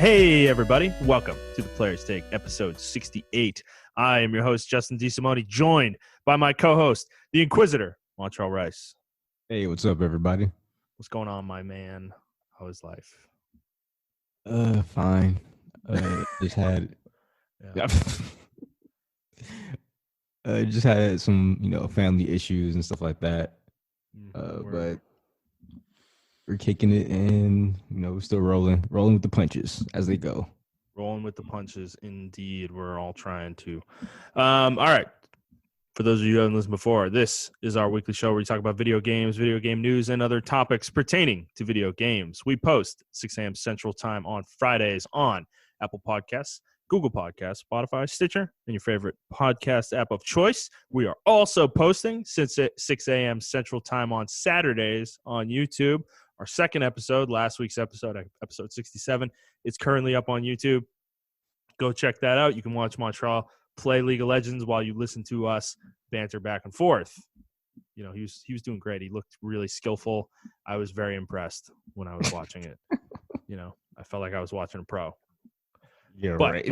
Hey, everybody. Welcome to the Player's Take, episode 68. I am your host, Justin DeSimone, joined by my co-host, the Inquisitor, Montrell Rice. Hey, what's up, everybody? What's going on, my man? How is life? Fine. Just had, just had some, family issues and stuff like that. But we're kicking it and, we're still rolling with the punches as they go. Rolling with the punches, indeed. We're all trying to. All right. For those of you who haven't listened before, this is our weekly show where we talk about video games, video game news, and other topics pertaining to video games. We post 6 a.m. Central Time on Fridays on Apple Podcasts, Google Podcasts, Spotify, Stitcher, and your favorite podcast app of choice. We are also posting since 6 a.m. Central Time on Saturdays on YouTube. Our second episode, last week's episode 67, it's currently up on YouTube. Go check that out. You can watch Montreal play League of Legends while you listen to us banter back and forth. He was doing great. He looked really skillful. I was very impressed when I was watching it. I felt like I was watching a pro. Yeah, right.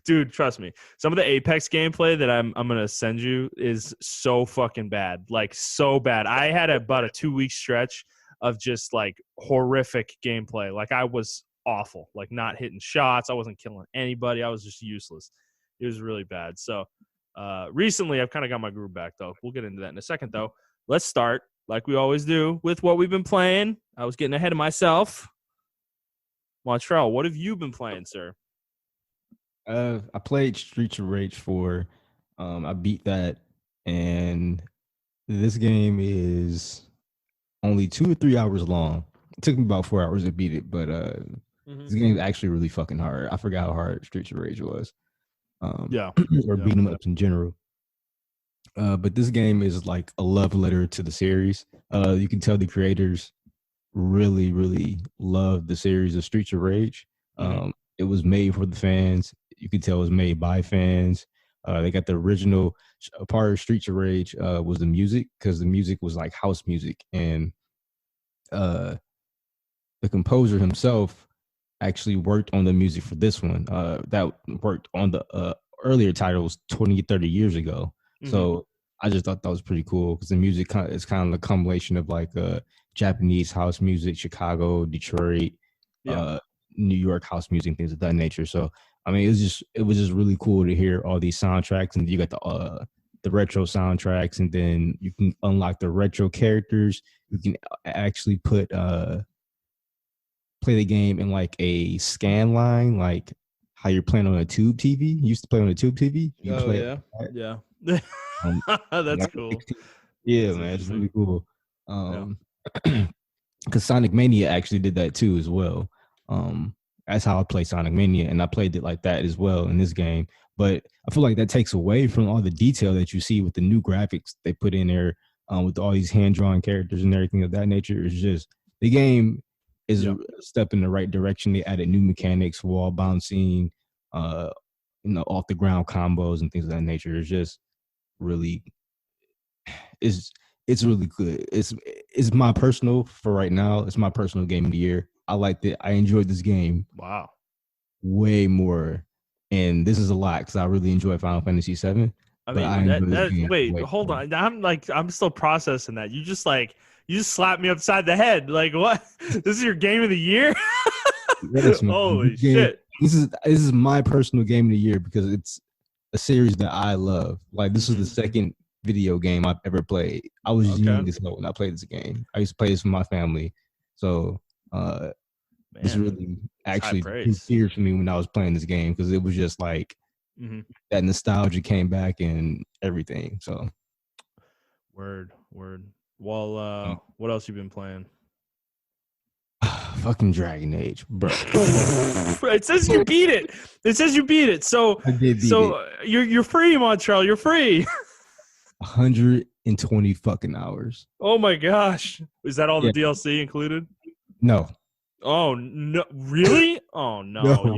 Dude, trust me. Some of the Apex gameplay that I'm gonna send you is so fucking bad. Like, so bad. I had about a 2-week stretch of just like horrific gameplay. Like, I was awful, like not hitting shots. I wasn't killing anybody. I was just useless. It was really bad. So recently I've kind of got my groove back, though. We'll get into that in a second, though. Let's start, like we always do, with what we've been playing. I was getting ahead of myself. Montrell, what have you been playing, sir? I played Streets of Rage 4. I beat that, and this game is only 2 or 3 hours long. It took me about 4 hours to beat it, but this game is actually really fucking hard. I forgot how hard Streets of Rage was. Or beating them up in general. But this game is like a love letter to the series. You can tell the creators really, really love the series of Streets of Rage. It was made for the fans. You can tell it was made by fans. They got the original part of Streets of Rage was the music, because the music was like house music, and the composer himself actually worked on the music for this one. That worked on the earlier titles 20, 30 years ago. So I just thought that was pretty cool, because the music is kind of a combination of like Japanese house music, Chicago, Detroit, New York house music, things of that nature. So I mean, it was just really cool to hear all these soundtracks, and you got the retro soundtracks, and then you can unlock the retro characters. You can actually put play the game in like a scan line, like how you're playing on a tube TV. You used to play on a tube TV. That's cool. Yeah, man, it's really cool. Because Sonic Mania actually did that too as well. That's how I play Sonic Mania, and I played it like that as well in this game. But I feel like that takes away from all the detail that you see with the new graphics they put in there, with all these hand-drawn characters and everything of that nature. It's just, the game is a step in the right direction. They added new mechanics, wall bouncing, off the ground combos and things of that nature. It's just really, it's really good. It's my personal, for right now, it's my personal game of the year. I liked it. I enjoyed this game. Wow. Way more. And this is a lot, because I really enjoy Final Fantasy VII. Wait, hold on. I'm still processing that. You just slapped me upside the head. Like, what? This is your game of the year? Yes, holy shit. This is my personal game of the year, because it's a series that I love. Like, this is the second video game I've ever played. I was young as hell when I played this game. I used to play this with my family. So it's really actually tears for me when I was playing this game, because it was just like that nostalgia came back and everything. So word. Well, what else you been playing? Fucking Dragon Age, bro. It says you beat it. So I did beat it. You're free, Montreal. You're free. 120 fucking hours. Oh my gosh. Is that all the DLC included? No. Oh no! Really? Oh no!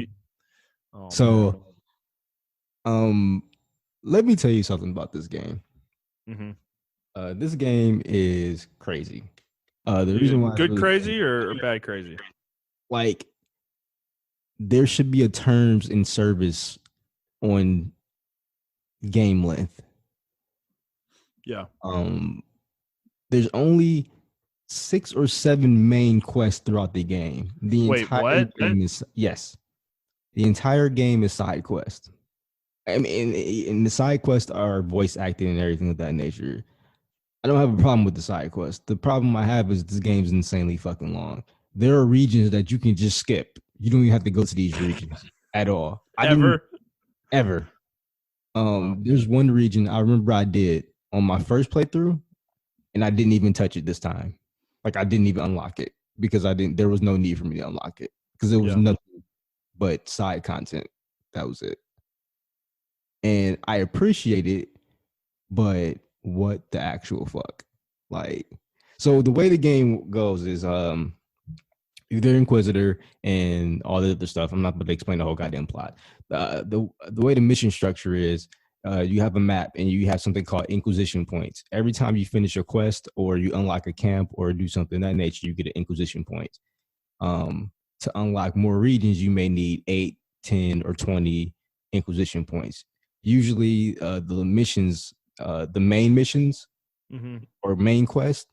No. Let me tell you something about this game. This game is crazy. The reason why good crazy or bad crazy? like there should be a terms in service on game length. Yeah. There's only 6 or 7 main quests throughout the game. The Wait, entire what? game is the entire game is side quest. I mean, and the side quests are voice acting and everything of that nature. I don't have a problem with the side quest. The problem I have is this game's insanely fucking long. There are regions that you can just skip. You don't even have to go to these regions at all. I didn't ever. Wow. There's one region I remember I did on my first playthrough, and I didn't even touch it this time. Like I didn't even unlock it because there was no need for me to unlock it because it was nothing but side content. That was it. And I appreciate it, but what the actual fuck? Like, so the way the game goes is they're Inquisitor and all the other stuff. I'm not going to explain the whole goddamn plot. The way the mission structure is, you have a map and you have something called Inquisition points. Every time you finish a quest or you unlock a camp or do something of that nature, you get an Inquisition point. To unlock more regions, you may need 8, 10, or 20 Inquisition points. Usually, the missions, the main missions or main quest,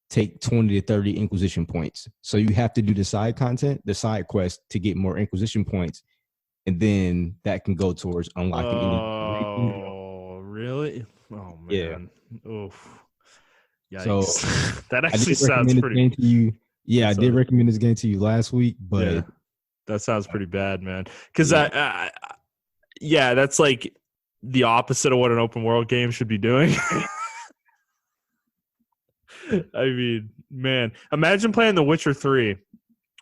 take 20 to 30 Inquisition points. So you have to do the side content, the side quest to get more Inquisition points. And then that can go towards unlocking. Oh, really? Oh, man. Yeah. Oof. Yikes. So that actually sounds pretty. To you. Yeah, I did recommend this game to you last week, but that sounds pretty bad, man. Because that's like the opposite of what an open world game should be doing. I mean, man, imagine playing The Witcher 3,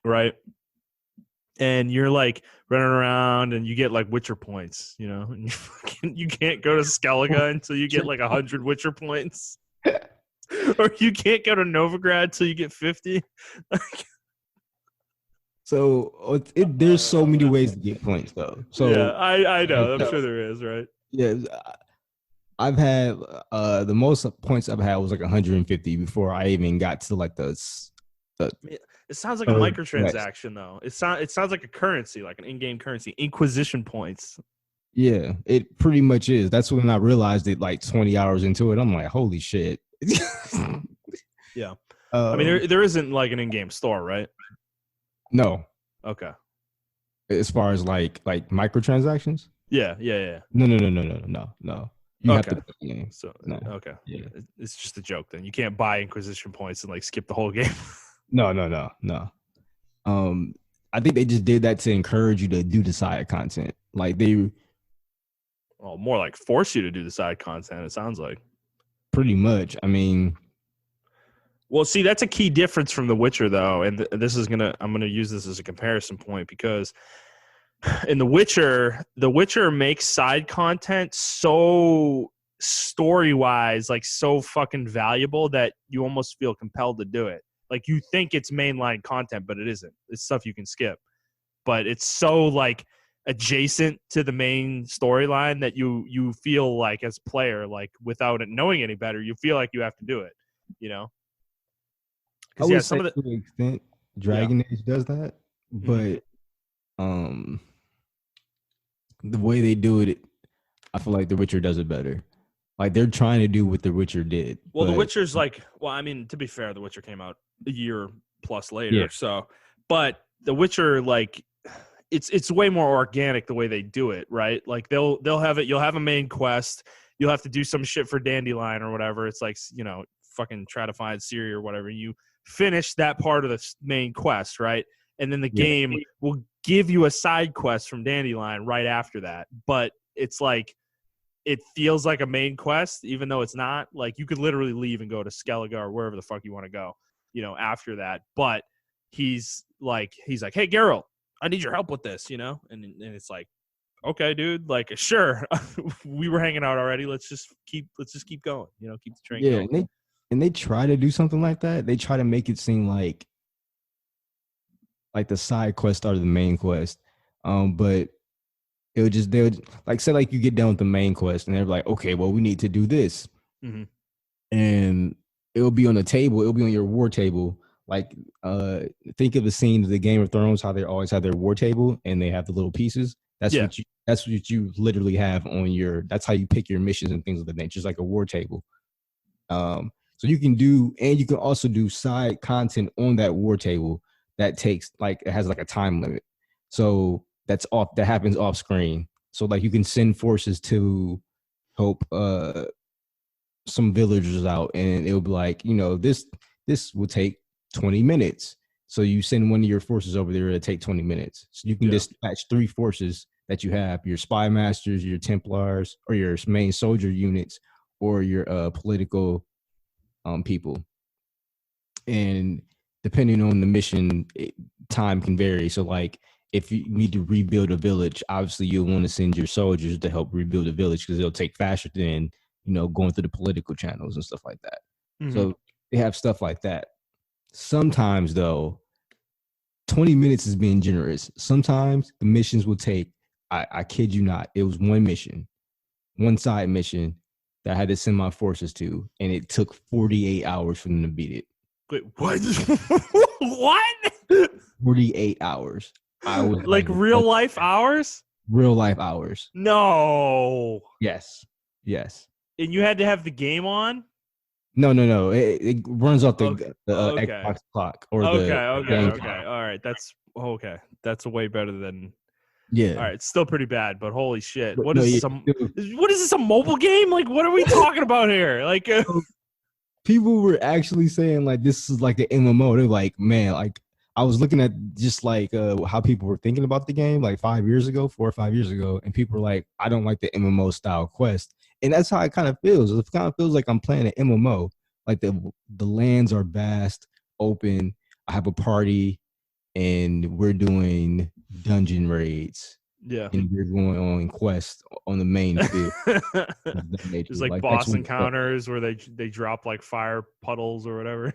right? And you're like running around and you get like Witcher points, you know, and you can't go to Skellige until you get like 100 Witcher points. Or you can't go to Novigrad until you get 50. So there's so many ways to get points, though. So yeah, I know. I'm sure there is, right? Yeah, I've had the most points I've had was like 150 before I even got to like the. It sounds like a microtransaction, though. It sounds like a currency, like an in-game currency. Inquisition points. Yeah, it pretty much is. That's when I realized it like 20 hours into it. I'm like, holy shit. Yeah. I mean, there isn't like an in-game store, right? No. Okay. As far as like microtransactions? Yeah. No. You have to play the game. So okay. Yeah. It's just a joke then. You can't buy Inquisition points and like skip the whole game. No. I think they just did that to encourage you to do the side content. Like more like force you to do the side content, it sounds like. Pretty much. I mean, well, see, that's a key difference from The Witcher, though, and I'm gonna use this as a comparison point because in The Witcher makes side content so story-wise, like so fucking valuable that you almost feel compelled to do it. Like you think it's mainline content, but it isn't. It's stuff you can skip. But it's so like adjacent to the main storyline that you feel like as a player, like without it knowing any better, you feel like you have to do it, you know? I would say to an extent Dragon Age does that, but the way they do it, I feel like The Witcher does it better. Like they're trying to do what The Witcher did. Well, The Witcher's like, well, I mean, to be fair, The Witcher came out a year plus later, so, but The Witcher, like, it's way more organic the way they do it, right? Like they'll have it. You'll have a main quest. You'll have to do some shit for Dandelion or whatever. It's like, you know, fucking try to find Ciri or whatever. You finish that part of the main quest, right? And then the game will give you a side quest from Dandelion right after that. But it's like, it feels like a main quest, even though it's not. Like you could literally leave and go to Skellige or wherever the fuck you want to go, you know, after that. But he's like, hey, Geralt, I need your help with this, you know? And it's like, okay, dude, like, sure. We were hanging out already. Let's just keep going, you know, keep the train going. Yeah, and they try to do something like that. They try to make it seem like the side quest are the main quest. But they would like say like you get done with the main quest and they're like, okay, well, we need to do this. And it'll be on the table, it'll be on your war table, like think of the scene of the Game of Thrones, how they always have their war table and they have the little pieces. That's what you literally have on your. That's how you pick your missions and things of the nature. It's like a war table. So you can do, and you can also do side content on that war table that takes like it has like a time limit. So that happens off screen. So like you can send forces to help some villagers out, and it'll be like, this will take 20 minutes. So you send one of your forces over there to take 20 minutes. So you can dispatch 3 forces that you have: your spy masters, your Templars, or your main soldier units, or your political people. And depending on the mission, time can vary. So like if you need to rebuild a village, obviously you'll want to send your soldiers to help rebuild a village because it'll take faster than going through the political channels and stuff like that. Mm-hmm. So they have stuff like that. Sometimes though, 20 minutes is being generous. Sometimes the missions will take, I kid you not, it was one side mission that I had to send my forces to, and it took 48 hours for them to beat it. Wait, what? What? 48 hours. I was like real life hours? Real life hours. No. Yes. And you had to have the game on? No. It runs off the Xbox clock or okay. All right. That's way better than. Yeah. All right. It's still pretty bad, but holy shit. What is this, a mobile game? Like, what are we talking about here? Like, people were actually saying like this is like an MMO. They're like, man, like I was looking at just like how people were thinking about the game like 4 or 5 years ago, and people were like, I don't like the MMO style quest. And that's how it kind of feels. It kind of feels like I'm playing an MMO. Like the lands are vast, open. I have a party, and we're doing dungeon raids. Yeah. And we're going on quest on the main field. There's like boss encounters where they drop like fire puddles or whatever.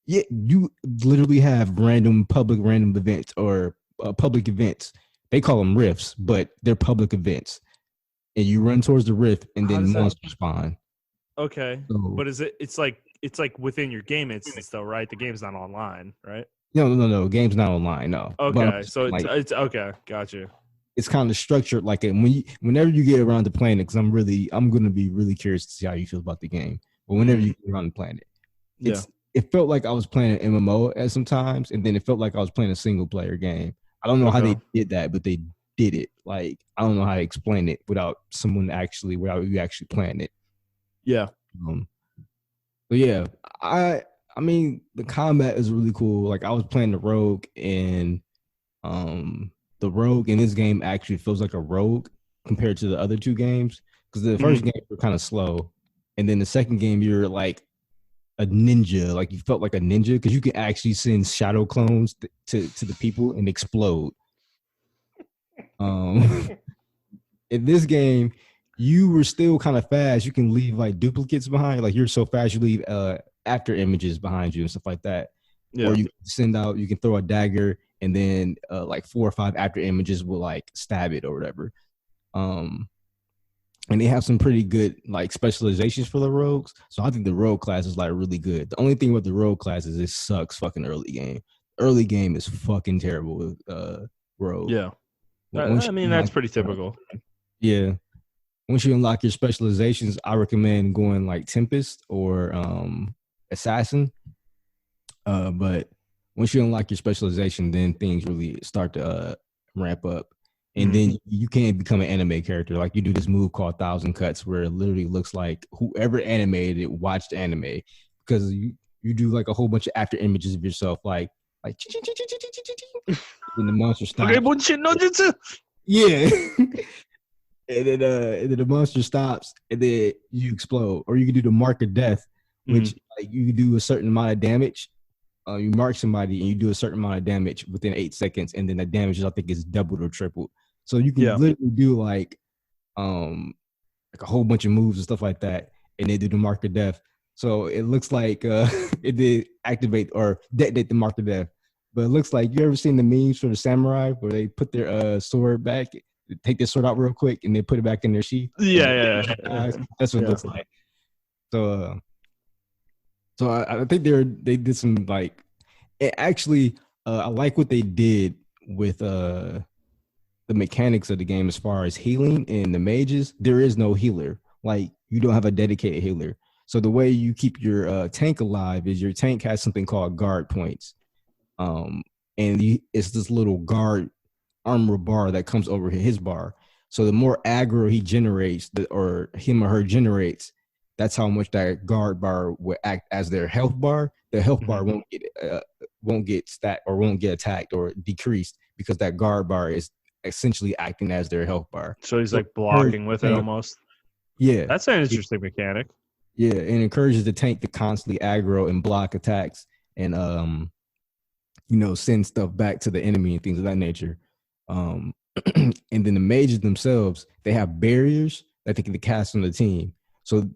Yeah, you literally have random events or public events. They call them rifts, but they're public events. And you run towards the rift, and then monsters spawn. Okay, so, but it's like within your game instance, though, right? The game's not online, right? No. Game's not online. No. Okay, so it's okay. Gotcha. It's kind of structured like whenever you get around to playing it, because I'm going to be really curious to see how you feel about the game. But whenever you get around to playing it, it felt like I was playing an MMO at some times, and then it felt like I was playing a single player game. I don't know how they did that, but they did it. Like, I don't know how to explain it without you actually playing it. Yeah. But yeah, I mean the combat is really cool. Like I was playing the rogue, and the rogue in this game actually feels like a rogue compared to the other 2 games, because the first game were kind of slow, and then the second game you're like a ninja. Like you felt like a ninja because you can actually send shadow clones to the people and explode. In this game, you were still kind of fast. You can leave like duplicates behind. Like you're so fast, you leave after images behind you and stuff like that. Yeah. Or you can throw a dagger, and then like 4 or 5 after images will like stab it or whatever. And they have some pretty good like specializations for the rogues. So I think the rogue class is like really good. The only thing with the rogue class is it sucks fucking early game. Early game is fucking terrible with rogue. Yeah. I mean, that's pretty typical. Yeah. Once you unlock your specializations, I recommend going like Tempest or Assassin. But once you unlock your specialization, then things really start to ramp up. And then you can become an anime character. Like you do this move called 1,000 Cuts, where it literally looks like whoever animated it watched anime, because you do like a whole bunch of after images of yourself, like when the monster stops. Yeah. And then the monster stops, and then you explode. Or you can do the mark of death, which like you do a certain amount of damage. You mark somebody and you do a certain amount of damage within 8 seconds, and then the damage I think is doubled or tripled. So you can literally do like a whole bunch of moves and stuff like that, and they do the mark of death. So it looks like it did activate or detonate the mark of death. But it looks like, you ever seen the memes for the samurai where they put their sword back, take their sword out real quick, and they put it back in their sheath? Yeah. That's what it looks like. So I think they did some like, It actually, I like what they did with the mechanics of the game as far as healing and the mages. There is no healer. Like you don't have a dedicated healer. So the way you keep your tank alive is your tank has something called guard points. Um, and it's this little guard armor bar that comes over his bar. So the more aggro he generates, or him or her generates, that's how much that guard bar will act as their health bar. The health bar won't get stat or won't get attacked or decreased because that guard bar is essentially acting as their health bar. So he's like blocking with it almost. Yeah, that's an interesting mechanic. Yeah, and encourages the tank to constantly aggro and block attacks and send stuff back to the enemy and things of that nature. And then the mages themselves, they have barriers that they can cast on the team. So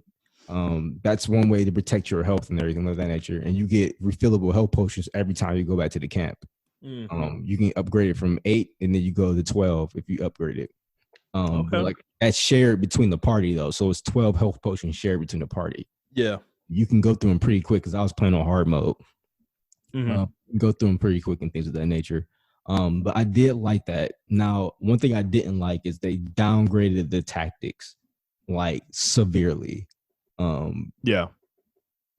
that's one way to protect your health and everything of that nature. And you get refillable health potions every time you go back to the camp. Mm-hmm. You can upgrade it from 8 and then you go to 12 if you upgrade it. But like that's shared between the party though. So it's 12 health potions shared between the party. Yeah. You can go through them pretty quick because I was playing on hard mode. Go through them pretty quick and things of that nature. But I did like that. Now, one thing I didn't like is they downgraded the tactics like severely.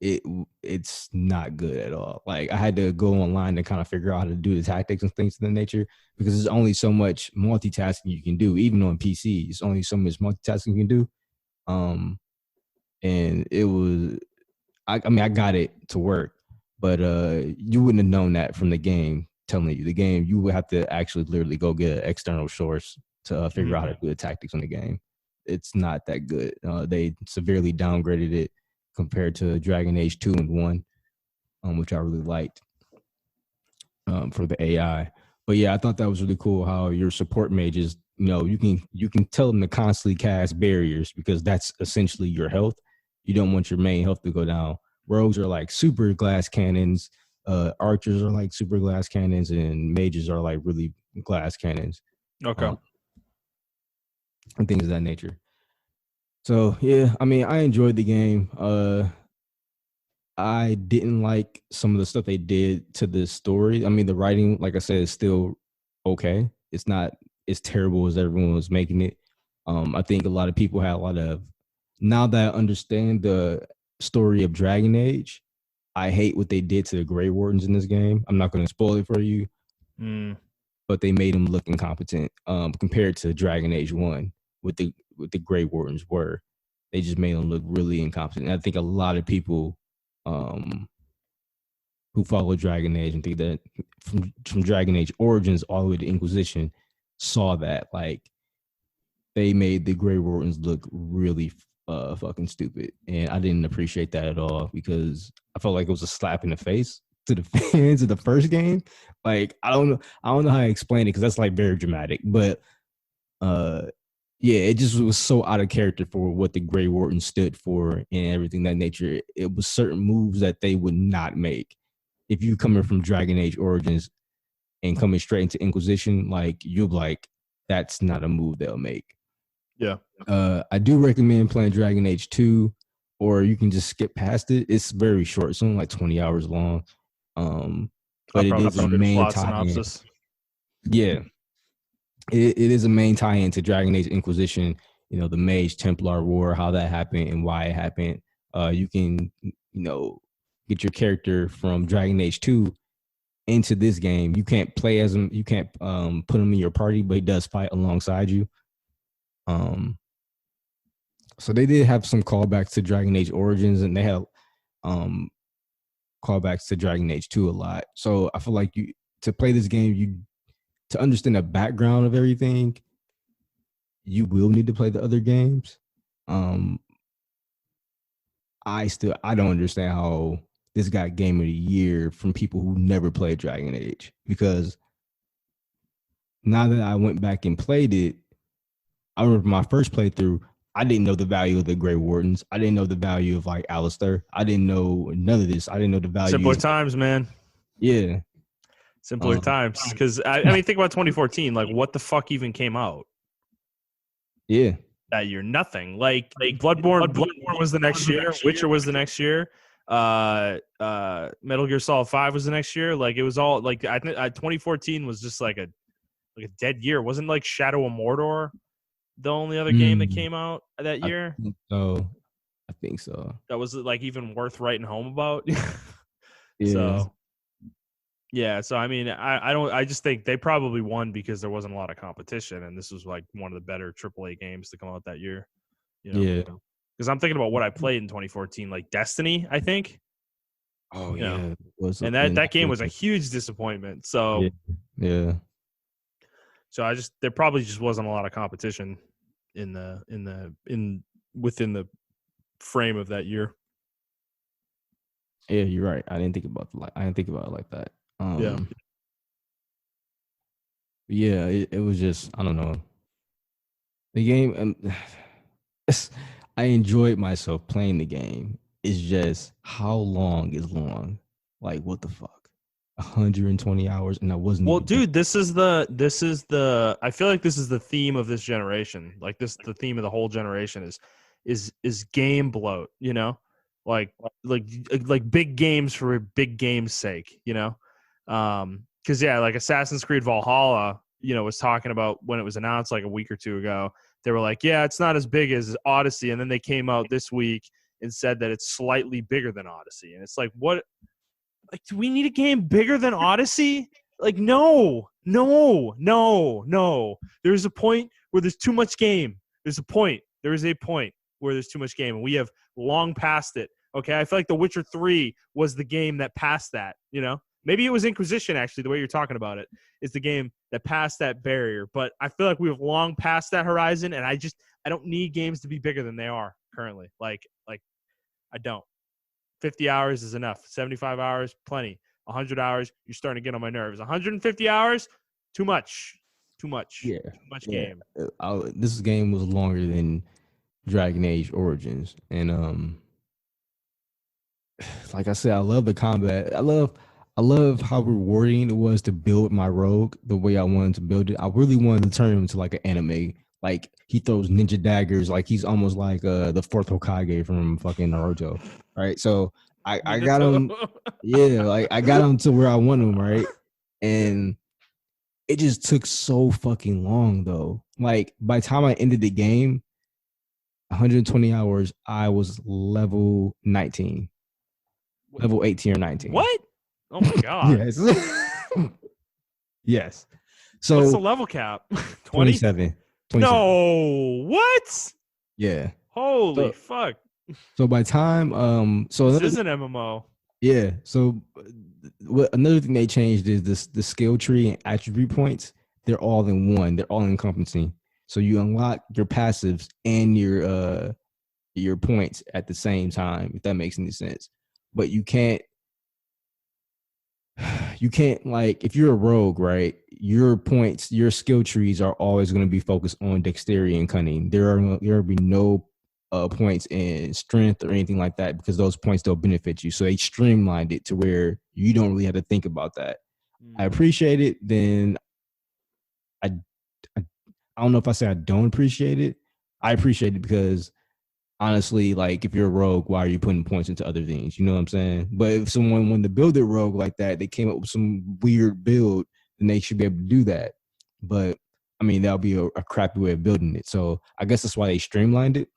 It's not good at all. Like I had to go online to kind of figure out how to do the tactics and things of that nature because there's only so much multitasking you can do. Even on PC, there's only so much multitasking you can do. And it was, I mean, I got it to work, but you wouldn't have known that from the game. Telling you the game, you would have to actually literally go get an external source to figure out how to do the tactics in the game. It's not that good. They severely downgraded it compared to Dragon Age 2 and 1, which I really liked for the AI. But yeah, I thought that was really cool how your support mages, you can tell them to constantly cast barriers because that's essentially your health. You don't want your main health to go down. Rogues are like super glass cannons. Archers are like super glass cannons, and mages are like really glass cannons. Okay. And things of that nature. So yeah, I mean, I enjoyed the game. I didn't like some of the stuff they did to the story. I mean, the writing, like I said, is still okay. It's not as terrible as everyone was making it. I think a lot of people had now that I understand the story of Dragon Age, I hate what they did to the Grey Wardens in this game. I'm not going to spoil it for you, but they made them look incompetent compared to Dragon Age 1 with the Grey Wardens were. They just made them look really incompetent. And I think a lot of people who follow Dragon Age and think that from Dragon Age Origins all the way to Inquisition saw that. Like, they made the Grey Wardens look really fucking stupid, and I didn't appreciate that at all because I felt like it was a slap in the face to the fans of the first game. Like I don't know how to explain it because that's like very dramatic, but it just was so out of character for what the Grey Warden stood for and everything that nature. It was certain moves that they would not make if you coming from Dragon Age Origins and coming straight into Inquisition. Like you're like, that's not a move they'll make. Yeah. I do recommend playing Dragon Age 2, or you can just skip past it. It's very short. It's only like 20 hours long. But it is a main tie-in. Yeah. It is a main tie-in to Dragon Age Inquisition, the Mage Templar War, how that happened and why it happened. You can, get your character from Dragon Age 2 into this game. You can't play as him. You can't put him in your party, but he does fight alongside you. So they did have some callbacks to Dragon Age Origins, and they have callbacks to Dragon Age 2 a lot. So I feel like to play this game, to understand the background of everything, you will need to play the other games. I don't understand how this got Game of the Year from people who never played Dragon Age, because now that I went back and played it, I remember my first playthrough, I didn't know the value of the Grey Wardens. I didn't know the value of like Alistair. I didn't know none of this. I didn't know the value. Simpler times, man. Yeah. Simpler times. Because I mean, think about 2014. Like, what the fuck even came out? Yeah. That year, nothing. Like Bloodborne was the next year. Witcher was the next year. Metal Gear Solid 5 was the next year. Like it was all like I think 2014 was just like a dead year. Wasn't like Shadow of Mordor the only other game that came out that year? I think so. That was like even worth writing home about. Yeah. So yeah, so I mean, I just think they probably won because there wasn't a lot of competition, and this was like one of the better AAA games to come out that year. Yeah. Because I'm thinking about what I played in 2014, like Destiny, I think. Oh Yeah, yeah. and that game was a huge disappointment. So yeah. So there probably just wasn't a lot of competition within the frame of that year. Yeah, you're right. I didn't think about it like that. Yeah, it was just, I don't know. The game, I enjoyed myself playing the game. It's just how long is long? Like what the fuck? 120 hours, and I wasn't. Well, even dude, this is the. I feel like this is the theme of this generation. Like the theme of the whole generation is game bloat. You know, like big games for big games' sake. You know, because yeah, like Assassin's Creed Valhalla, was talking about when it was announced like a week or two ago. They were like, yeah, it's not as big as Odyssey, and then they came out this week and said that it's slightly bigger than Odyssey, and it's like, what? Like, do we need a game bigger than Odyssey? Like, no. There's a point where there's too much game. There is a point where there's too much game, and we have long passed it. Okay, I feel like The Witcher 3 was the game that passed that. Maybe it was Inquisition, actually, the way you're talking about it is the game that passed that barrier. But I feel like we have long passed that horizon, and I don't need games to be bigger than they are currently. Like I don't. 50 hours is enough. 75 hours, plenty. 100 hours, you're starting to get on my nerves. 150 hours, too much. Yeah. Too much game. This game was longer than Dragon Age Origins. And like I said, I love the combat. I love how rewarding it was to build my rogue the way I wanted to build it. I really wanted to turn him into like an anime. Like he throws ninja daggers, like he's almost like the fourth Hokage from fucking Naruto. Right. So I got him. Yeah, like I got him to where I want him, right? And it just took so fucking long though. Like by the time I ended the game, 120 hours, I was level 19. Level 18 or 19. What? Oh my god. Yes. Yes. So what's the level cap? 27. No, what? Yeah. Holy fuck. So by time this is an MMO. Yeah. So another thing they changed is the skill tree and attribute points. They're all in one. They're all encompassing. So you unlock your passives and your points at the same time, if that makes any sense. But you can't like if you're a rogue, right? Your points, your skill trees are always going to be focused on dexterity and cunning. There will be no points in strength or anything like that because those points don't benefit you. So they streamlined it to where you don't really have to think about that. I appreciate it. Then I don't know if I say I don't appreciate it. I appreciate it because honestly, like if you're a rogue, why are you putting points into other things? You know what I'm saying? But if someone wanted to build a rogue like that, they came up with some weird build, then they should be able to do that. But I mean, that'll be a crappy way of building it. So I guess that's why they streamlined it.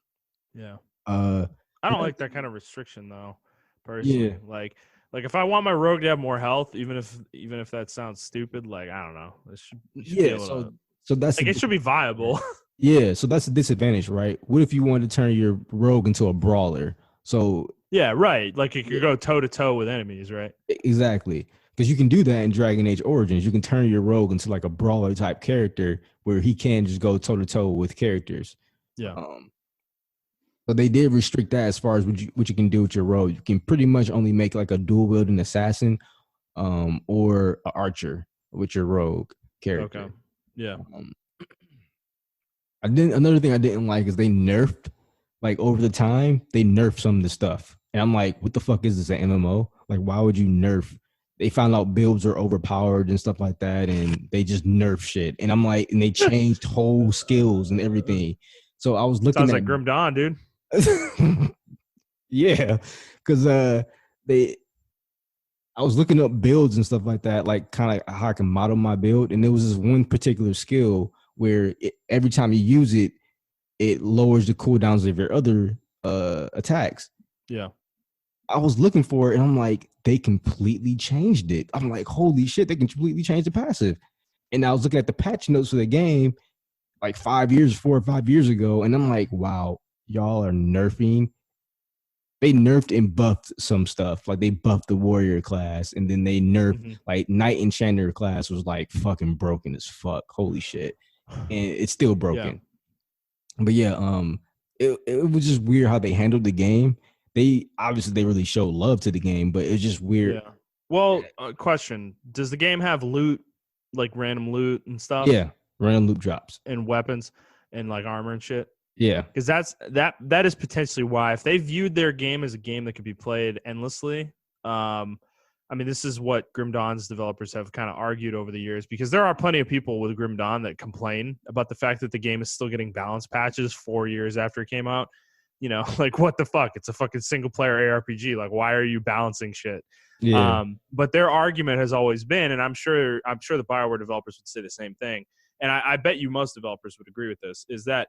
Yeah. I don't like that kind of restriction though, personally. Yeah. Like if I want my rogue to have more health, even if that sounds stupid, like I don't know. It should be able to, so that's like it should be viable. Yeah, so that's a disadvantage, right? What if you wanted to turn your rogue into a brawler? So yeah, right. Like it could go toe to toe with enemies, right? Exactly. Because you can do that in Dragon Age Origins. You can turn your rogue into like a brawler type character where he can just go toe to toe with characters. Yeah. So they did restrict that as far as what you can do with your rogue. You can pretty much only make like a dual wielding assassin, or an archer with your rogue character. Okay. Yeah. Another thing I didn't like is they nerfed, like over the time, they nerfed some of the stuff. And I'm like, what the fuck is this, an MMO? Like, why would you nerf? They found out builds are overpowered and stuff like that, and they just nerf shit. And I'm like, and they changed whole skills and everything. So I was looking Sounds like Grim Dawn, dude. Yeah, because they I was looking up builds and stuff like that, like kind of how I can model my build. And there was this one particular skill where every time you use it, it lowers the cooldowns of your other attacks. Yeah. I was looking for it and I'm like, they completely changed it. I'm like, holy shit, they completely changed the passive. And I was looking at the patch notes for the game like 4 or 5 years ago. And I'm like, wow, y'all are nerfing. They nerfed and buffed some stuff. Like they buffed the warrior class and then they nerfed like Knight Enchanter class was like fucking broken as fuck. Holy shit. And it's still broken. Yeah. But yeah, it was just weird how they handled the game. They really show love to the game, but it's just weird. Yeah. Well, question: does the game have loot, like random loot and stuff? Yeah, random loot drops and weapons and like armor and shit. Yeah, because that is potentially why, if they viewed their game as a game that could be played endlessly. I mean, this is what Grim Dawn's developers have kind of argued over the years, because there are plenty of people with Grim Dawn that complain about the fact that the game is still getting balance patches 4 years after it came out. You know, like, what the fuck? It's a fucking single player ARPG. Like, why are you balancing shit? Yeah. But their argument has always been, and I'm sure the BioWare developers would say the same thing, and I bet you most developers would agree with this, is that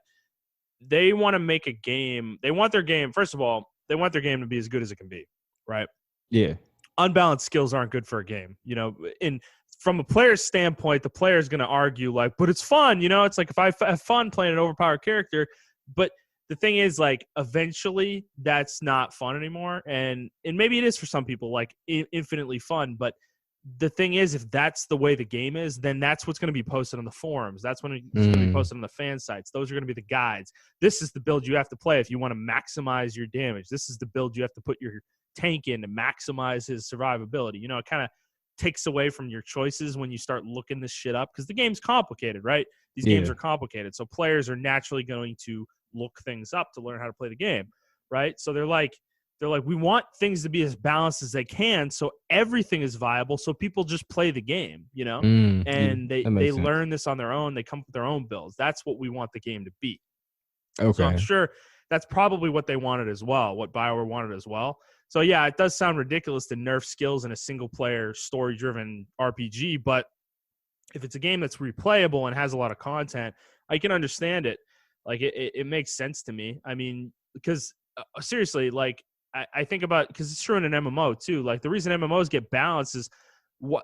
they want to make a game. They want their game, first of all, they want their game to be as good as it can be, right? Yeah. Unbalanced skills aren't good for a game, you know. From a player's standpoint, the player is going to argue like, but it's fun, you know. It's like, if I have fun playing an overpowered character, but the thing is, like, eventually that's not fun anymore, and maybe it is for some people, like infinitely fun. But the thing is, if that's the way the game is, then that's what's going to be posted on the forums. That's when it's going to be posted on the fan sites. Those are going to be the guides. This is the build you have to play if you want to maximize your damage. This is the build you have to put your tank in to maximize his survivability. You know, it kind of takes away from your choices when you start looking this shit up, because the game's complicated, right? These games are complicated, so players are naturally going to look things up to learn how to play the game, right? So they're like, we want things to be as balanced as they can, so everything is viable, so people just play the game, you know. And they learn this on their own. They come up with their own builds. That's what we want the game to be. Okay. So I'm sure that's probably what they wanted as well, what BioWare wanted as well. So yeah, it does sound ridiculous to nerf skills in a single-player, story-driven RPG, but if it's a game that's replayable and has a lot of content, I can understand it. Like, it makes sense to me. I mean, because seriously, like, I think about, because it's true in an MMO too. Like, the reason MMOs get balanced is why,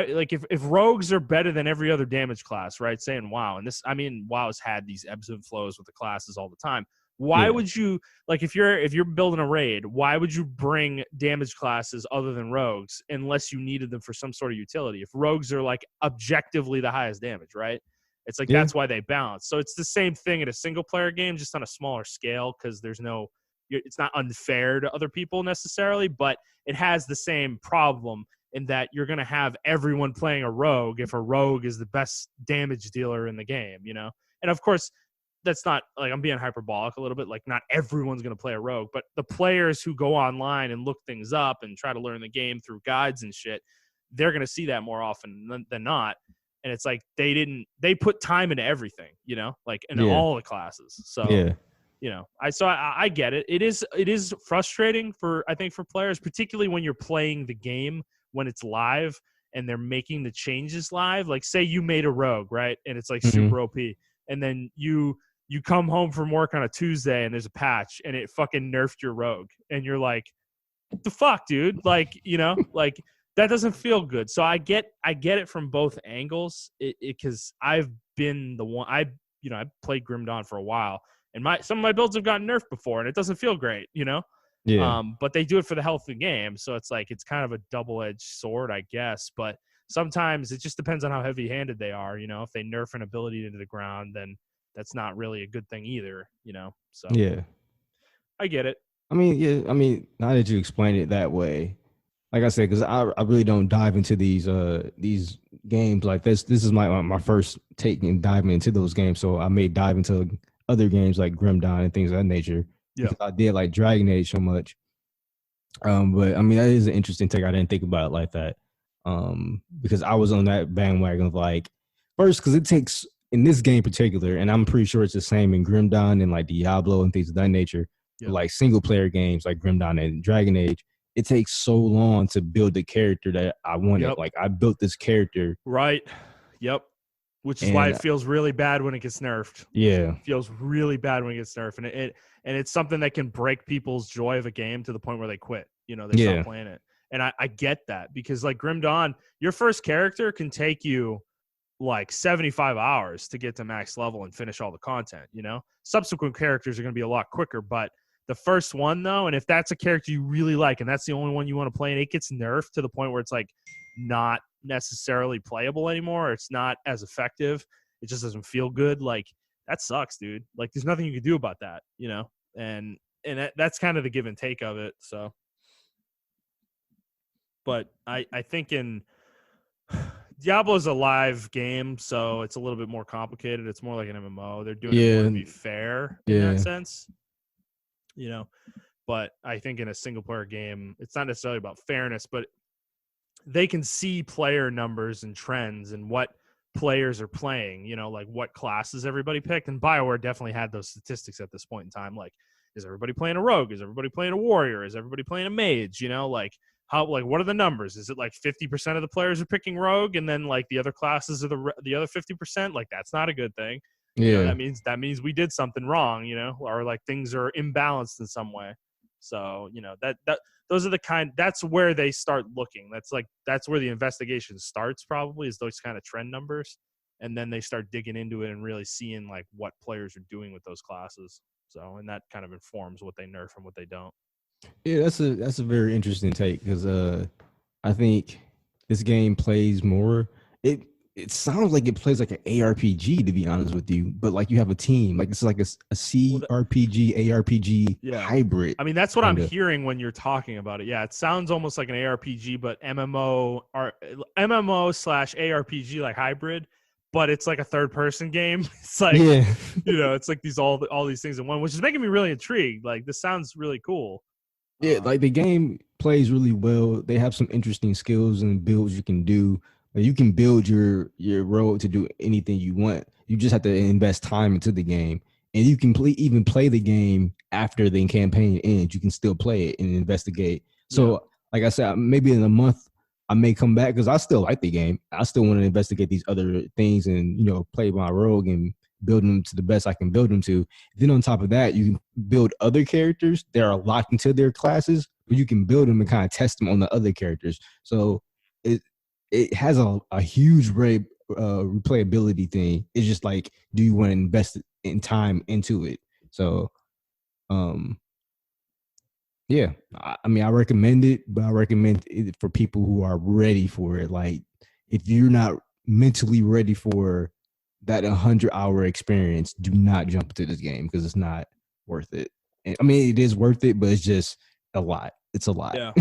like, if rogues are better than every other damage class, right? Saying WoW, and this, I mean, WoW's had these ebbs and flows with the classes all the time. Why would you, like, if you're building a raid, why would you bring damage classes other than rogues unless you needed them for some sort of utility? If rogues are, like, objectively the highest damage, right? It's like, that's why they balance. So it's the same thing in a single player game, just on a smaller scale, because it's not unfair to other people necessarily, but it has the same problem in that you're going to have everyone playing a rogue if a rogue is the best damage dealer in the game, you know? And of course, that's not, like, I'm being hyperbolic a little bit, like, not everyone's going to play a rogue, but the players who go online and look things up and try to learn the game through guides and shit, they're going to see that more often than not. And it's like, they put time into everything, you know, like, in all the classes. So, you know, I get it. It is frustrating I think for players, particularly when you're playing the game when it's live and they're making the changes live. Like, say you made a rogue, right? And it's like super OP. And then you come home from work on a Tuesday and there's a patch and it fucking nerfed your rogue. And you're like, what the fuck, dude? Like, you know, like, that doesn't feel good. So I get it from both angles, because I've been the one, I played Grim Dawn for a while, and some of my builds have gotten nerfed before, and it doesn't feel great, you know? Yeah. But they do it for the health of the game. So it's like, it's kind of a double-edged sword, I guess. But sometimes it just depends on how heavy-handed they are, you know? If they nerf an ability into the ground, then that's not really a good thing either, you know? So yeah, I get it. I mean, now that you explain it that way, like I said, because I really don't dive into these games like this. This is my first take in diving into those games. So I may dive into other games like Grim Dawn and things of that nature. Yeah, because I did like Dragon Age so much. But I mean, that is an interesting take. I didn't think about it like that. Because I was on that bandwagon of, like, first, because it takes, in this game in particular, and I'm pretty sure it's the same in Grim Dawn and like Diablo and things of that nature. Yeah. Like single player games like Grim Dawn and Dragon Age, it takes so long to build the character that I wanted. Yep. Like I built this character, Right. Yep. Which is why and it feels really bad when it gets nerfed. yeah, It feels really bad when it gets nerfed, and it's something that can break people's joy of a game to the point where they quit. They stop yeah, playing it. And I get that, because like Grim Dawn, your first character can take you like 75 hours to get to max level and finish all the content. Subsequent characters are going to be a lot quicker, but the first one though, and if that's a character you really like and that's the only one you want to play, and it gets nerfed to the point where it's like not necessarily playable anymore, or it's not as effective, it just doesn't feel good, like that sucks, dude. Like there's nothing you can do about that, and that's kind of the give and take of it. So, but I think in Diablo's a live game, so it's a little bit more complicated. It's more like an MMO. They're doing it more to be fair in that sense, But I think in a single player game, it's not necessarily about fairness, but they can see player numbers and trends and what players are playing, like what classes everybody picked. And BioWare definitely had those statistics at this point in time. Like, is everybody playing a rogue? Is everybody playing a warrior? Is everybody playing a mage? Like what are the numbers? Is it like 50% of the players are picking rogue, and then like the other classes are the other 50%? Like that's not a good thing. yeah. That means we did something wrong, or like things are imbalanced in some way. So, that those are that's where they start looking. That's where the investigation starts, probably, is those kind of trend numbers. And then they start digging into it and really seeing like what players are doing with those classes. So, and that kind of informs what they nerf and what they don't. Yeah, that's a very interesting take, because I think this game plays more. It sounds like it plays like an ARPG, to be honest with you, but like you have a team, like it's like a CRPG ARPG hybrid. I mean, that's what I'm hearing when you're talking about it. Yeah, it sounds almost like an ARPG, but MMO / ARPG, like hybrid, but it's like a third person game. It's like it's like all these things in one, which is making me really intrigued. Like this sounds really cool. Yeah, like the game plays really well. They have some interesting skills and builds you can do. You can build your road to do anything you want. You just have to invest time into the game, and you can even play the game after the campaign ends. You can still play it and investigate. So, like I said, maybe in a month I may come back, because I still like the game. I still want to investigate these other things and play my rogue and build them to the best I can build them to. Then on top of that, you can build other characters that are locked into their classes, but you can build them and kind of test them on the other characters. So it has a huge replayability thing. It's just like, do you want to invest in time into it? So, yeah, I mean, I recommend it, but I recommend it for people who are ready for it. Like, if you're not mentally ready for that 100-hour experience, do not jump into this game, because it's not worth it. And, I mean, it is worth it, but it's just a lot. It's a lot. Yeah.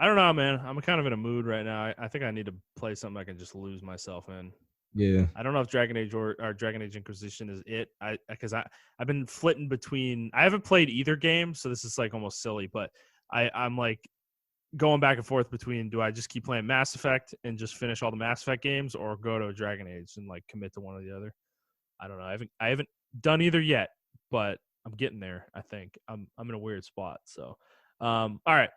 I don't know, man. I'm kind of in a mood right now. I think I need to play something I can just lose myself in. Yeah. I don't know if Dragon Age or Dragon Age Inquisition is it. Because I've been flitting between. I haven't played either game, so this is like almost silly. But I'm like going back and forth between, do I just keep playing Mass Effect and just finish all the Mass Effect games, or go to a Dragon Age and like commit to one or the other? I don't know. I haven't done either yet, but I'm getting there. I think I'm in a weird spot. So, all right.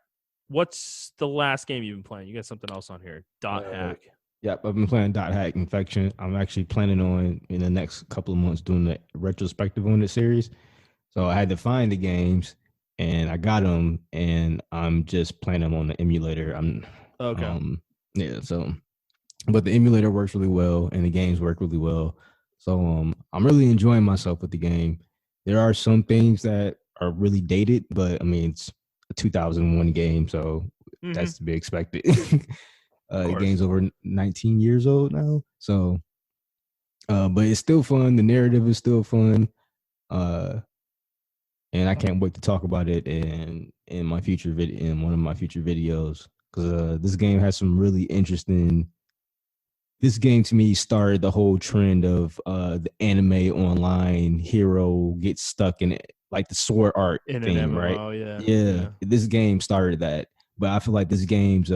What's the last game you've been playing? You got something else on here? Hack. Yep, I've been playing Hack Infection. I'm actually planning on, in the next couple of months, doing the retrospective on the series. So I had to find the games, and I got them, and I'm just playing them on the emulator. So, but the emulator works really well, and the games work really well. So I'm really enjoying myself with the game. There are some things that are really dated, but I mean, it's a 2001 game, so that's to be expected. The game's over 19 years old now, so but it's still fun. The narrative is still fun, and I can't wait to talk about it in my future in one of my future videos, because this game has some really interesting. This game to me started the whole trend of the anime online hero gets stuck in it, like the sword art in thing, an MMO, right? Yeah, this game started that, but I feel like this game's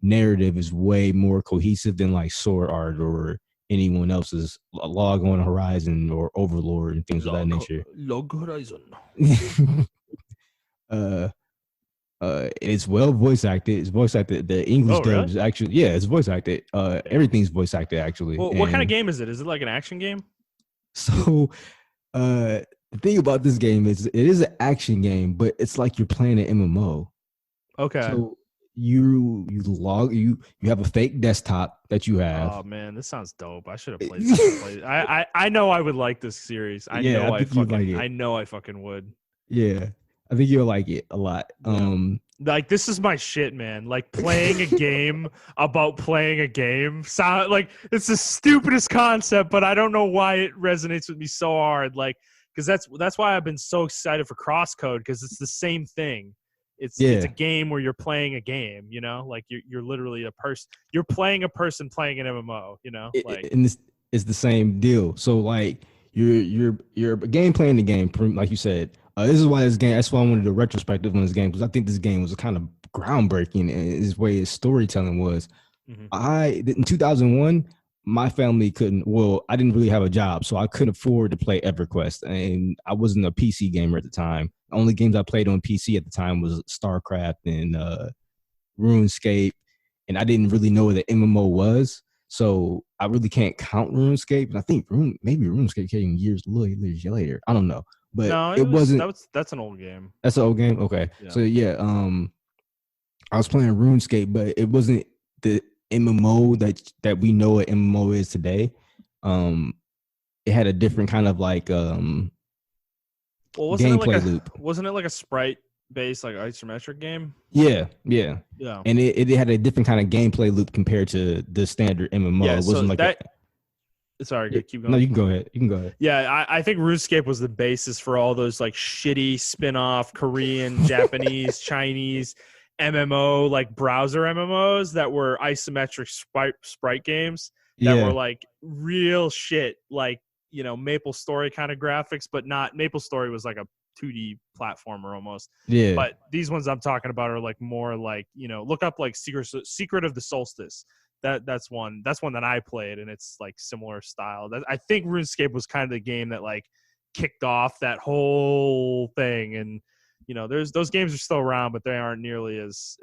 narrative is way more cohesive than like sword art or anyone else's. Log on Horizon or Overlord and things of that nature. Log Horizon. It's well voice acted. It's voice acted. The English Oh, dub really? is actually, yeah, it's voice acted. Everything's voice acted actually. Well, what kind of game is it? Is it like an action game? So the thing about this game is it is an action game, but it's like you're playing an MMO. Okay. So you have a fake desktop that you have. Oh man, this sounds dope. I should have played this. I know I would like this series. Yeah, I think you'd like it. I know I fucking would. Yeah, I think you'll like it a lot. Yeah. Like this is my shit, man. Like playing a game about playing a game. Sound like it's the stupidest concept, but I don't know why it resonates with me so hard. Like, because that's why I've been so excited for Crosscode, because it's the same thing. It's a game where you're playing a game, you know, like you're literally a person. You're playing a person playing an MMO, you know, like and this is the same deal. So like you're game playing the game, like you said. This is why this game. That's why I wanted a retrospective on this game, because I think this game was kind of groundbreaking in his way his storytelling was. In 2001, my family couldn't. Well, I didn't really have a job, so I couldn't afford to play EverQuest, and I wasn't a PC gamer at the time. The only games I played on PC at the time was StarCraft and RuneScape, and I didn't really know what the MMO was. So I really can't count RuneScape. And I think maybe RuneScape came years later. I don't know. But no, it wasn't. That's an old game. That's an old game. Okay, yeah. So yeah, I was playing RuneScape, but it wasn't the MMO that we know what MMO is today. It had a different kind of like gameplay loop. Wasn't it like a sprite based like isometric game? Yeah. And it had a different kind of gameplay loop compared to the standard MMO. Yeah, it wasn't so like that. Sorry, keep going. No, you can go ahead. Yeah, I think RuneScape was the basis for all those like shitty spin-off Korean, Japanese, Chinese MMO, like browser MMOs that were isometric sprite games that were like real shit, like, you know, Maple Story kind of graphics, but not Maple Story was like a 2D platformer almost. Yeah. But these ones I'm talking about are like more like, you know, look up like Secret of the Solstice. That's one that I played, and it's like similar style. I think RuneScape was kind of the game that like kicked off that whole thing, and you know, those games are still around, but they aren't nearly as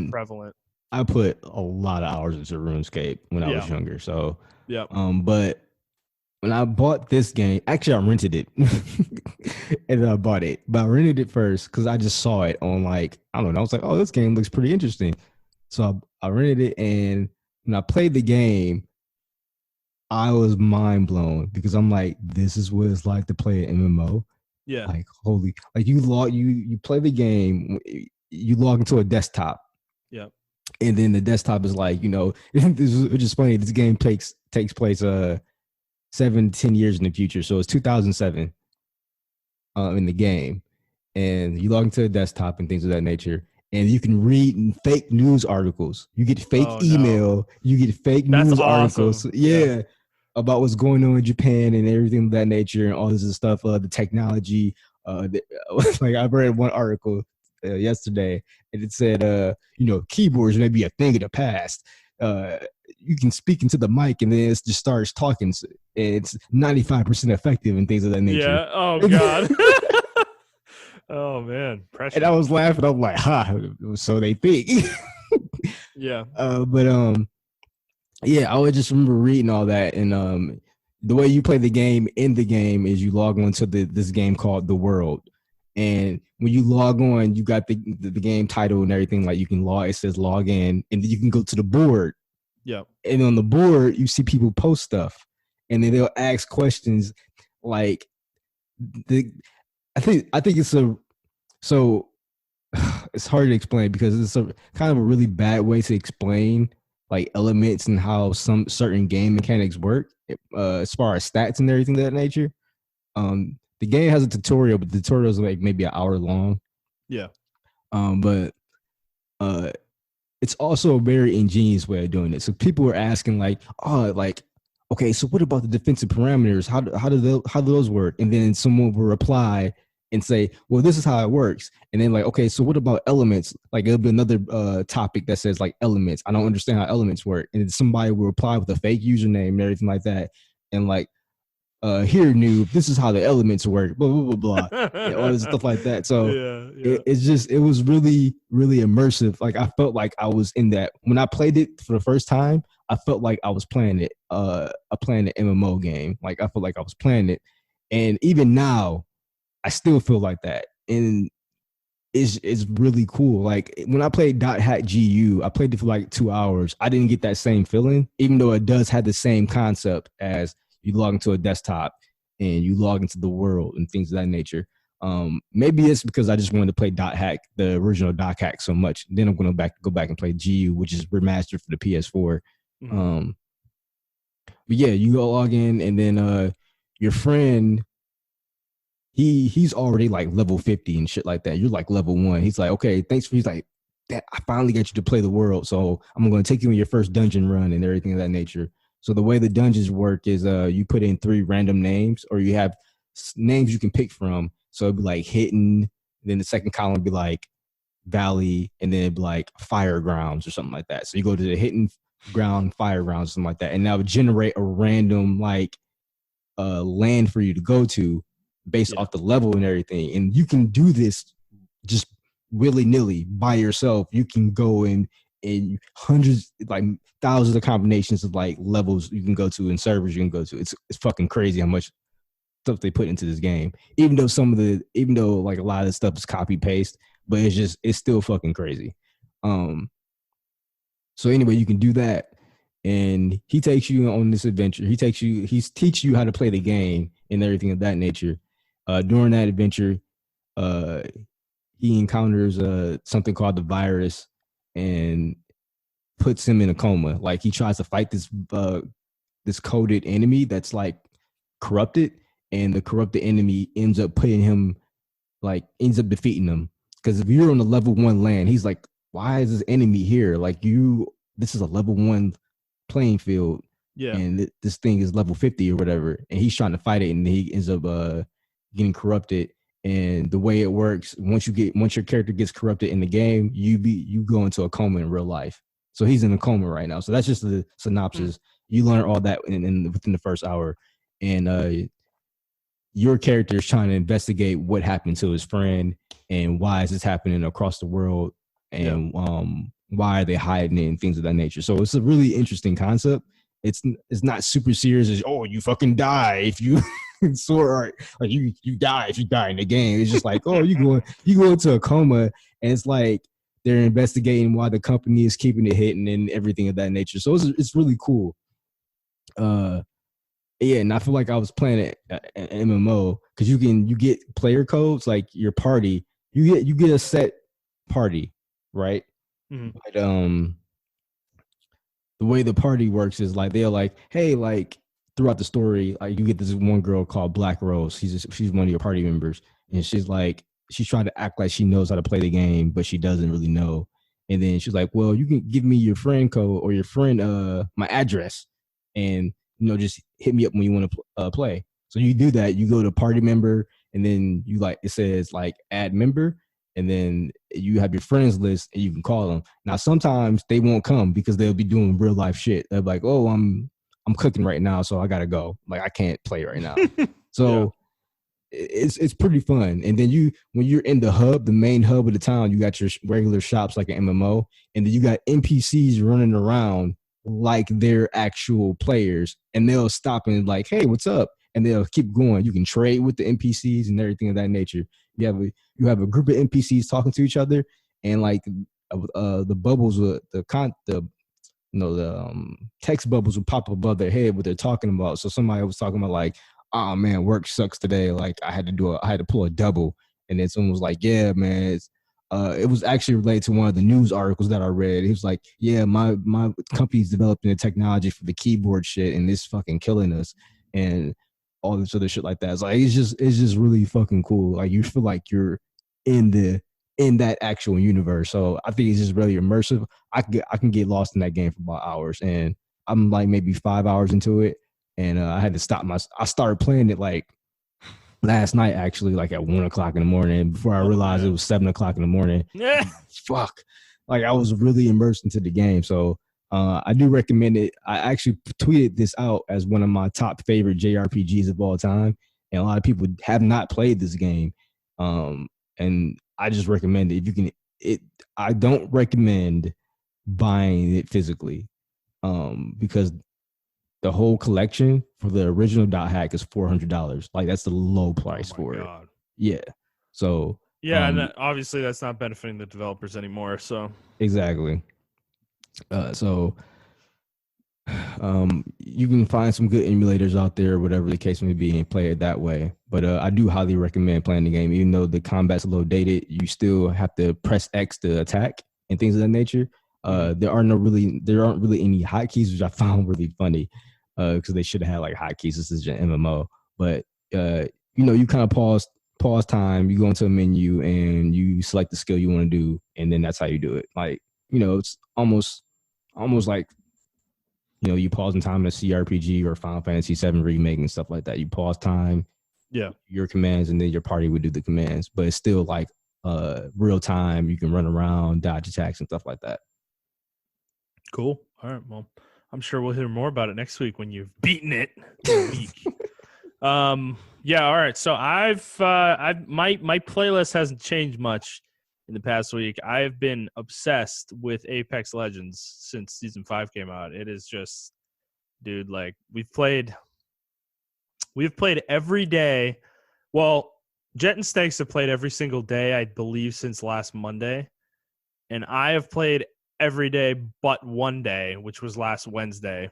prevalent. I put a lot of hours into RuneScape when I was younger, so yeah. But when I bought this game, actually I rented it, and then I bought it. But I rented it first because I just saw it on like, I don't know. I was like, oh, this game looks pretty interesting, so I rented it, and when I played the game, I was mind blown because I'm like, this is what it's like to play an MMO. Yeah. Like, holy, like you play the game, you log into a desktop. Yeah. And then the desktop is like, you know, this is just funny. This game takes place 7-10 years in the future. So it's 2007 in the game. And you log into a desktop and things of that nature. And you can read fake news articles. You get fake email. No. You get fake news articles. Yeah, about what's going on in Japan and everything of that nature and all this stuff. The technology. Like I read one article yesterday, and it said, you know, keyboards may be a thing of the past. You can speak into the mic, and then it just starts talking. It's 95% effective and things of that nature. Yeah. Oh God. Oh man, pressure. And I was laughing. I'm like, so they think. Yeah. Yeah, I would just remember reading all that, and the way you play the game in the game is you log on to this game called The World, and when you log on, you got the game title and everything. Like you can it says log in, and then you can go to the board. Yeah. And on the board, you see people post stuff, and then they'll ask questions like I think it's it's hard to explain because it's a kind of a really bad way to explain like elements and how some certain game mechanics work as far as stats and everything of that nature. The game has a tutorial, but the tutorial is like maybe an hour long. Yeah. But it's also a very ingenious way of doing it. So people were asking like, okay, so what about the defensive parameters? How do those work? And then someone will reply and say, well, this is how it works. And then like, okay, so what about elements? Like it'll be another topic that says like elements. I don't understand how elements work. And then somebody will reply with a fake username and everything like that. And like here, noob, this is how the elements work, blah, blah, blah, blah. Yeah, all this stuff like that. So it was really, really immersive. Like I felt like I was in that. When I played it for the first time, I felt like I was playing it, playing an MMO game. Like I felt like I was playing it. And even now, I still feel like that. And it's really cool. Like when I played .hack GU, I played it for like 2 hours. I didn't get that same feeling, even though it does have the same concept as you log into a desktop and you log into the world and things of that nature. Maybe it's because I just wanted to play .hack, the original .hack, so much. Then I'm going to go back and play GU, which is remastered for the PS4. Mm-hmm. But yeah, you go log in, and then your friend, he's already like level 50 and shit like that. You're like level 1. He's like, okay, thanks for. He's like, I finally got you to play the world, so I'm going to take you on your first dungeon run and everything of that nature. So the way the dungeons work is you put in 3 random names, or you have names you can pick from. So it'd be like hidden, then the second column would be like valley, and then it'd be like fire grounds or something like that. So you go to the hidden ground, fire grounds, something like that, and that would generate a random like land for you to go to based off the level and everything. And you can do this just willy-nilly by yourself. You can go in hundreds, like thousands of combinations of like levels you can go to and servers you can go to. It's fucking crazy how much stuff they put into this game. Even though like a lot of the stuff is copy paste, but it's still fucking crazy. So anyway, you can do that, and he takes you on this adventure. He teaches you how to play the game and everything of that nature. During that adventure, he encounters something called the virus, and puts him in a coma. Like he tries to fight this coded enemy that's like corrupted, and the corrupted enemy ends up defeating him. Because if you're on the level 1 land, he's like, why is this enemy here? Like this is a level 1 playing field, and this thing is level 50 or whatever, and he's trying to fight it, and he ends up getting corrupted. And the way it works, once your character gets corrupted in the game, you go into a coma in real life. So he's in a coma right now. So that's just the synopsis. You learn all that within the first hour, and your character is trying to investigate what happened to his friend and why is this happening across the world, and why are they hiding it and things of that nature. So it's a really interesting concept. It's not super serious as, oh, you fucking die if you like you die if you die in the game. It's just like, oh, you go into a coma, and it's like they're investigating why the company is keeping it hidden and everything of that nature. So it's really cool. And I feel like I was playing an MMO, because you get player codes, like your party. You get a set party, right? Mm-hmm. But the way the party works is like they're like, hey, like throughout the story, like you get this one girl called Black Rose. She's one of your party members, and she's trying to act like she knows how to play the game, but she doesn't really know. And then she's like, well, you can give me your friend code or your friend my address, and just hit me up when you want to play. So you do that. You go to party member, and then it says like add member, and then you have your friends list, and you can call them. Now sometimes they won't come because they'll be doing real life shit. They're like, oh, I'm cooking right now, so I gotta go. Like I can't play right now. So it's pretty fun. And then when you're in the hub, the main hub of the town, you got your regular shops like an MMO, and then you got NPCs running around like they're actual players, and they'll stop and like, hey, what's up? And they'll keep going. You can trade with the NPCs and everything of that nature. You have a group of NPCs talking to each other, and like the bubbles, the text bubbles will pop above their head what they're talking about. So somebody was talking about like, oh man, work sucks today. Like I had to pull a double, and then someone was like, yeah, man. It was actually related to one of the news articles that I read. He was like, yeah, my company's developing the technology for the keyboard shit, and it's fucking killing us, and all this other shit like that. It's like it's just really fucking cool. Like you feel like you're in that actual universe. So I think it's just really immersive. I can get lost in that game for about hours, and I'm like maybe 5 hours into it, and I had to stop I started playing it like last night, actually, like at 1 o'clock in the morning, before I realized it was 7 o'clock in the morning. Yeah. Fuck. Like I was really immersed into the game. So I do recommend it. I actually tweeted this out as one of my top favorite JRPGs of all time, and a lot of people have not played this game. And I just recommend it if you can. I don't recommend buying it physically, because the whole collection for the original dot hack is $400. Like that's the low price for it. Yeah. So yeah, and obviously that's not benefiting the developers anymore. So exactly. So you can find some good emulators out there, whatever the case may be, and play it that way. But I do highly recommend playing the game, even though the combat's a little dated. You still have to press X to attack and things of that nature. There aren't really any hotkeys, which I found really funny, because they should have had like hotkeys. This is an MMO, but you kind of pause time. You go into a menu and you select the skill you want to do, and then that's how you do it. Like it's almost like you pause in time in a CRPG or Final Fantasy VII remake and stuff like that. You pause time, your commands, and then your party would do the commands. But it's still like real time. You can run around, dodge attacks, and stuff like that. Cool. All right. Well, I'm sure we'll hear more about it next week when you've beaten it in a week. Yeah. All right. So my playlist hasn't changed much in the past week. I've been obsessed with Apex Legends since season 5 came out. It is just, dude, like we've played every day. Well, Jet and Stakes have played every single day, I believe, since last Monday. And I have played every day but one day, which was last Wednesday,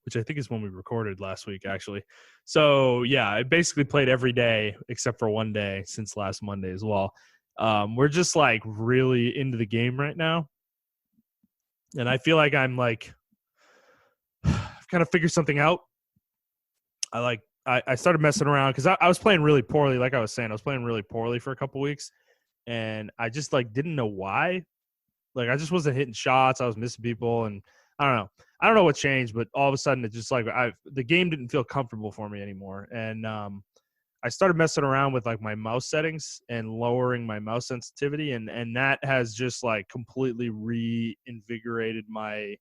which I think is when we recorded last week, actually. So, yeah, I basically played every day except for one day since last Monday as well. We're just, like, really into the game right now. And I feel like I'm, like, I've kind of figured something out. I started messing around because I was playing really poorly. Like I was saying, I was playing really poorly for a couple weeks. And I just, like, didn't know why. Like, I just wasn't hitting shots. I was missing people, and I don't know what changed, but all of a sudden it just like the game didn't feel comfortable for me anymore. And I started messing around with like my mouse settings and lowering my mouse sensitivity, and that has just like completely reinvigorated my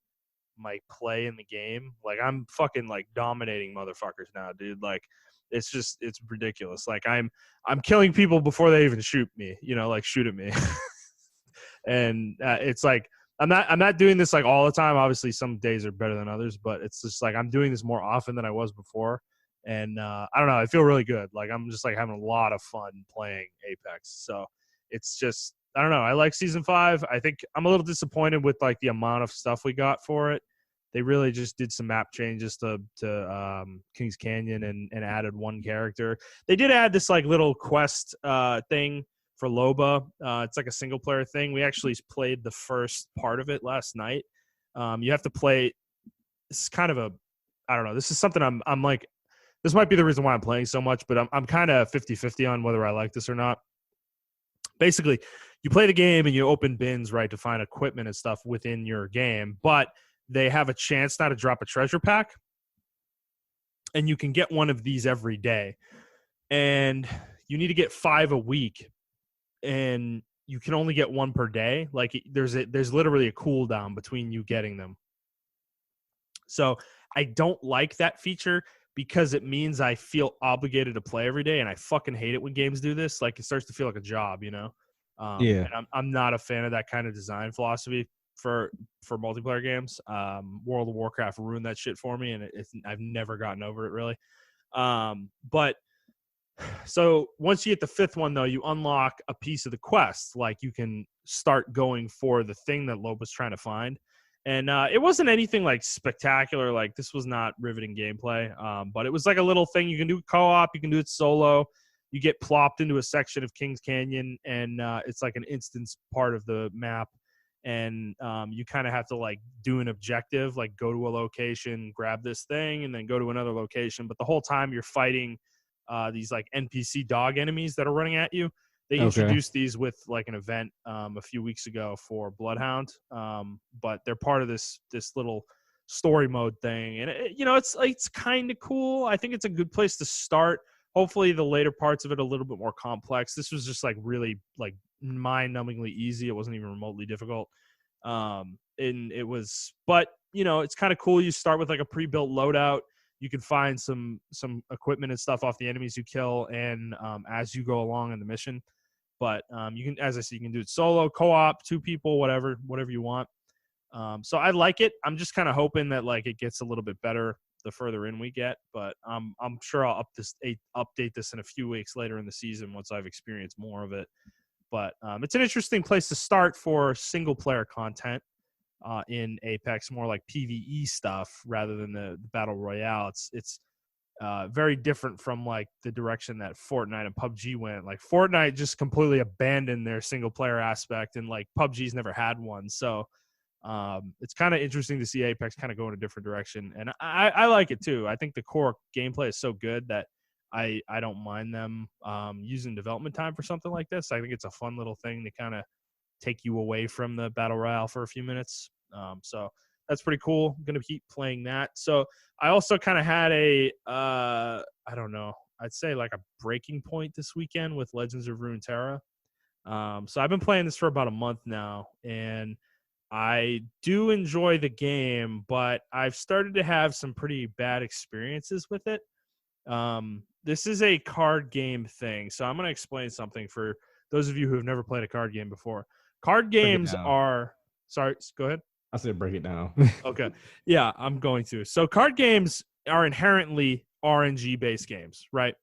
play in the game. Like I'm fucking like dominating motherfuckers now, dude. Like it's ridiculous. Like I'm killing people before they even shoot me, like shoot at me. And it's like I'm not doing this like all the time. Obviously, some days are better than others, but it's just like I'm doing this more often than I was before. And I don't know, I feel really good. Like I'm just like having a lot of fun playing Apex. So it's just I don't know. I like season 5. I think I'm a little disappointed with like the amount of stuff we got for it. They really just did some map changes to Kings Canyon and added one character. They did add this like little quest thing for Loba. It's like a single player thing. We actually played the first part of it last night. You have to play. This is kind of I don't know. This is something I'm like, this might be the reason why I'm playing so much, but I'm kind of 50-50 on whether I like this or not. Basically, you play the game and you open bins, right, to find equipment and stuff within your game, but they have a chance now to drop a treasure pack, and you can get one of these every day. And you need to get 5 a week, and you can only get 1 per day. Like there's literally a cooldown between you getting them. So I don't like that feature because it means I feel obligated to play every day, and I fucking hate it when games do this. Like it starts to feel like a job, Yeah. And I'm not a fan of that kind of design philosophy for multiplayer games. World of Warcraft ruined that shit for me, and I've never gotten over it really. But so once you get the 5th one, though, you unlock a piece of the quest. Like you can start going for the thing that Loeb was trying to find. And it wasn't anything like spectacular. Like this was not riveting gameplay. But it was like a little thing. You can do co-op. You can do it solo. You get plopped into a section of Kings Canyon, and it's like an instance part of the map. And you kind of have to like do an objective, like go to a location, grab this thing, and then go to another location. But the whole time you're fighting these like NPC dog enemies that are running at you. They introduced these with like an event a few weeks ago for Bloodhound, but they're part of this little story mode thing, and it's kind of cool. I think it's a good place to start. Hopefully, the later parts of it are a little bit more complex. This was just like really like mind-numbingly easy. It wasn't even remotely difficult. and it was, but you know, it's kind of cool. You start with like a pre-built loadout. You can find some equipment and stuff off the enemies you kill, and as you go along in the mission. But you can, as I said, you can do it solo, co-op, 2 people, whatever you want. So I like it. I'm just kind of hoping that like it gets a little bit better the further in we get. But I'm sure I'll update this in a few weeks later in the season once I've experienced more of it. But it's an interesting place to start for single player content in Apex, more like PvE stuff rather than the battle royale. It's very different from like the direction that Fortnite and PUBG went. Like Fortnite just completely abandoned their single player aspect, and like PUBG's never had one. So it's kind of interesting to see Apex kind of go in a different direction, and I like it too. I think the core gameplay is so good that I don't mind them using development time for something like this. I think it's a fun little thing to kind of take you away from the battle royale for a few minutes. So that's pretty cool. I'm going to keep playing that. So I also kind of had I don't know, I'd say like a breaking point this weekend with Legends of Runeterra. So I've been playing this for about a month now, and I do enjoy the game, but I've started to have some pretty bad experiences with it. This is a card game thing. So I'm going to explain something for those of you who have never played a card game before. Card games are... Sorry, go ahead. I said break it down. Okay. Yeah, I'm going to. So card games are inherently RNG-based games, right?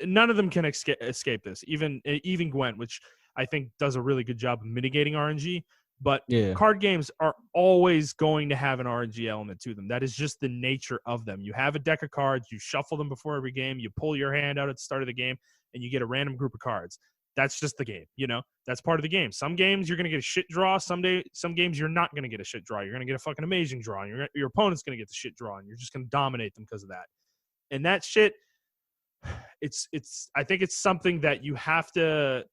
None of them can escape this. Even Gwent, which I think does a really good job of mitigating RNG. But card games are always going to have an RNG element to them. That is just the nature of them. You have a deck of cards. You shuffle them before every game. You pull your hand out at the start of the game, and you get a random group of cards. That's just the game, you know? That's part of the game. Some games you're going to get a shit draw. Some games you're not going to get a shit draw. You're going to get a fucking amazing draw. And your opponent's going to get the shit draw, and you're just going to dominate them because of that. And that shit, I think it's something that you have to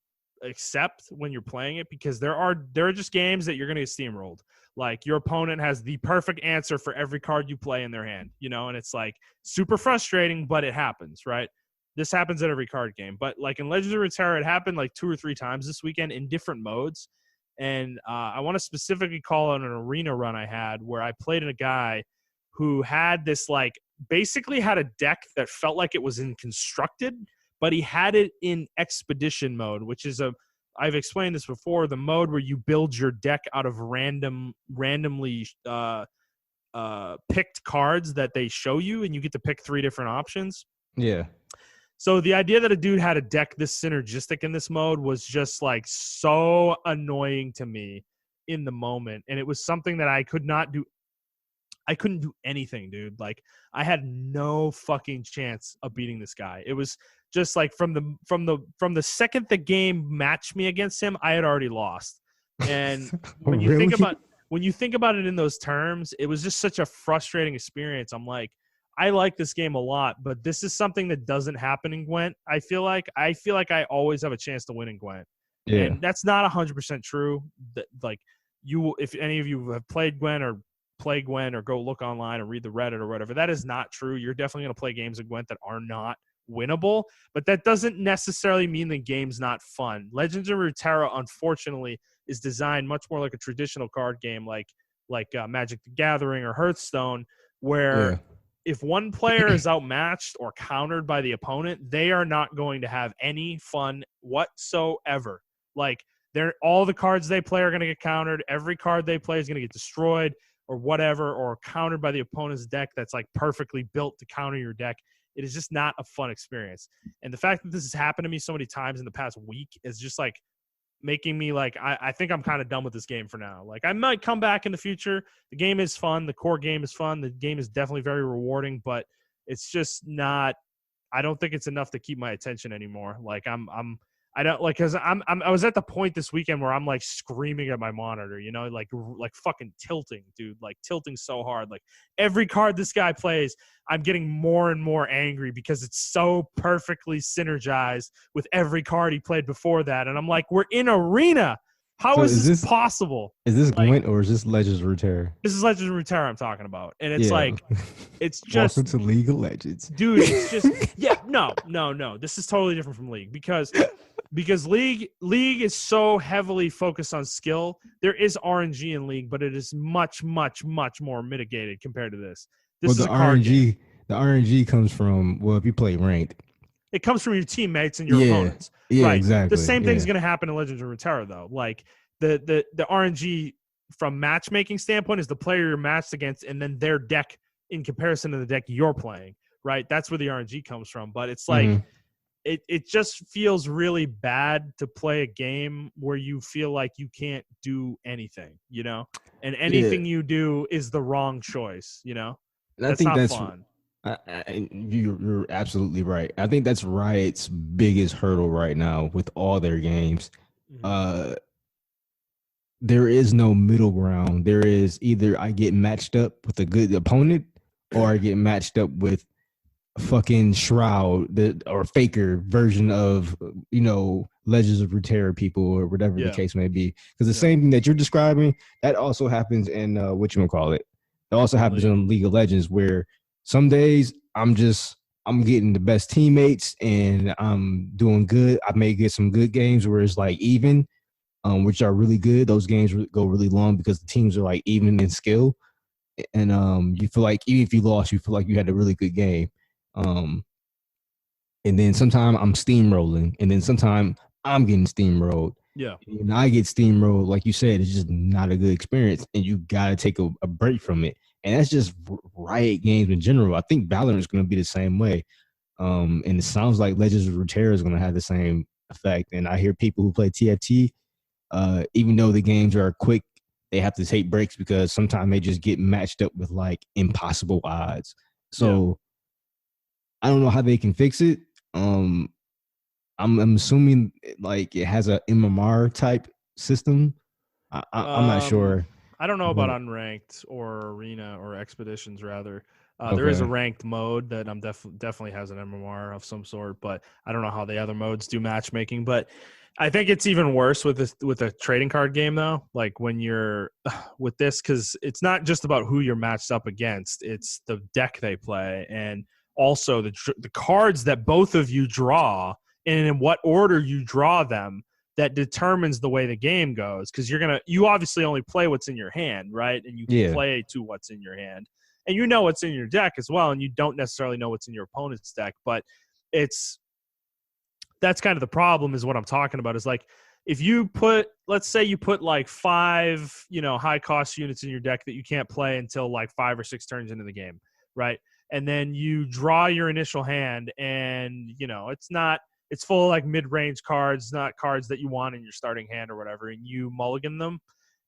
accept when you're playing it, because there are just games that you're going to get steamrolled. Like your opponent has the perfect answer for every card you play in their hand, you know? And it's like super frustrating, but it happens, right? This happens at every card game, but like in Legends of Runeterra, it happened like 2 or 3 times this weekend in different modes. And I want to specifically call out an arena run I had where I played a guy who had this like basically had a deck that felt like it was in constructed, but he had it in expedition mode, which is I've explained this before, the mode where you build your deck out of randomly picked cards that they show you, and you get to pick 3 different options. Yeah. So the idea that a dude had a deck this synergistic in this mode was just like so annoying to me in the moment. And it was something that I could not do. I couldn't do anything, dude. Like I had no fucking chance of beating this guy. It was just like from the second the game matched me against him, I had already lost. And when you think about it in those terms, it was just such a frustrating experience. I'm like, I like this game a lot, but this is something that doesn't happen in Gwent. I feel like I always have a chance to win in Gwent. Yeah. And that's not 100% true. That like if any of you have played Gwent or play Gwent or go look online and read the Reddit or whatever, that is not true. You're definitely going to play games in Gwent that are not winnable, but that doesn't necessarily mean the game's not fun. Legends of Runeterra, unfortunately, is designed much more like a traditional card game, like Magic the Gathering or Hearthstone, where if one player is outmatched or countered by the opponent, they are not going to have any fun whatsoever. Like all the cards they play are going to get countered. Every card they play is going to get destroyed or whatever, or countered by the opponent's deck that's like perfectly built to counter your deck. It is just not a fun experience. And the fact that this has happened to me so many times in the past week is just like making me like, I think I'm kind of done with this game for now. Like I might come back in the future. The game is fun. The core game is fun. The game is definitely very rewarding, but it's just not, I don't think it's enough to keep my attention anymore. Like I don't like, cause I was at the point this weekend where I'm like screaming at my monitor, you know, like fucking tilting, dude, like tilting so hard. Like every card this guy plays, I'm getting more and more angry because it's so perfectly synergized with every card he played before that. And I'm like, we're in arena. How So is this possible? is this Like, Gwent or is this Legends of Runeterra? this is Legends of Runeterra I'm talking about. And it's Yeah. like, it's Welcome just, to League of Legends. dude, it's just, yeah, no. This is totally different from League because League is so heavily focused on skill. There is RNG in League, but it is much, much, much more mitigated compared to this. Well, This is a card game. The RNG comes from, well, if you play ranked. It comes from your teammates and your Yeah. opponents. Yeah, Right. The exactly. same thing's Yeah. going to happen in Legends of Runeterra, though. Like the RNG from matchmaking standpoint is the player you're matched against, and then their deck in comparison to the deck you're playing. Right. That's where the RNG comes from. But it's like it just feels really bad to play a game where you feel like you can't do anything, and anything you do is the wrong choice. And That's not fun. You're absolutely right. I think that's Riot's biggest hurdle right now with all their games. Mhm. There is no middle ground. There is either I get matched up with a good opponent or I get matched up with fucking Shroud or Faker version of Legends of Runeterra people or whatever the case may be. Because the same thing that you're describing, that also happens in whatchamacallit. It also happens in League of Legends, where some days I'm getting the best teammates and I'm doing good. I may get some good games where it's like even, which are really good. Those games go really long because the teams are like even in skill. And you feel like even if you lost, you feel like you had a really good game. And then sometimes I'm steamrolling, and then sometimes I'm getting steamrolled. Yeah. And I get steamrolled, like you said, it's just not a good experience, and you gotta take a break from it. And that's just Riot games in general. I think Valorant is going to be the same way. And it sounds like Legends of Runeterra is going to have the same effect. And I hear people who play TFT, even though the games are quick, they have to take breaks because sometimes they just get matched up with like impossible odds. So I don't know how they can fix it. I'm assuming like it has a MMR type system. I'm not sure. I don't know about unranked or arena or expeditions rather. There is a Okay. ranked mode that I'm definitely has an MMR of some sort, but I don't know how the other modes do matchmaking. But I think it's even worse with a trading card game though. Like when you're with this, because it's not just about who you're matched up against; it's the deck they play, and also the cards that both of you draw, and in what order you draw them. That determines the way the game goes, because you obviously only play what's in your hand, right? And you can play to what's in your hand, and you know what's in your deck as well, and you don't necessarily know what's in your opponent's deck. But that's kind of the problem, is what I'm talking about. Is like if let's say you put like 5 high cost units in your deck that you can't play until like 5 or 6 turns into the game, right? And then you draw your initial hand, and it's full of like mid-range cards, not cards that you want in your starting hand or whatever, and you mulligan them.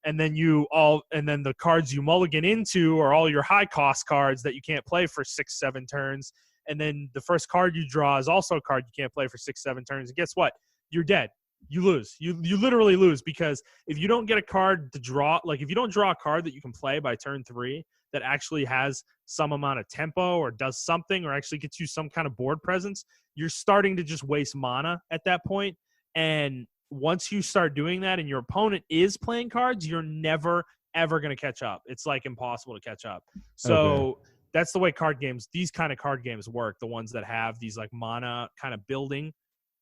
And then the cards you mulligan into are all your high cost cards that you can't play for 6, 7 turns. And then the first card you draw is also a card you can't play for 6, 7 turns. And guess what? You're dead. You lose. You literally lose, because if you don't get a card to draw, like if you don't draw a card that you can play by turn 3 that actually has some amount of tempo or does something or actually gets you some kind of board presence, you're starting to just waste mana at that point. And once you start doing that and your opponent is playing cards, you're never, ever going to catch up. It's like impossible to catch up. So that's the way these kind of card games work. The ones that have these like mana kind of building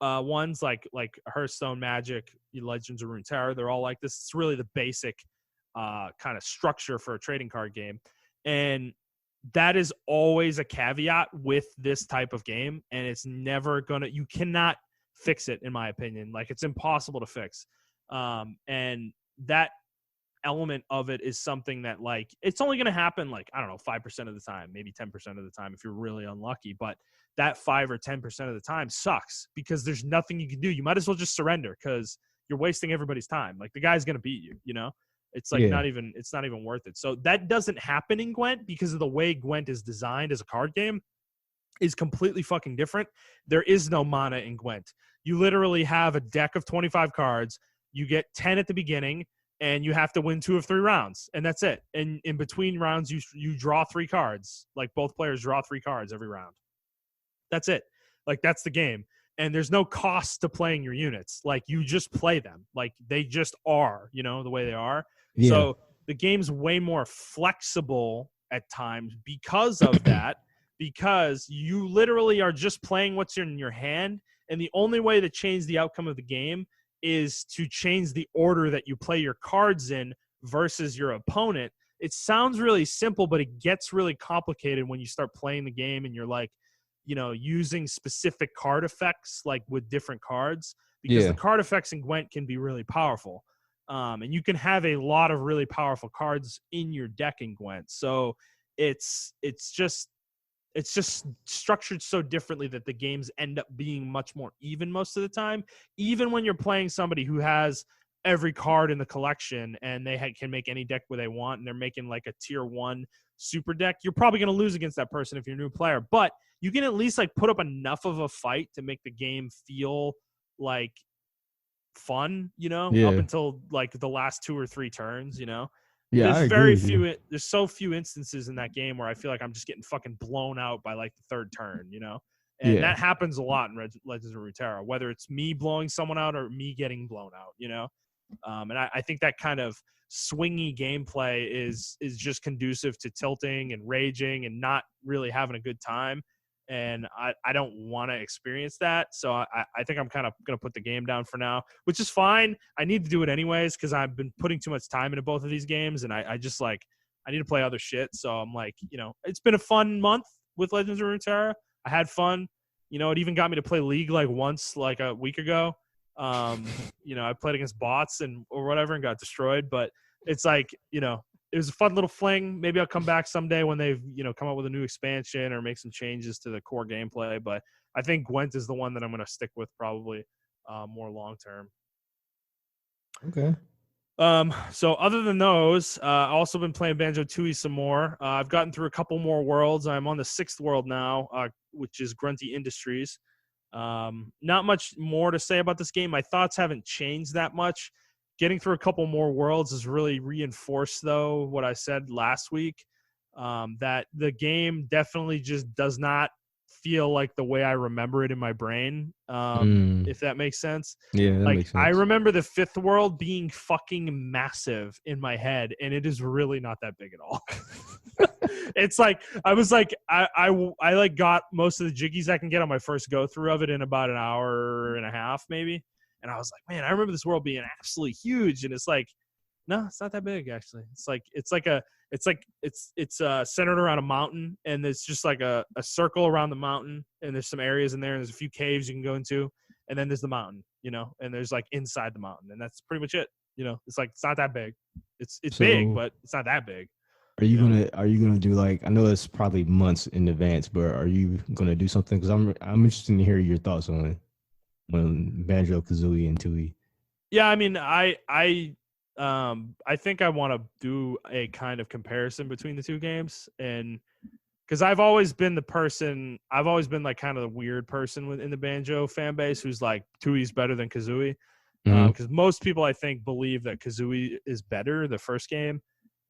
ones, like Hearthstone, Magic, Legends of Runeterra, they're all like this. It's really the basic kind of structure for a trading card game. And that is always a caveat with this type of game, and it's never you cannot fix it, in my opinion. Like, it's impossible to fix. And that element of it is something that, like, it's only going to happen, like, I don't know, 5% of the time, maybe 10% of the time if you're really unlucky. But that 5 or 10% of the time sucks, because there's nothing you can do. You might as well just surrender, because you're wasting everybody's time. Like, the guy's going to beat you, It's like it's not even worth it. So that doesn't happen in Gwent, because of the way Gwent is designed as a card game is completely fucking different. There is no mana in Gwent. You literally have a deck of 25 cards. You get 10 at the beginning, and you have to win 2 of 3 rounds, and that's it. And in between rounds, you draw 3 cards. Like, both players draw 3 cards every round. That's it. Like, that's the game. and there's no cost to playing your units. Like, you just play them. Like, they just are, the way they are. Yeah. So the game's way more flexible at times because of that, because you literally are just playing what's in your hand, and the only way to change the outcome of the game is to change the order that you play your cards in versus your opponent. It sounds really simple, but it gets really complicated when you start playing the game and you're like, using specific card effects, like with different cards, because the card effects in Gwent can be really powerful. And you can have a lot of really powerful cards in your deck in Gwent. So it's just structured so differently that the games end up being much more even most of the time, even when you're playing somebody who has every card in the collection and they can make any deck where they want, and they're making like a tier 1 super deck. You're probably going to lose against that person if you're a new player, but you can at least like put up enough of a fight to make the game feel like fun, up until like the last 2 or 3 turns. Yeah, There's so few instances in that game where I feel like I'm just getting fucking blown out by like the 3rd turn, and that happens a lot in Legends of Runeterra, whether it's me blowing someone out or me getting blown out, and I think that kind of swingy gameplay is just conducive to tilting and raging and not really having a good time. And I don't want to experience that. So I think I'm kind of going to put the game down for now, which is fine. I need to do it anyways because I've been putting too much time into both of these games, and I just like, I need to play other shit. So I'm like, it's been a fun month with Legends of Runeterra. I had fun. It even got me to play League like once, like a week ago. I played against bots or whatever and got destroyed. But it's like, it was a fun little fling. Maybe I'll come back someday when they've, come up with a new expansion or make some changes to the core gameplay. But I think Gwent is the one that I'm going to stick with probably more long term. Okay. So other than those, I've also been playing Banjo-Tooie some more. I've gotten through a couple more worlds. I'm on the 6th world now, which is Grunty Industries. Not much more to say about this game. My thoughts haven't changed that much. Getting through a couple more worlds has really reinforced, though, what I said last week, that the game definitely just does not feel like the way I remember it in my brain, if that makes sense. Yeah, that makes sense. I remember the 5th world being fucking massive in my head, and it is really not that big at all. It's like I was like I like got most of the jiggies I can get on my first go through of it in about an hour and a half maybe, and I was like, man, I remember this world being absolutely huge, and it's like, no, it's not that big actually. It's centered around a mountain, and it's just like a circle around the mountain, and there's some areas in there, and there's a few caves you can go into, and then there's the mountain, and there's like inside the mountain, and that's pretty much it. It's like, it's not that big. It's big, but it's not that big. Are you gonna do, like, I know it's probably months in advance, but are you gonna do something? Because I'm interested to hear your thoughts on Banjo-Kazooie and Tooie. Yeah, I mean, I think I want to do a kind of comparison between the two games, and because I've always been like kind of the weird person in the Banjo fan base who's like, Tooie's better than Kazooie, because most people I think believe that Kazooie is better, the first game.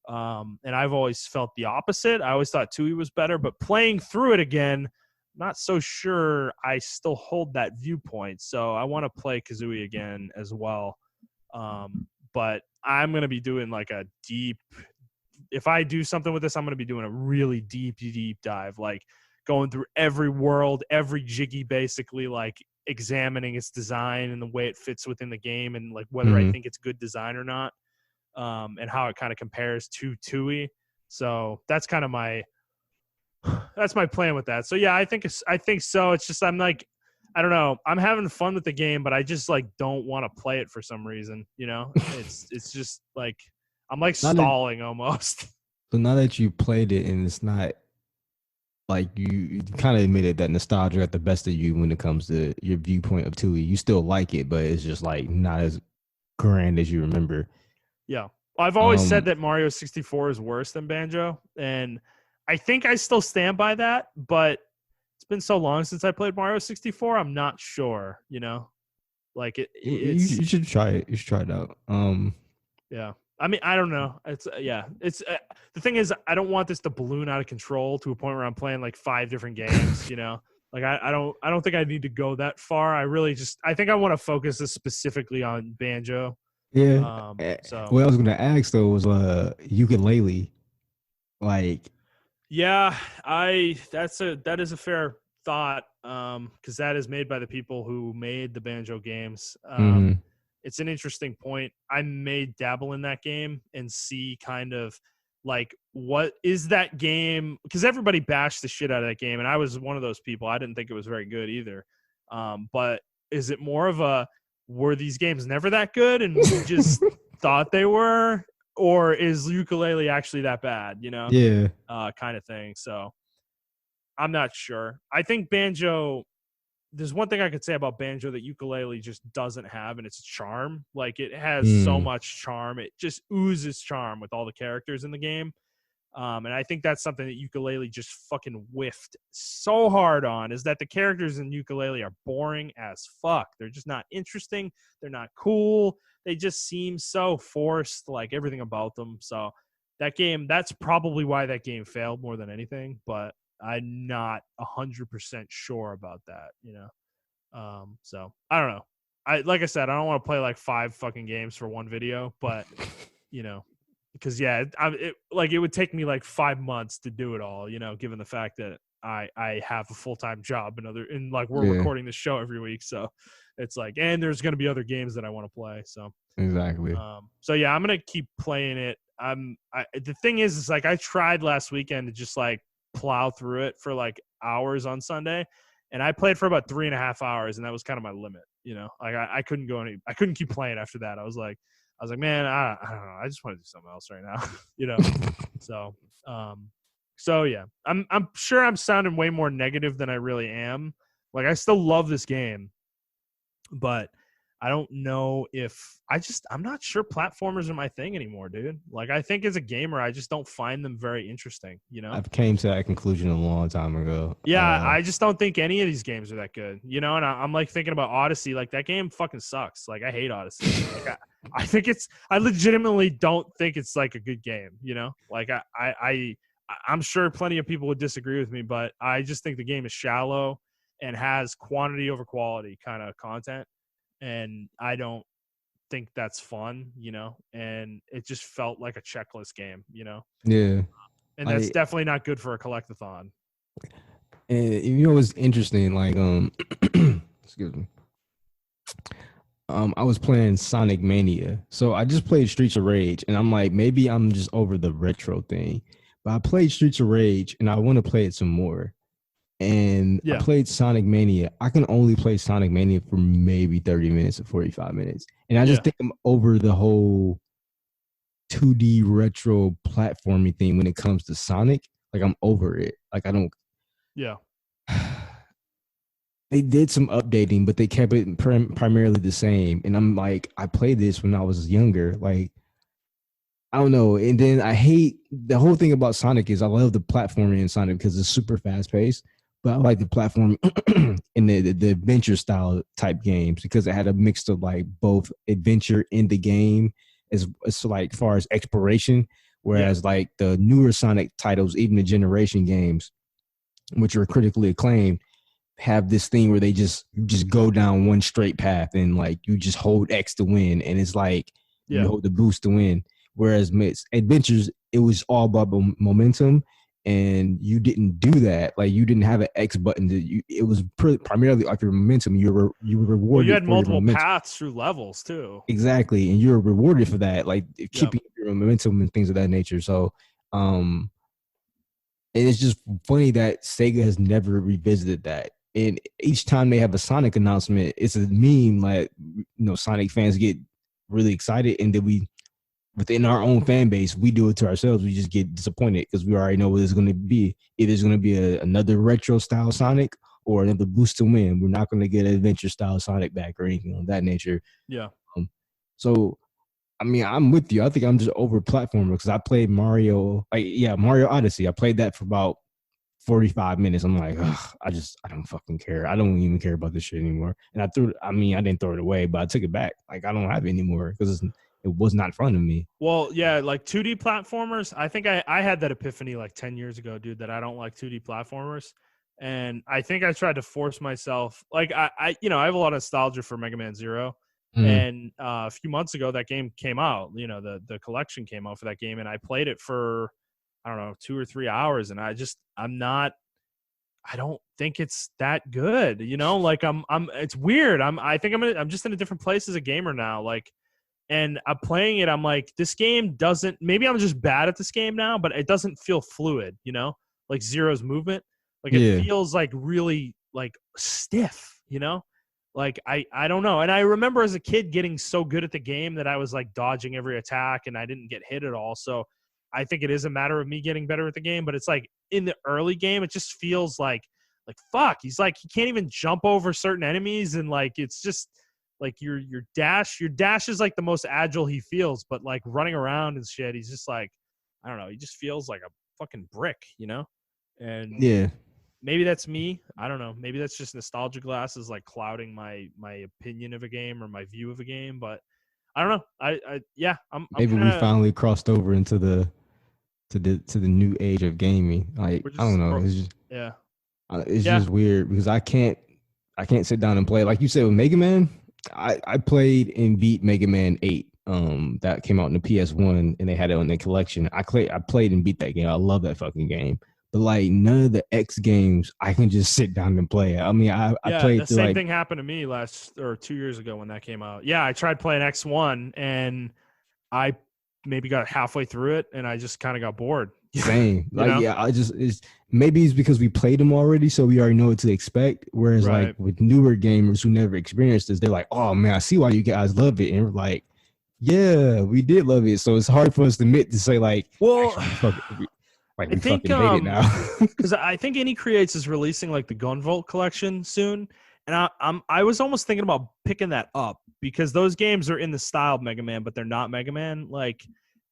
And I've always felt the opposite. I always thought Tooie was better, but playing through it again, not so sure I still hold that viewpoint. So I want to play Kazooie again as well. But I'm going to be doing like if I do something with this, I'm going to be doing a really deep dive, like going through every world, every jiggy, basically, like examining its design and the way it fits within the game, and like whether I think it's good design or not. And how it kind of compares to Tooie. So that's kind of my plan with that. So yeah, I think so. It's just, I'm like, I don't know. I'm having fun with the game, but I just like don't want to play it for some reason. It's just like I'm like stalling almost. So now that you played it, and it's not like you kind of admitted that nostalgia got the best of you when it comes to your viewpoint of Tooie. You still like it, but it's just like not as grand as you remember. Yeah. I've always said that Mario 64 is worse than Banjo, and I think I still stand by that, but it's been so long since I played Mario 64, I'm not sure, Like you should try it. You should try it out. Yeah. I mean, I don't know. It's the thing is, I don't want this to balloon out of control to a point where I'm playing like 5 different games, Like I don't think I need to go that far. I think I want to focus this specifically on banjo. Yeah. So What I was gonna ask though was ukulele. Like, yeah, that is a fair thought. Because that is made by the people who made the banjo games. mhm. It's an interesting point. I may dabble in that game and see kind of like what is that game, because everybody bashed the shit out of that game, and I was one of those people. I didn't think it was very good either. But is it more of a, were these games never that good and we just thought they were, or is ukulele actually that bad, Yeah. kind of thing. So I'm not sure. I think banjo, there's one thing I could say about banjo that ukulele just doesn't have, and it's charm. Like it has so Mm. much charm. It just oozes charm with all the characters in the game. And I think that's something that ukulele just fucking whiffed so hard on, is that the characters in ukulele are boring as fuck. They're just not interesting. They're not cool. They just seem so forced, like everything about them. So that game, that's probably why that game failed more than anything. But I'm not 100% sure about that. So I don't know. Like I said, I don't want to play like 5 fucking games for one video, but because it would take me like 5 months to do it all, given the fact that I have a full-time job and like we're Yeah. recording this show every week, so it's like, and there's going to be other games that I want to play, so Exactly. so yeah, I'm gonna keep playing it. The thing is like I tried last weekend to just like plow through it for like hours on Sunday, and I played for about 3.5 hours, and that was kind of my limit. Like I couldn't I couldn't keep playing after that. I was like, man, I don't know. I just want to do something else right now. So, so yeah, I'm sure I'm sounding way more negative than I really am. Like I still love this game, but I don't know if I'm not sure platformers are my thing anymore, dude. Like I think as a gamer, I just don't find them very interesting, I've came to that conclusion a long time ago. Yeah, I just don't think any of these games are that good, and I'm like thinking about Odyssey, like that game fucking sucks. Like I hate Odyssey. Like I think I legitimately don't think it's like a good game, Like I'm sure plenty of people would disagree with me, but I just think the game is shallow and has quantity over quality kind of content. And I don't think that's fun, and it just felt like a checklist game, Yeah. And that's definitely not good for a collectathon. And what's interesting, like excuse me. I was playing Sonic Mania. So I just played Streets of Rage, and I'm like, maybe I'm just over the retro thing. But I played Streets of Rage and I want to play it some more. And I played Sonic Mania. I can only play Sonic Mania for maybe 30 minutes or 45 minutes. And I just think I'm over the whole 2D retro platforming thing when it comes to Sonic. Like I'm over it. Like I don't. Yeah. They did some updating, but they kept it primarily the same. And I'm like, I played this when I was younger. Like, I don't know. And then I hate the whole thing about Sonic is I love the platforming in Sonic because it's super fast paced. But I like the platform in the adventure style type games because it had a mix of like both adventure in the game as like far as exploration. Whereas like the newer Sonic titles, even the generation games, which are critically acclaimed, have this thing where they just go down one straight path and like you just hold X to win, and it's like you hold the boost to win. Whereas adventures, it was all about momentum, and you didn't do that. Like you didn't have an X button. It was primarily like your momentum. You were rewarded. Well, you had multiple paths through levels too. Exactly, and you were rewarded for that, like keeping your momentum and things of that nature. So, and it's just funny that Sega has never revisited that. And each time they have a Sonic announcement, it's a meme. Like Sonic fans get really excited, and then we, within our own fan base, we do it to ourselves. We just get disappointed because we already know what it's going to be. Either it's going to be another retro style Sonic or another boost to win. We're not going to get an adventure style Sonic back or anything of that nature. Yeah. So, I mean, I'm with you. I think I'm just over platformer because I played Mario Odyssey. I played that for about 45 minutes. I'm like, I don't fucking care. I don't even care about this shit anymore. And I didn't throw it away, but I took it back. Like, I don't have it anymore because it was not fun to me. Well, yeah, like 2D platformers. I think I had that epiphany like 10 years ago, dude, that I don't like 2D platformers. And I think I tried to force myself. Like I I have a lot of nostalgia for Mega Man Zero. Mhm. And a few months ago, that game came out. The collection came out for that game, and I played it for I don't know 2 or 3 hours, and I'm not. I don't think it's that good. Like I'm. It's weird. I think I'm just in a different place as a gamer now. Like, and I'm playing it. I'm like, this game doesn't. Maybe I'm just bad at this game now, but it doesn't feel fluid. Like Zero's movement. Like it Yeah. feels like really like stiff. Like I don't know. And I remember as a kid getting so good at the game that I was like dodging every attack and I didn't get hit at all. So I think it is a matter of me getting better at the game. But it's like in the early game, it just feels like fuck. He's like he can't even jump over certain enemies, and like it's just like your dash is like the most agile he feels, but like running around and shit, he's just like I don't know. He just feels like a fucking brick. And Yeah. maybe that's me. I don't know. Maybe that's just nostalgia glasses like clouding my opinion of a game or my view of a game. But I don't know. I'm Maybe kind we of finally crossed over into the new age of gaming. Like we're I don't just know, yeah it's yeah just weird because I can't sit down and play. Like you said with Mega Man, I played and beat Mega Man 8. That came out in the PS1 and they had it on their collection. I played and beat that game. I love that fucking game. But like none of the X games I can just sit down and play. I mean, I yeah. The played through same like thing happened to me 2 years ago when that came out. Yeah, I tried playing X1 and I maybe got halfway through it and I just kind of got bored. same. you Like know? yeah, maybe it's because we played them already, so we already know what to expect. Whereas like Right. with newer gamers who never experienced this, they're like, oh man, I see why you guys love it. And we're like, yeah, we did love it. So it's hard for us to admit to say like, Well, actually, I we think fucking hate it now. because I think Any Creates is releasing like the Gunvolt collection soon, and I was almost thinking about picking that up because those games are in the style of Mega Man, but they're not Mega Man. Like,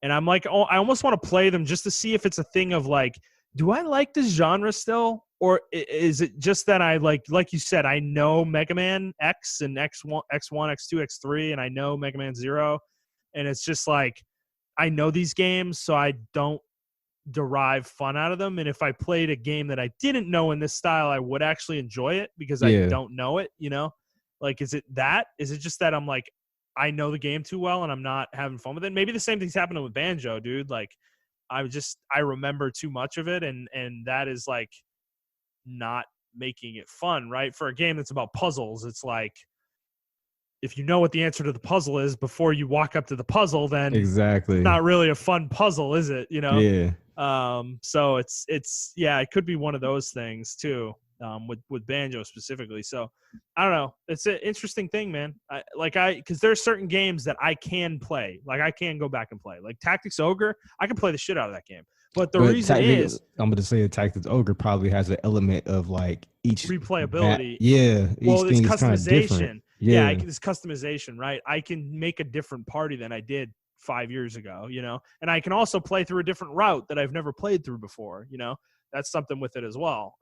and I'm like, oh, I almost want to play them just to see if it's a thing of like, do I like this genre still, or is it just that I like you said, I know Mega Man X and X1, X2, X3, and I know Mega Man Zero, and it's just like I know these games, so I don't derive fun out of them. And if I played a game that I didn't know in this style, I would actually enjoy it because I Yeah. don't know it. Like, is it that? Is it just that I'm like, I know the game too well and I'm not having fun with it? Maybe the same thing's happening with Banjo, dude. Like, I remember too much of it, and that is like not making it fun, right? For a game that's about puzzles, it's like if you know what the answer to the puzzle is before you walk up to the puzzle, then Exactly. not really a fun puzzle, is it? Yeah. So it's yeah, it could be one of those things too, with Banjo specifically. So I don't know. It's an interesting thing, man. Because there are certain games that I can play. Like I can go back and play. Like Tactics Ogre, I can play the shit out of that game. But the reason is I'm going to say Tactics Ogre probably has an element of like each replayability. each It's thing is kind of different. customization. Yeah, Yeah. it's customization, right? I can make a different party than I did 5 years ago, and I can also play through a different route that I've never played through before. That's something with it as well.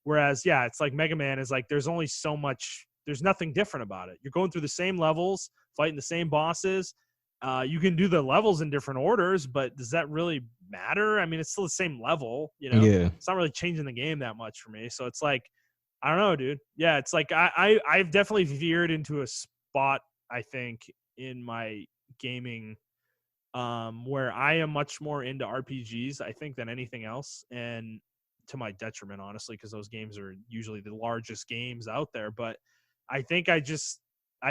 Whereas, yeah, it's like Mega Man is like there's only so much. There's nothing different about it. You're going through the same levels, fighting the same bosses. You can do the levels in different orders, but does that really matter? I mean, it's still the same level. Yeah. It's not really changing the game that much for me. So it's like, I don't know, dude. Yeah, it's like I've definitely veered into a spot, I think, in my gaming where I am much more into RPGs, I think, than anything else. And to my detriment, honestly, because those games are usually the largest games out there. But I think I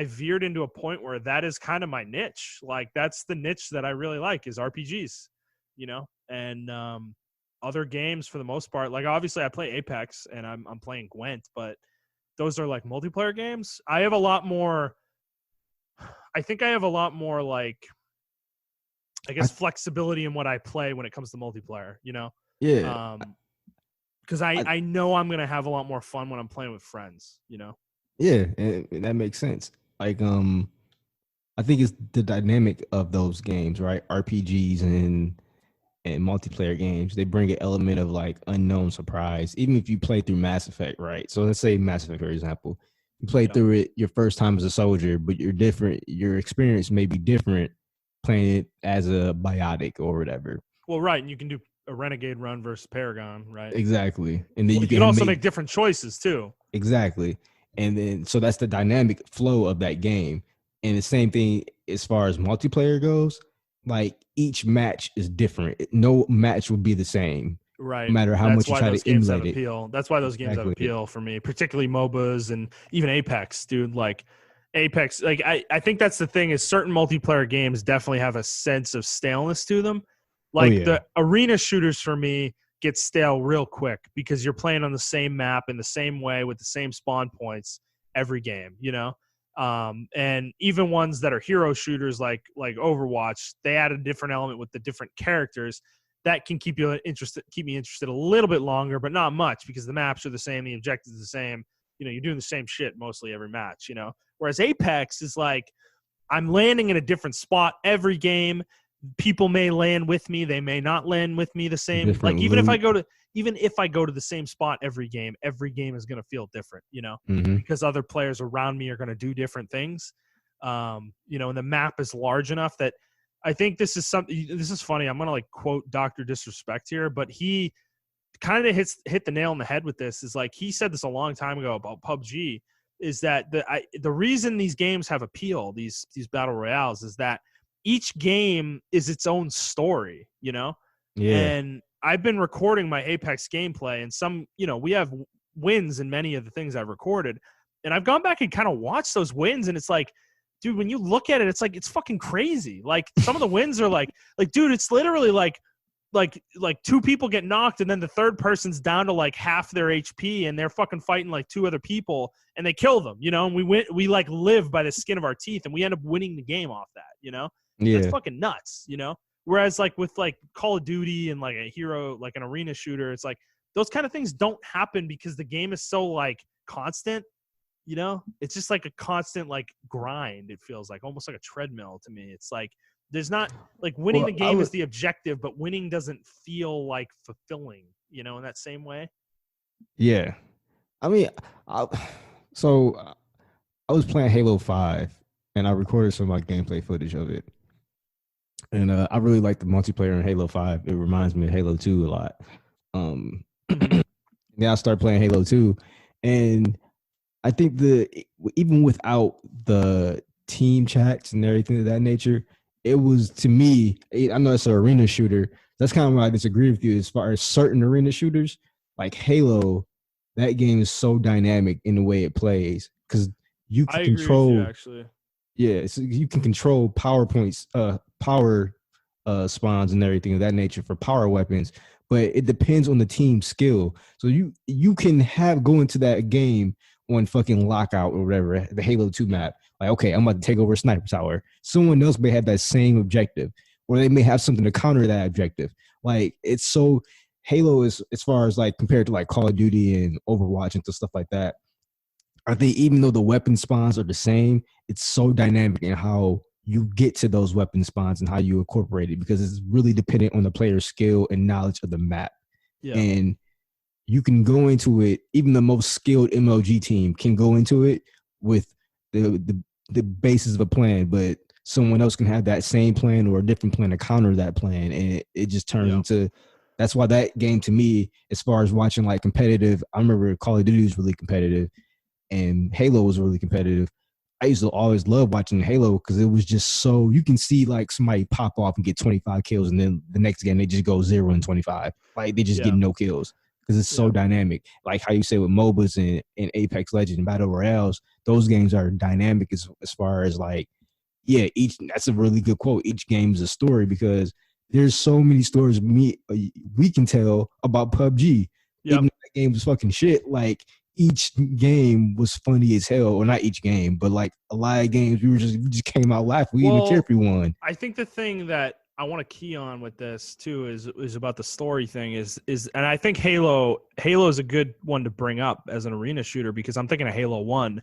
veered into a point where that is kind of my niche. Like that's the niche that I really like is RPGs, and other games for the most part. Like obviously I play Apex and I'm playing Gwent, but those are like multiplayer games. I think I have a lot more like, I guess, flexibility in what I play when it comes to multiplayer, Yeah. Because I know I'm going to have a lot more fun when I'm playing with friends, Yeah, and that makes sense. Like I think it's the dynamic of those games, right? RPGs and multiplayer games, they bring an element of like unknown surprise. Even if you play through Mass Effect, right? So let's say Mass Effect, for example, you play through it your first time as a soldier, but you're different. Your experience may be different playing it as a biotic or whatever. Well, right, and you can do a renegade run versus Paragon, right? Exactly. And then Well, you you can can also make make different choices too. exactly. And then so that's the dynamic flow of that game. And the same thing as far as multiplayer goes, like each match is different. No match will be the same, no Right. matter how That's much you why try those to games have emulate it. appeal. That's why those games have Exactly. appeal for me, particularly MOBAs and even Apex, dude. Like Apex, like I think that's the thing is certain multiplayer games definitely have a sense of staleness to them. Oh Like yeah. the arena shooters for me get stale real quick because you're playing on the same map in the same way with the same spawn points every game, you know? And even ones that are hero shooters like Overwatch, they add a different element with the different characters that can keep me interested a little bit longer, but not much because the maps are the same, the objectives are the same. You know, you're doing the same shit mostly every match, you know. Whereas Apex is like I'm landing in a different spot every game. People may land with me, they may not land with me the same. Like Different loot. even if I go to the same spot every game is going to feel different, you know, Mm-hmm. because other players around me are going to do different things. You know, and the map is large enough that I think this is something. This is funny. I'm going to like quote Dr. Disrespect here, but he kind of hit the nail on the head with this. Is like he said this a long time ago about PUBG. Is that the reason these games have appeal, these battle royales, is that each game is its own story, you know? Yeah. And I've been recording my Apex gameplay and some, you know, we have wins in many of the things I've recorded. And I've gone back and kind of watched those wins and it's like, dude, when you look at it, it's like, it's fucking crazy. Like some of the wins are like, dude, it's literally like two people get knocked and then the third person's down to like half their HP and they're fucking fighting like two other people and they kill them, you know, and we like live by the skin of our teeth and we end up winning the game off that, you know? That's Yeah. fucking nuts, you know? Whereas like with like Call of Duty and like a hero, like an arena shooter, it's like those kind of things don't happen because the game is so like constant, you know? It's just like a constant like grind, it feels like almost like a treadmill to me. It's like there's not like winning Well, the game is the objective, but winning doesn't feel like fulfilling, you know, in that same way. yeah. I mean, I, so I was playing Halo 5 and I recorded some of my gameplay footage of it. And I really like the multiplayer in Halo 5. It reminds me of Halo 2 a lot. Um, then I started playing Halo 2, and I think even without the team chats and everything of that nature, it was to me. I know it's an arena shooter. That's kind of why I disagree with you as far as certain arena shooters like Halo. That game is so dynamic in the way it plays because you I can agree with you control. actually. Yeah, so you can control power points, power spawns and everything of that nature for power weapons, but it depends on the team skill. So you can go into that game on fucking lockout or whatever, the Halo 2 map. Like, okay, I'm about to take over a sniper tower. Someone else may have that same objective, or they may have something to counter that objective. Like it's so Halo is as far as like compared to like Call of Duty and Overwatch and stuff like that. I think even though the weapon spawns are the same, it's so dynamic in how you get to those weapon spawns and how you incorporate it because it's really dependent on the player's skill and knowledge of the map. Yeah. And you can go into it, even the most skilled MLG team can go into it with the basis of a plan, but someone else can have that same plan or a different plan to counter that plan. And it just turns into that's why that game to me, as far as watching like competitive, I remember Call of Duty was really competitive and Halo was really competitive. I used to always love watching Halo because it was just so you can see like somebody pop off and get 25 kills, and then the next game they just go 0 and 25. Like they just get no kills because it's so dynamic. Like how you say with MOBAs and Apex Legends and Battle Royales, those games are dynamic as far as like, yeah, that's a really good quote. Each game is a story because there's so many stories we can tell about PUBG. Even though that game was fucking shit, like each game was funny as hell, or not each game, but like a lot of games we just came out laughing. We didn't even care if we won. I think the thing that I want to key on with this too is about the story thing is and I think Halo is a good one to bring up as an arena shooter because I'm thinking of Halo 1.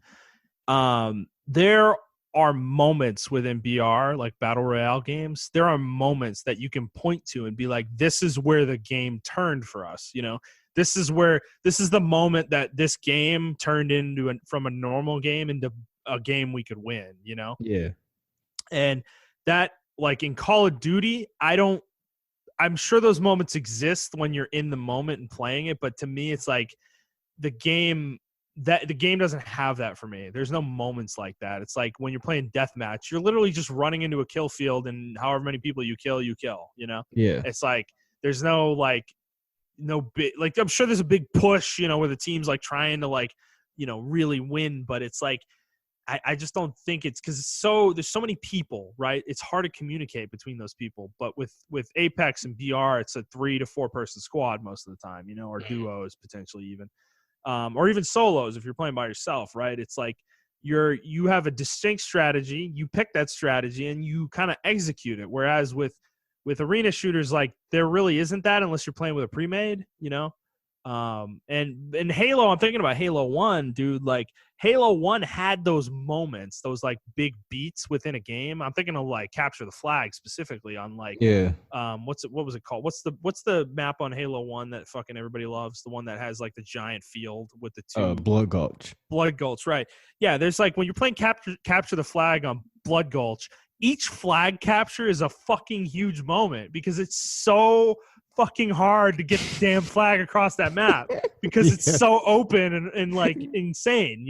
There are moments within BR, like Battle Royale games, there are moments that you can point to and be like, this is where the game turned for us, you know? This is the moment that this game turned into from a normal game into a game we could win, you know? Yeah. And that, like in Call of Duty, I I'm sure those moments exist when you're in the moment and playing it, but to me, it's like the game doesn't have that for me. There's no moments like that. It's like when you're playing deathmatch, you're literally just running into a kill field, and however many people you kill. You know, Yeah. it's like there's no big, like, I'm sure there's a big push, where the team's like trying to really win, but it's like I just don't think it's because there's so many people, right? It's hard to communicate between those people. But with Apex and BR, it's a 3 to 4 person squad most of the time, or duos potentially even, or even solos if you're playing by yourself, right? It's like you have a distinct strategy, you pick that strategy, and you kind of execute it. Whereas with arena shooters, like, there really isn't that unless you're playing with a pre-made, and Halo, I'm thinking about Halo 1, dude. Like, Halo 1 had those moments, those like big beats within a game. I'm thinking of like Capture the Flag specifically on like what was it called? What's the map on Halo 1 that fucking everybody loves? The one that has like the giant field with the two Blood Gulch. Blood Gulch, right? Yeah, there's like when you're playing Capture the Flag on Blood Gulch, each flag capture is a fucking huge moment because it's so fucking hard to get the damn flag across that map because it's so open and like insane,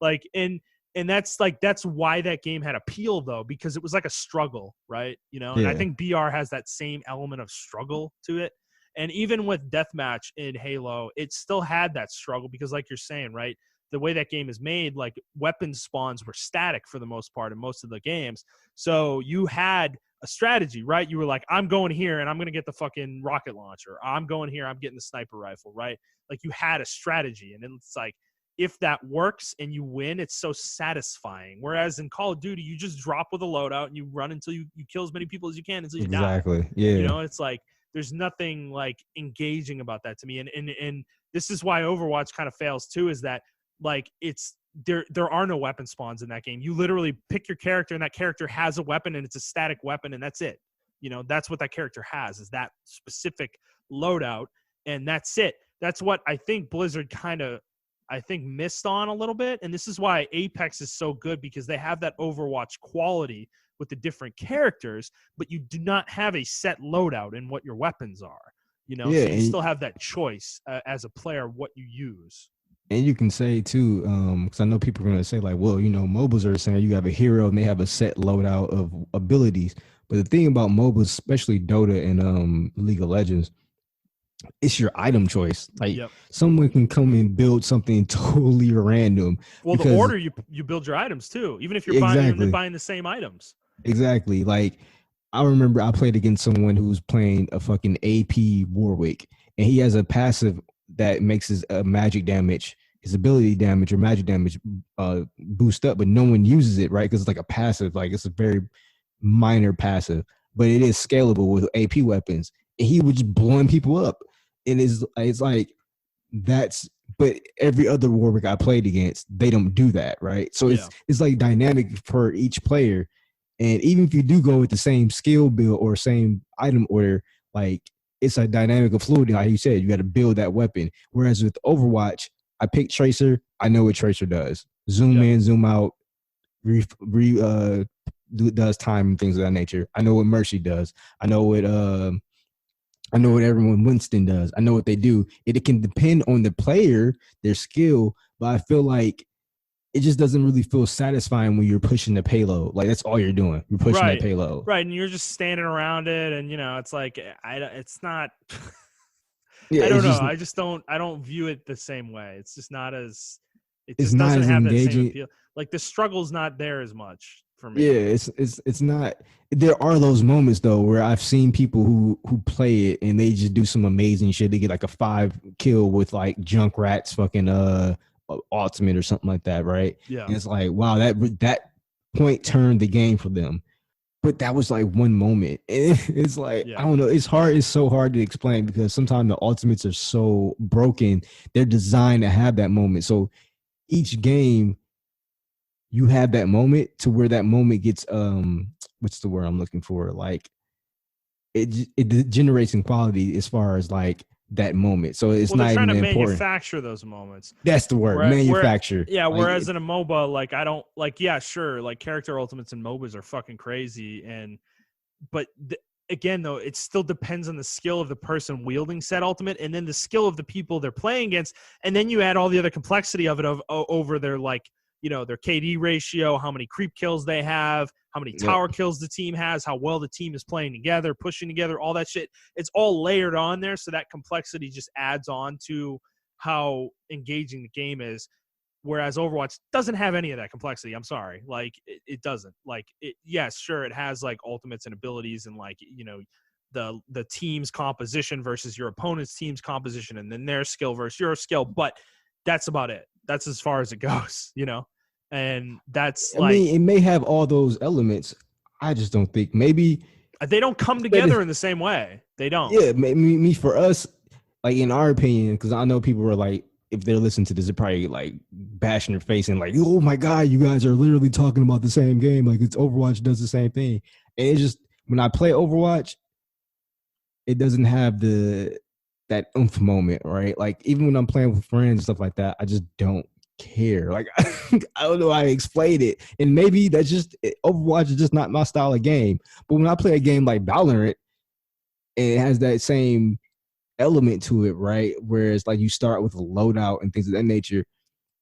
like, and that's why that game had appeal, though, because it was like a struggle, right? And I think BR has that same element of struggle to it. And even with deathmatch in Halo, it still had that struggle because, like you're saying, right, the way that game is made, like, weapon spawns were static for the most part in most of the games. So you had a strategy, right? You were like, I'm going here and I'm going to get the fucking rocket launcher. I'm going here, I'm getting the sniper rifle, right? Like, you had a strategy, and it's like, if that works and you win, it's so satisfying. Whereas in Call of Duty, you just drop with a loadout and you run until you kill as many people as you can until you die. Exactly. Yeah. It's like there's nothing like engaging about that to me. And this is why Overwatch kind of fails too, is that, like, it's there are no weapon spawns in that game. You literally pick your character, and that character has a weapon, and it's a static weapon, and that's it. That's what that character has, is that specific loadout, and that's it. That's what I think Blizzard kind of, missed on a little bit. And this is why Apex is so good, because they have that Overwatch quality with the different characters, but you do not have a set loadout in what your weapons are. So you still have that choice as a player what you use. And you can say too, because I know people are going to say like, well, MOBAs are saying you have a hero and they have a set loadout of abilities. But the thing about MOBAs, especially Dota and League of Legends, it's your item choice. Like, someone can come and build something totally random. Well, the order you build your items too, even if you're buying the same items. Exactly. Like, I remember I played against someone who was playing a fucking AP Warwick, and he has a passive that makes his magic damage, his ability damage or magic damage boost up, but no one uses it, right? Because it's like a passive, like it's a very minor passive, but it is scalable with AP weapons. And he was just blowing people up. And it's like, but every other Warwick I played against, they don't do that, right? So it's like dynamic for each player. And even if you do go with the same skill build or same item order, like, it's a dynamic of fluidity. Like you said, you got to build that weapon. Whereas with Overwatch, I pick Tracer. I know what Tracer does. Zoom in, zoom out, does time and things of that nature. I know what Mercy does. I know what everyone Winston does. I know what they do. It can depend on the player, their skill, but I feel like it just doesn't really feel satisfying when you're pushing the payload. Like, that's all you're doing. You're pushing that payload. Right. And you're just standing around it. And, it's like, it's not, yeah, I don't know. I don't view it the same way. It's just not as, it just not doesn't as have engaging. That same appeal. Like, the struggle's not there as much for me. Yeah, it's not. There are those moments though where I've seen people who play it and they just do some amazing shit. They get like a 5 kill with like Junkrat's fucking ultimate or something like that, right? Yeah. And it's like, wow, that point turned the game for them. But that was like one moment. It's like, I don't know. It's hard. It's so hard to explain because sometimes the ultimates are so broken. They're designed to have that moment. So each game, you have that moment to where that moment gets, what's the word I'm looking for? Like, it generates in quality as far as like that moment. So it's not even important. They're trying to manufacture those moments. That's the word, manufacture. Whereas in a MOBA, like, I don't like, sure, like character ultimates and MOBAs are fucking crazy, but again, though, it still depends on the skill of the person wielding said ultimate, and then the skill of the people they're playing against, and then you add all the other complexity of it over their like their KD ratio, how many creep kills they have, how many tower kills the team has, how well the team is playing together, pushing together, all that shit. It's all layered on there, so that complexity just adds on to how engaging the game is. Whereas Overwatch doesn't have any of that complexity. I'm sorry. Like, it doesn't. Like, yes, sure, it has, like, ultimates and abilities and, like, the team's composition versus your opponent's team's composition and then their skill versus your skill. But that's about it. That's as far as it goes, And that's, I mean, it may have all those elements. I just don't think maybe they don't come together in the same way. They don't. Yeah, me for us, like in our opinion, because I know people are like, if they're listening to this, they're probably like bashing their face and like, oh my God, you guys are literally talking about the same game. Like it's Overwatch does the same thing. And it's just when I play Overwatch, it doesn't have that oomph moment, right? Like even when I'm playing with friends and stuff like that, I just don't care. Like I don't know how to explain it. And maybe that's just Overwatch is just not my style of game. But when I play a game like Valorant, it has that same element to it, right? Whereas like you start with a loadout and things of that nature.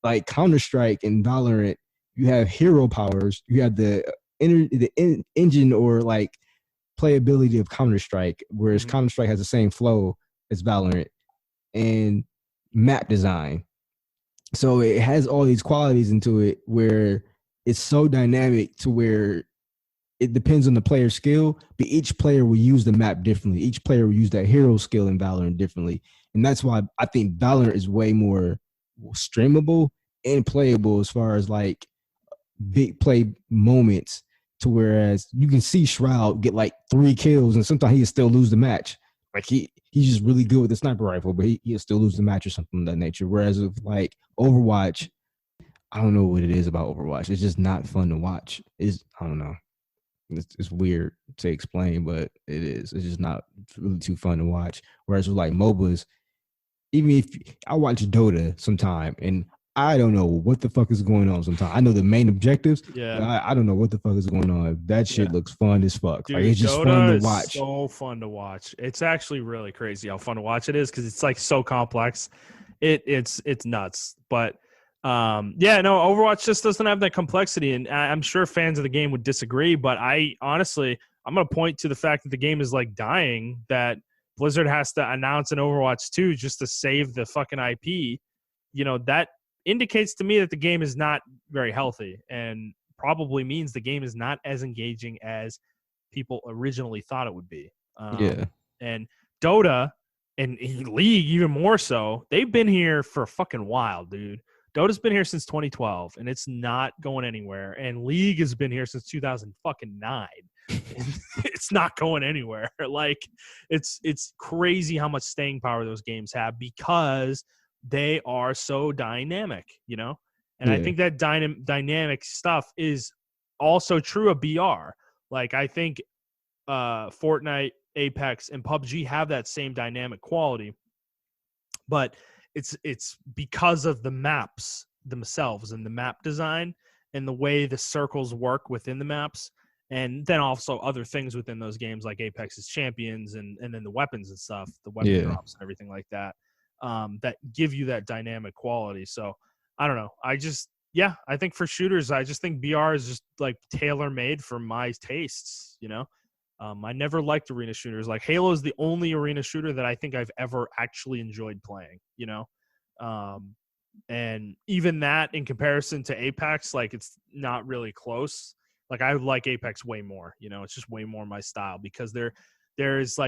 Like Counter-Strike and Valorant, you have hero powers, you have the engine or like playability of Counter-Strike, whereas Counter-Strike has the same flow as Valorant, and map design. So it has all these qualities into it where it's so dynamic to where it depends on the player's skill, but each player will use the map differently. Each player will use that hero skill in Valorant differently. And that's why I think Valorant is way more streamable and playable as far as like big play moments, to whereas you can see Shroud get like 3 kills and sometimes he can still lose the match. Like he's just really good with the sniper rifle, but he'll still lose the match or something of that nature. Whereas with like Overwatch, I don't know what it is about Overwatch. It's just not fun to watch. I don't know. It's weird to explain, but it is. It's just not really too fun to watch. Whereas with like MOBAs, even if I watch Dota sometime and I don't know what the fuck is going on sometimes. I know the main objectives, but I don't know what the fuck is going on. That shit looks fun as fuck. Dude, like it's just Dota fun to watch. Is so fun to watch. It's actually really crazy how fun to watch it is because it's like so complex. It's nuts. But Overwatch just doesn't have that complexity, and I'm sure fans of the game would disagree. But I'm gonna point to the fact that the game is like dying. That Blizzard has to announce an Overwatch 2 just to save the fucking IP. That indicates to me that the game is not very healthy and probably means the game is not as engaging as people originally thought it would be. And Dota and League even more so, they've been here for a fucking while, dude. Dota's been here since 2012 and it's not going anywhere. And League has been here since 2009. It's not going anywhere. Like it's crazy how much staying power those games have because they are so dynamic, and I think that dynamic stuff is also true of BR. Like I think Fortnite, Apex, and PUBG have that same dynamic quality, but it's because of the maps themselves and the map design and the way the circles work within the maps, and then also other things within those games like Apex's champions and then the weapons and stuff, the weapon drops and everything like that. That give you that dynamic quality. So I don't know. I think for shooters, I just think BR is just like tailor-made for my tastes, I never liked arena shooters. Like Halo is the only arena shooter that I think I've ever actually enjoyed playing, and even that in comparison to Apex, like it's not really close. Like I like Apex way more, it's just way more my style because there's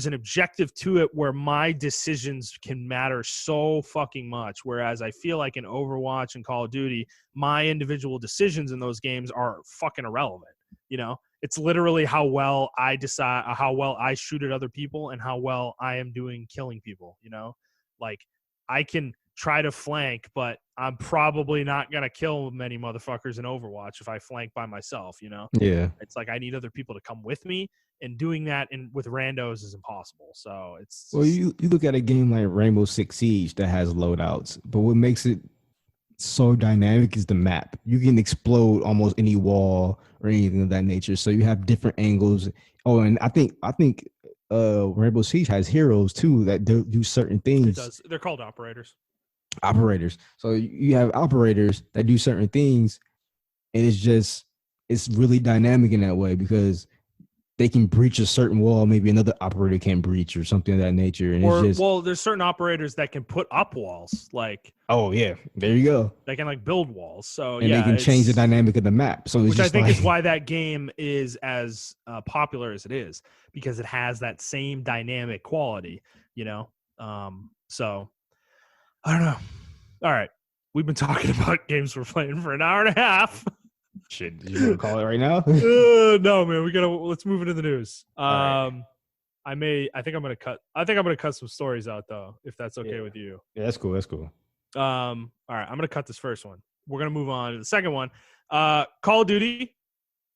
an objective to it where my decisions can matter so fucking much. Whereas I feel like in Overwatch and Call of Duty, my individual decisions in those games are fucking irrelevant. It's literally how well I shoot at other people and how well I am doing killing people. Like I can try to flank, but I'm probably not going to kill many motherfuckers in Overwatch if I flank by myself, Yeah. It's like I need other people to come with me, and doing that with randos is impossible. So it's Well, you look at a game like Rainbow Six Siege that has loadouts, but what makes it so dynamic is the map. You can explode almost any wall or anything of that nature. So you have different angles. Oh, and I think Rainbow Siege has heroes too that do certain It things. does. They're called operators. Operators. So you have operators that do certain things, and it's really dynamic in that way because they can breach a certain wall, maybe another operator can't breach or something of that nature. And it's Or just, well, there's certain operators that can put up walls, like oh yeah, there you go. they can like build walls. So And they yeah, can change the it's dynamic of the map. So it's which I just think is like, why that game is as popular as it is because it has that same dynamic quality, you know. So I don't know. All right, we've been talking about games we're playing for an hour and a half. shit, you want to call it right now? No, man, let's move into the news. All right. I think I'm gonna cut some stories out though, if that's okay Yeah. with you. Yeah, that's cool. That's cool. All right, I'm gonna cut this first one. We're gonna move on to the second one. Call of Duty.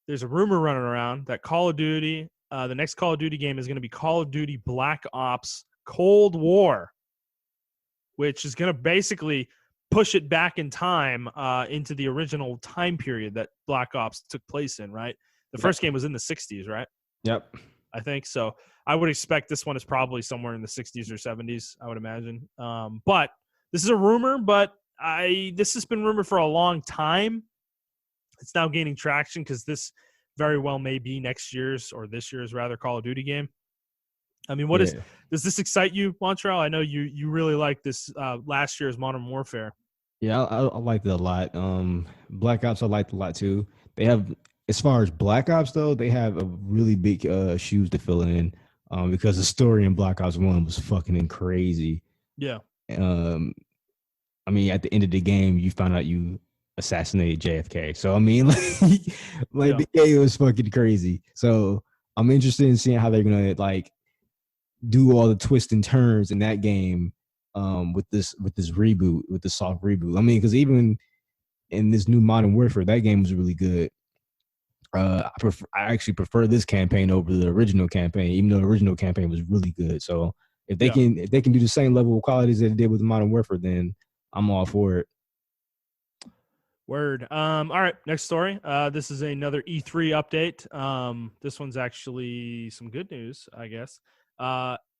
There's a rumor running around that Call of Duty, the next Call of Duty game is gonna be Call of Duty Black Ops Cold War, which is gonna basically push it back in time into the original time period that Black Ops took place in. Right, the first game was in the '60s, right? Yep. I think so. I would expect this one is probably somewhere in the 60s or 70s. I would imagine. But this is a rumor, but this has been rumored for a long time. It's now gaining traction because this very well may be next year's or this year's rather Call of Duty game. I mean, Yeah. does this excite you, Montreal? I know you really like this last year's Modern Warfare. Yeah, I liked it a lot. Black Ops I liked a lot too. They have, as far as Black Ops though, they have a really big shoes to fill in. Because the story in Black Ops 1 was fucking crazy. Yeah. Um, I mean, at the end of the game, you found out you assassinated JFK. So I mean, like Yeah. the game was fucking crazy. So I'm interested in seeing how they're gonna like do all the twists and turns in that game, with this reboot, with the soft reboot. I mean, because even in this new Modern Warfare, that game was really good. I actually prefer this campaign over the original campaign, even though the original campaign was really good. So if they can do the same level of qualities that they did with Modern Warfare, then I'm all for it. Word. All right, next story. This is another E3 update. This one's actually some good news, I guess.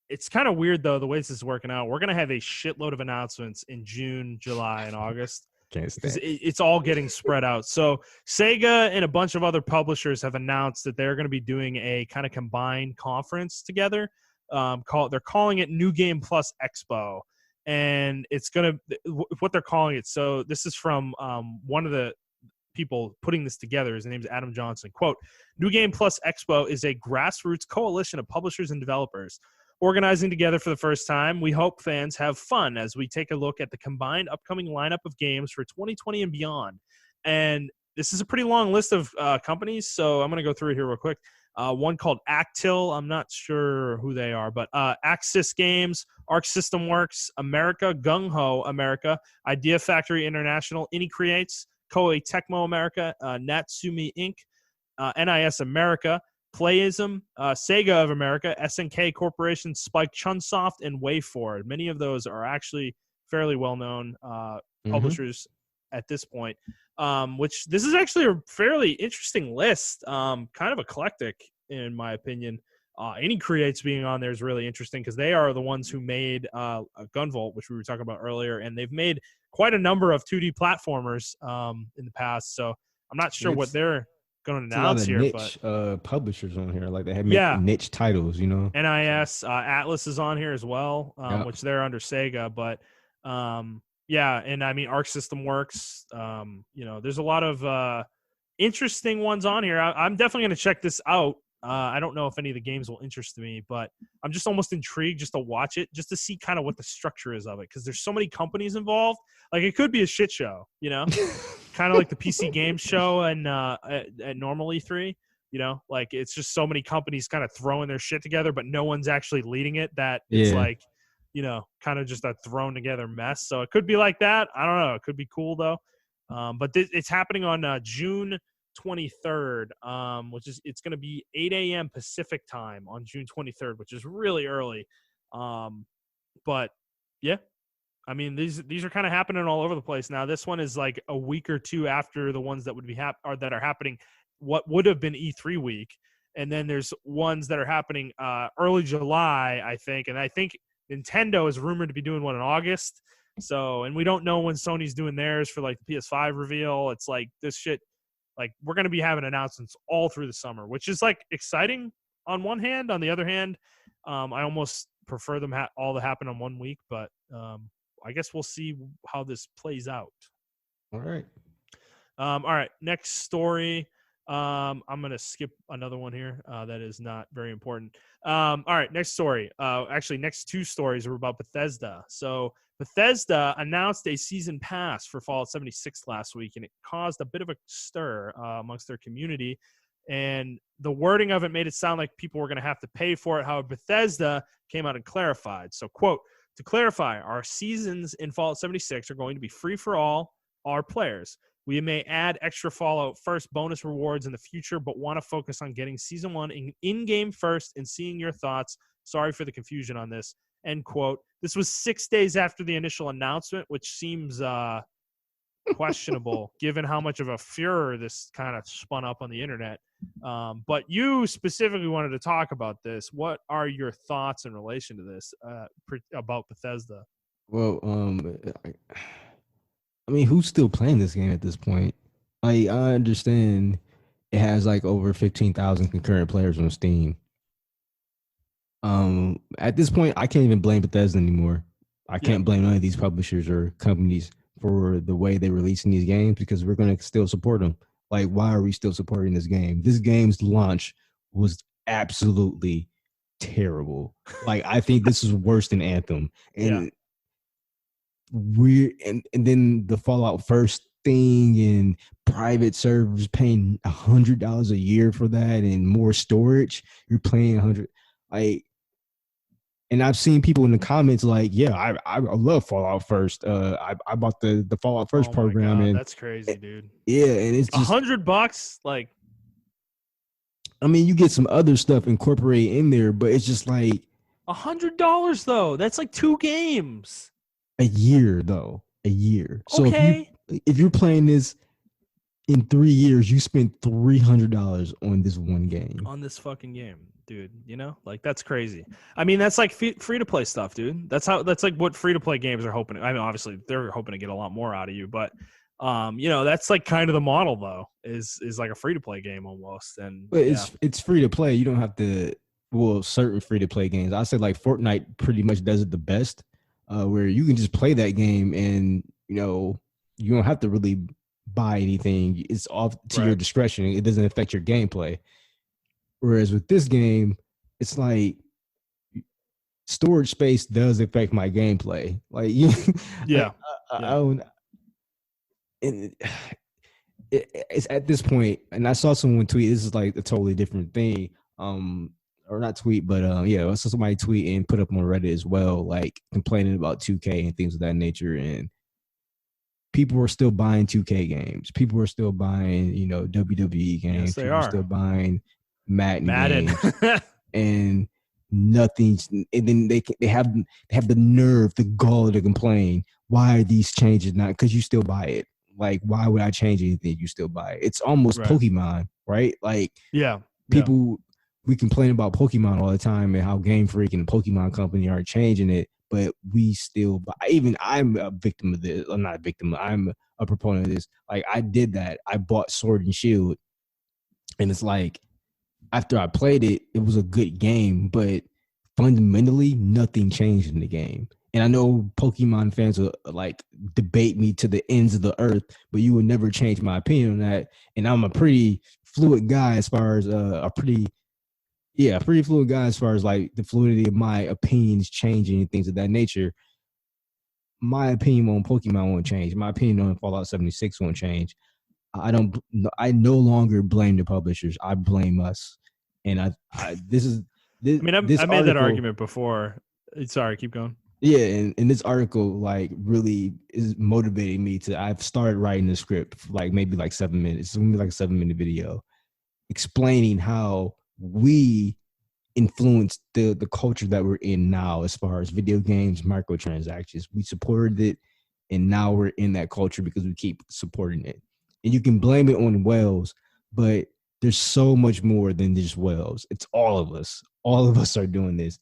It's kind of weird though the way this is working out. We're gonna have a shitload of announcements in June, July, and August because it's all getting spread out. So Sega and a bunch of other publishers have announced that they're going to be doing a kind of combined conference together. They're calling it New Game Plus Expo, and it's going to what they're calling it. So this is from one of the people putting this together. His name is Adam Johnson. Quote, New Game Plus Expo is a grassroots coalition of publishers and developers organizing together for the first time. We hope fans have fun as we take a look at the combined upcoming lineup of games for 2020 and beyond. And this is a pretty long list of companies, so I'm going to go through it here real quick. One called Actil. I'm not sure who they are, but Axis Games, Arc System Works, America, Gung Ho America, Idea Factory International, Ini Creates, Koei Tecmo America, Natsumi Inc., NIS America, Playism, Sega of America, SNK Corporation, Spike Chunsoft, and WayForward. Many of those are actually fairly well-known publishers at this point. Which this is actually a fairly interesting list, kind of eclectic in my opinion. Any Creates being on there is really interesting because they are the ones who made Gunvolt, which we were talking about earlier, and they've made quite a number of 2D platformers in the past. So I'm not sure what they're going to announce here. Niche publishers on here, like they have niche titles, you know. NIS Atlas is on here as well, which they're under Sega, but yeah, and I mean Arc System Works. There's a lot of interesting ones on here. I'm definitely going to check this out. I don't know if any of the games will interest me, but I'm just almost intrigued just to watch it, just to see kind of what the structure is of it, because there's so many companies involved. Like it could be a shit show, kind of like the PC Games Show and at normal E3. Like it's just so many companies kind of throwing their shit together, but no one's actually leading it. That it's like, kind of just a thrown together mess. So it could be like that. I don't know. It could be cool though. But it's happening on June 23rd, it's going to be 8 a.m. Pacific time on June 23rd, which is really early. But yeah, I mean, these are kind of happening all over the place now. This one is like a week or two after the ones that would be or that are happening. What would have been E3 week, and then there's ones that are happening early July, I think. And I think Nintendo is rumored to be doing one in August. So, and we don't know when Sony's doing theirs for like the PS5 reveal. It's like this shit. Like we're going to be having announcements all through the summer, which is like exciting on one hand. On the other hand, I almost prefer them all to happen on 1 week, but I guess we'll see how this plays out. All right. All right. Next story. I'm going to skip another one here. That is not very important. All right. Next story. Actually, next two stories are about Bethesda. So Bethesda announced a season pass for Fallout 76 last week, and it caused a bit of a stir amongst their community. And the wording of it made it sound like people were going to have to pay for it. However, Bethesda came out and clarified. So, quote, to clarify, our seasons in Fallout 76 are going to be free for all our players. We may add extra Fallout First bonus rewards in the future, but want to focus on getting Season 1 in-game first and seeing your thoughts. Sorry for the confusion on this. End quote. This was 6 days after the initial announcement, which seems questionable given how much of a furor this kind of spun up on the internet. But you specifically wanted to talk about this. What are your thoughts in relation to this about Bethesda? Well, I mean, who's still playing this game at this point? I understand it has like over 15,000 concurrent players on Steam. At this point, I can't even blame Bethesda anymore. I can't blame none of these publishers or companies for the way they're releasing these games because we're going to still support them. Like, why are we still supporting this game? This game's launch was absolutely terrible. Like, I think this is worse than Anthem. And and then the Fallout First thing and private servers paying $100 a year for that and more storage. You're paying $100. And I've seen people in the comments like, yeah, I love Fallout First. I bought the Fallout First program. God, and that's crazy, dude. Yeah, and it's just $100. Like, I mean, you get some other stuff incorporated in there, but it's just like $100 though. That's like 2 games a year, though. A year. So okay. if you're playing this in 3 years, you spent $300 on this one game. On this fucking game, dude. You know, like that's crazy. I mean, that's like free to play stuff, dude. That's like what free to play games are hoping. I mean, obviously they're hoping to get a lot more out of you, but you know, that's like kind of the model though. Is like a free to play game almost. And but it's free to play. You don't have to. Well, certain free to play games. I say like Fortnite pretty much does it the best. Where you can just play that game and, you know, you don't have to really buy anything. It's off to your discretion. It doesn't affect your gameplay. Whereas with this game, it's like storage space does affect my gameplay. Like, I don't. It's at this point, and I saw someone tweet. This is like a totally different thing. Or not tweet, but I saw somebody tweet and put up on Reddit as well, like complaining about 2K and things of that nature. And people are still buying 2K games. People are still buying, you know, WWE games. Yes, they people are still buying Madden games. And nothing's. And then they have the nerve, the gall to complain. Why are these changes not? Because you still buy it. Like, why would I change anything? You still buy it. It's almost Pokemon, right? Like, people. We complain about Pokemon all the time and how Game Freak and the Pokemon Company aren't changing it, but we still buy. Even I'm a victim of this. I'm not a victim. I'm a proponent of this. Like, I did that. I bought Sword and Shield, and it's like after I played it, it was a good game, but fundamentally nothing changed in the game. And I know Pokemon fans will like debate me to the ends of the earth, but you would never change my opinion on that. And I'm a pretty fluid guy as far as pretty fluid guy as far as like the fluidity of my opinions changing and things of that nature. My opinion on Pokemon won't change. My opinion on Fallout 76 won't change. I no longer blame the publishers. I blame us. And I've made that argument before. Sorry, keep going. Yeah, and this article like really is motivating me to. I've started writing the script for like maybe like 7 minutes. It's gonna be like a 7-minute video explaining how we influenced the culture that we're in now as far as video games, microtransactions. We supported it, and now we're in that culture because we keep supporting it. And you can blame it on Wells, but there's so much more than just Wells. It's all of us. All of us are doing this.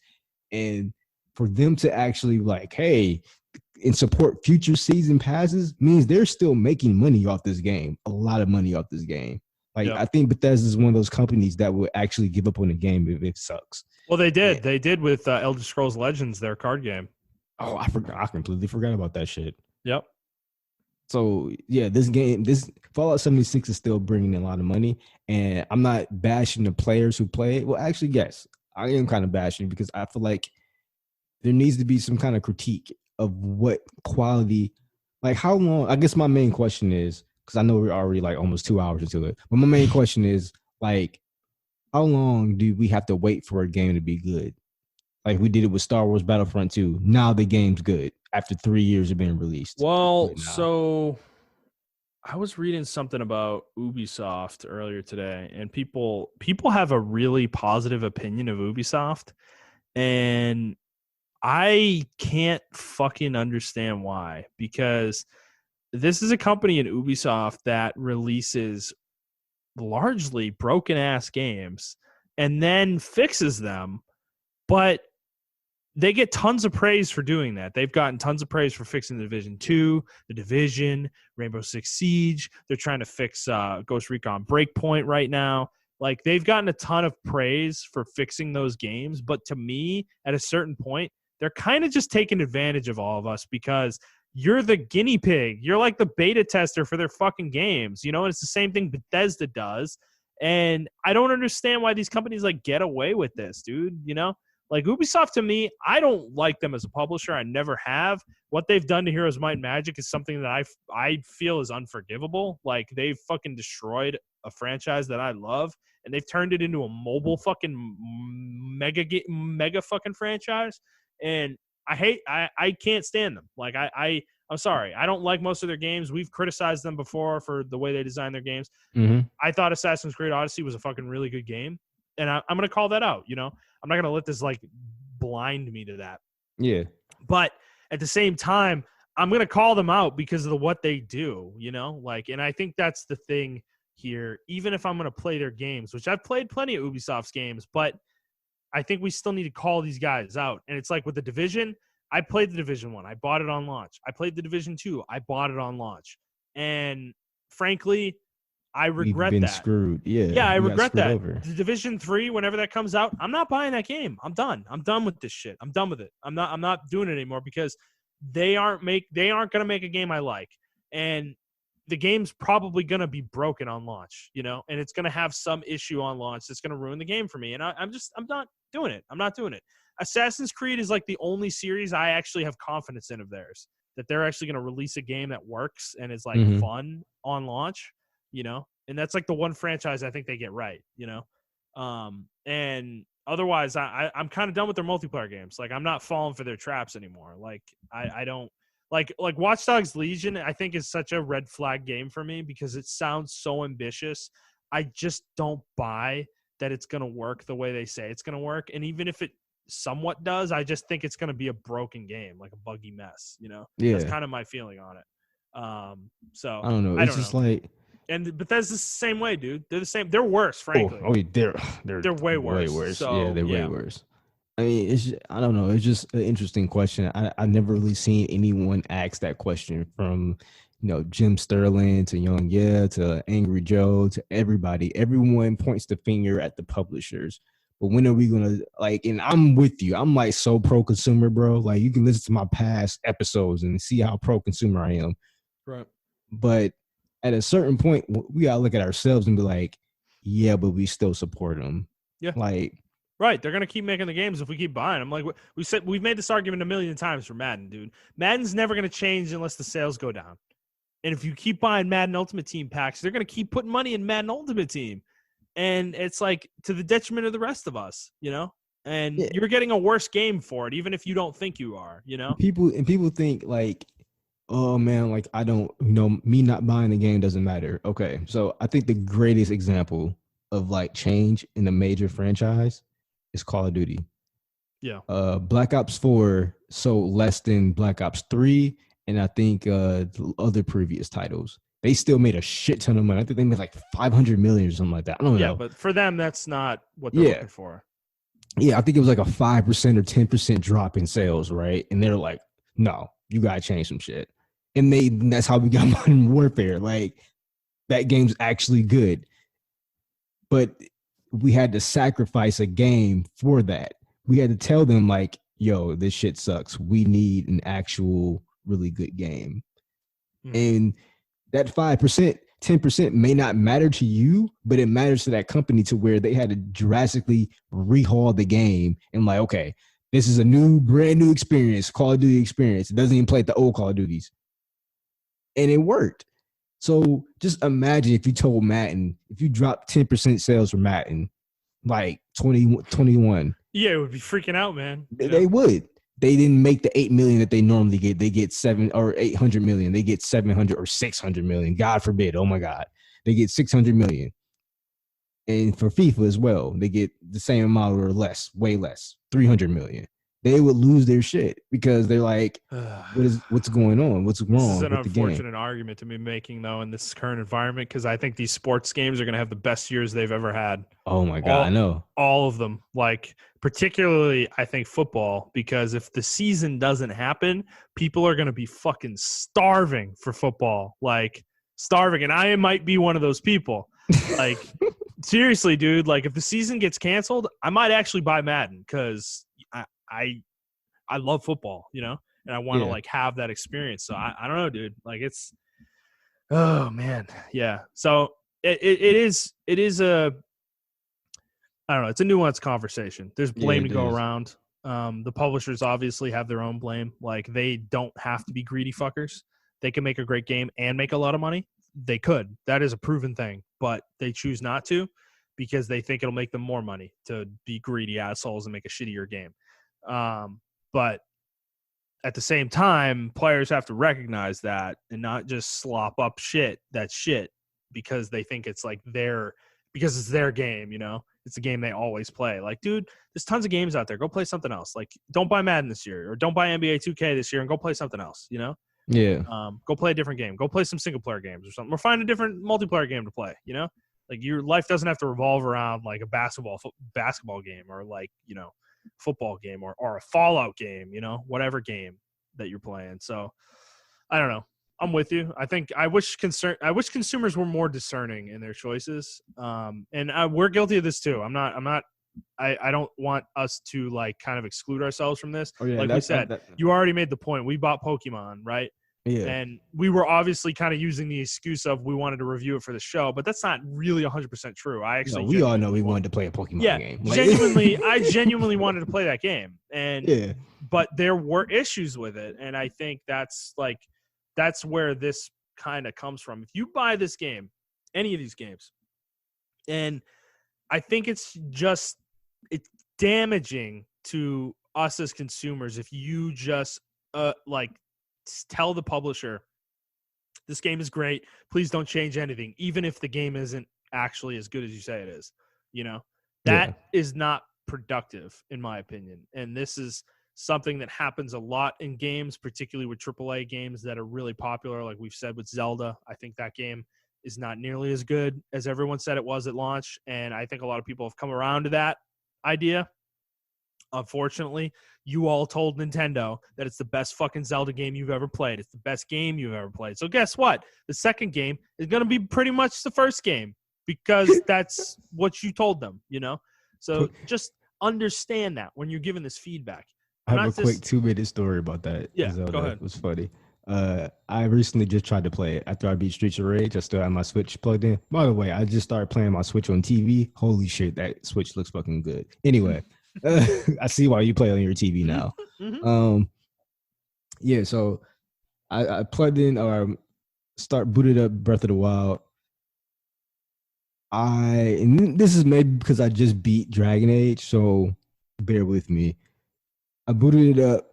And for them to actually like, hey, and support future season passes means they're still making money off this game, a lot of money off this game. Like, I think Bethesda is one of those companies that will actually give up on the game if it sucks. Well, they did. Yeah. They did with Elder Scrolls Legends, their card game. Oh, I forgot. I completely forgot about that shit. Yep. So, yeah, this Fallout 76 is still bringing in a lot of money. And I'm not bashing the players who play it. Well, actually, yes, I am kind of bashing because I feel like there needs to be some kind of critique of what quality, like how long. I guess my main question is, because I know we're already like almost 2 hours into it, but my main question is like, how long do we have to wait for a game to be good? Like we did it with Star Wars Battlefront 2. Now the game's good after 3 years of being released. Well, so I was reading something about Ubisoft earlier today, and people have a really positive opinion of Ubisoft, and I can't fucking understand why, because this is a company in Ubisoft that releases largely broken ass games and then fixes them, but they get tons of praise for doing that. They've gotten tons of praise for fixing the Division 2, the Division, Rainbow Six Siege. They're trying to fix Ghost Recon Breakpoint right now. Like, they've gotten a ton of praise for fixing those games, but to me, at a certain point, they're kind of just taking advantage of all of us because you're the guinea pig. You're like the beta tester for their fucking games, you know? And it's the same thing Bethesda does. And I don't understand why these companies like get away with this, dude, you know? Like Ubisoft, to me, I don't like them as a publisher. I never have. What they've done to Heroes Might and Magic is something that I feel is unforgivable. Like, they've fucking destroyed a franchise that I love, and they've turned it into a mobile fucking mega fucking franchise. And I can't stand them. Like, I'm sorry. I don't like most of their games. We've criticized them before for the way they design their games. Mm-hmm. I thought Assassin's Creed Odyssey was a fucking really good game. And I'm going to call that out, you know? I'm not going to let this, like, blind me to that. Yeah. But at the same time, I'm going to call them out because of what they do, you know? Like, and I think that's the thing here. Even if I'm going to play their games, which I've played plenty of Ubisoft's games, but I think we still need to call these guys out. And it's like with the Division, I played the Division 1. I bought it on launch. I played the Division 2. I bought it on launch. And frankly, I regret We've been that. Screwed. Yeah. Yeah, I regret that. Over. The Division 3, whenever that comes out, I'm not buying that game. I'm done. I'm done with this shit. I'm done with it. I'm not doing it anymore because they aren't going to make a game I like. And the game's probably going to be broken on launch, you know, and it's going to have some issue on launch that's going to ruin the game for me. And I'm not doing it. I'm not doing it. Assassin's Creed is like the only series I actually have confidence in of theirs, that they're actually going to release a game that works and is like fun on launch, you know, and that's like the one franchise I think they get right, you know? And otherwise I'm kind of done with their multiplayer games. Like, I'm not falling for their traps anymore. Like, I don't like Watch Dogs Legion, I think is such a red flag game for me because it sounds so ambitious. I just don't buy that it's going to work the way they say it's going to work. And even if it somewhat does, I just think it's going to be a broken game, like a buggy mess, you know? Yeah. That's kind of my feeling on it. So I don't know. It's just like, and Bethesda's the same way, dude. They're the same. They're worse, frankly. They're way worse. Way worse. So, yeah, they're way worse. I mean, I don't know. It's just an interesting question. I never really seen anyone ask that question, from, you know, Jim Sterling to Young to Angry Joe to everybody. Everyone points the finger at the publishers. But when are we gonna, like? And I'm with you. I'm like so pro consumer, bro. Like, you can listen to my past episodes and see how pro consumer I am. Right. But at a certain point, we gotta look at ourselves and be like, yeah, but we still support them. Yeah. Like. Right, they're gonna keep making the games if we keep buying them. Like we've made this argument a million times for Madden, dude. Madden's never gonna change unless the sales go down. And if you keep buying Madden Ultimate Team packs, they're gonna keep putting money in Madden Ultimate Team, and it's like to the detriment of the rest of us, you know. And you're getting a worse game for it, even if you don't think you are, you know. People think like, oh man, like I don't, you know, me not buying the game doesn't matter. Okay, so I think the greatest example of like change in a major franchise is Call of Duty. Yeah. Black Ops 4 sold less than Black Ops 3, and I think the other previous titles. They still made a shit ton of money. I think they made like 500 million or something like that. I don't know. Yeah, but for them, that's not what they're Yeah. looking for. Yeah, I think it was like a 5% or 10% drop in sales, right? And they're like, no, you gotta change some shit. And that's how we got Modern Warfare. Like, that game's actually good. But we had to sacrifice a game for that. We had to tell them, like, yo, this shit sucks. We need an actual really good game. And that 5%, 10% may not matter to you, but it matters to that company to where they had to drastically rehaul the game and like, okay, this is a brand new experience, Call of Duty experience. It doesn't even play at the old Call of Duties. And it worked. So just imagine if you told Madden, if you dropped 10% sales for Madden, like 2021. Yeah, it would be freaking out, man. They would. They didn't make the 8 million that they normally get. They get 7 or 800 million. They get 700 or 600 million. God forbid. Oh my God. They get 600 million. And for FIFA as well, they get the same amount or less, way less, 300 million. They would lose their shit because they're like, what's going on? What's wrong? This is an with the game? unfortunate argument to be making, though, in this current environment, because I think these sports games are going to have the best years they've ever had. Oh my God, I know. All of them. Like, particularly, I think football, because if the season doesn't happen, people are going to be fucking starving for football. Like, starving. And I might be one of those people. Like, seriously, dude, like, if the season gets canceled, I might actually buy Madden because I love football, you know, and I want to like have that experience. So I don't know, dude. Like it's, oh man, yeah. So it is a, I don't know. It's a nuanced conversation. There's blame to go around. The publishers obviously have their own blame. Like they don't have to be greedy fuckers. They can make a great game and make a lot of money. They could. That is a proven thing, but they choose not to because they think it'll make them more money to be greedy assholes and make a shittier game. But at the same time, players have to recognize that and not just slop up that shit because they think it's like because it's their game, you know? It's a game they always play. Like, dude, there's tons of games out there. Go play something else. Like, don't buy Madden this year or don't buy NBA 2K this year and go play something else, you know? Yeah. Go play a different game. Go play some single-player games or something. Or find a different multiplayer game to play, you know? Like, your life doesn't have to revolve around, like, a basketball game or, like, you know, football game or a Fallout game, you know, whatever game that you're playing. So I don't know. I'm with you. I wish consumers were more discerning in their choices. And we're guilty of this too. I don't want us to like kind of exclude ourselves from this. Like we said, you already made the point. We bought Pokemon, right? Yeah. And we were obviously kind of using the excuse of we wanted to review it for the show, but that's not really 100% true. We all know we wanted to play a Pokemon game. Like, I genuinely wanted to play that game. And but there were issues with it. And I think that's where this kind of comes from. If you buy this game, any of these games, and I think it's damaging to us as consumers if you just tell the publisher, this game is great, please don't change anything, even if the game isn't actually as good as you say it is. You know, that is not productive in my opinion. And this is something that happens a lot in games, particularly with AAA games that are really popular. Like we've said with Zelda, I think that game is not nearly as good as everyone said it was at launch. And I think a lot of people have come around to that idea. Unfortunately, you all told Nintendo that it's the best fucking Zelda game you've ever played. It's the best game you've ever played. So guess what? The second game is going to be pretty much the first game because that's what you told them, you know? So just understand that when you're giving this feedback. I have a quick 2-minute story about that. Yeah, Zelda. go ahead. It was funny. I recently just tried to play it. After I beat Streets of Rage, I still have my Switch plugged in. By the way, I just started playing my Switch on TV. Holy shit, that Switch looks fucking good. Anyway, I see why you play on your TV now. Yeah, so I plugged in or booted up Breath of the Wild. And this is maybe because I just beat Dragon Age, so bear with me. I booted it up.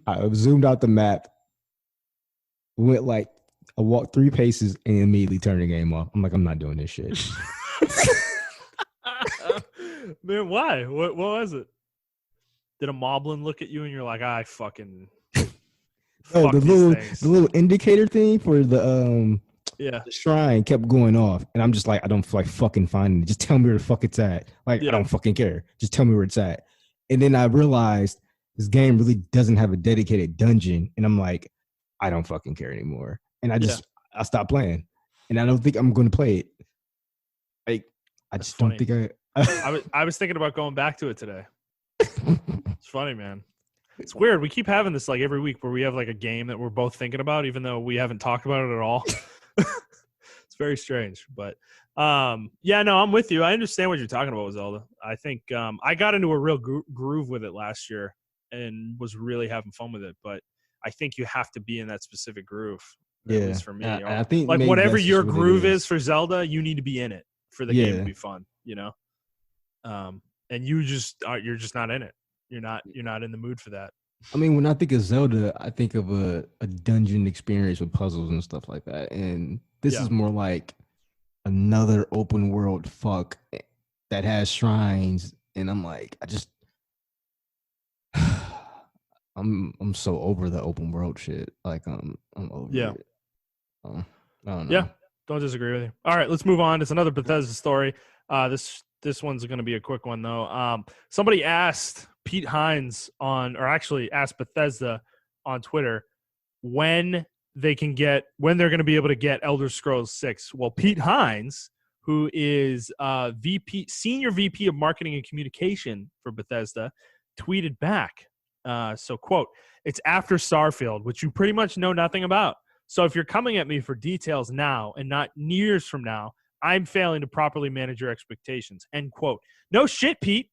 I zoomed out the map. I walked 3 paces and immediately turned the game off. I'm like, I'm not doing this shit. Man, why? What was it? Did a moblin look at you and you're like, I fucking Oh, fuck these things? the little indicator thing for the Yeah. the shrine kept going off, and I'm just like, I don't feel like fucking finding it. Just tell me where the fuck it's at. Like, Yeah. I don't fucking care. Just tell me where it's at. And then I realized this game really doesn't have a dedicated dungeon, and I'm like, I don't fucking care anymore. And I stopped playing, and I don't think I'm going to play it. Like, I That's just funny. don't think I was thinking about going back to it today. It's funny, man. It's weird. We keep having this like every week where we have like a game that we're both thinking about, even though we haven't talked about it at all. It's very strange, but yeah, no, I'm with you. I understand what you're talking about with Zelda. I think I got into a real groove with it last year and was really having fun with it. But I think you have to be in that specific groove. Yeah, at least for me. I think like maybe whatever that's your just what it groove is for Zelda, you need to be in it for the game to Yeah. be fun. You know, and you're just not in it. You're not in the mood for that. I mean, when I think of Zelda, I think of a dungeon experience with puzzles and stuff like that. And this Yeah. is more like another open world fuck that has shrines. And I'm like, I'm so over the open world shit. Like I'm over it. I don't know. Yeah, don't disagree with you. All right, let's move on. It's another Bethesda story. This one's going to be a quick one though. Somebody asked Pete Hines asked Bethesda on Twitter when they're going to be able to get Elder Scrolls 6. Well, Pete Hines, who is senior VP of marketing and communication for Bethesda, tweeted back. So quote, "It's after Starfield, which you pretty much know nothing about. So if you're coming at me for details now and not years from now, I'm failing to properly manage your expectations." End quote. No shit, Pete.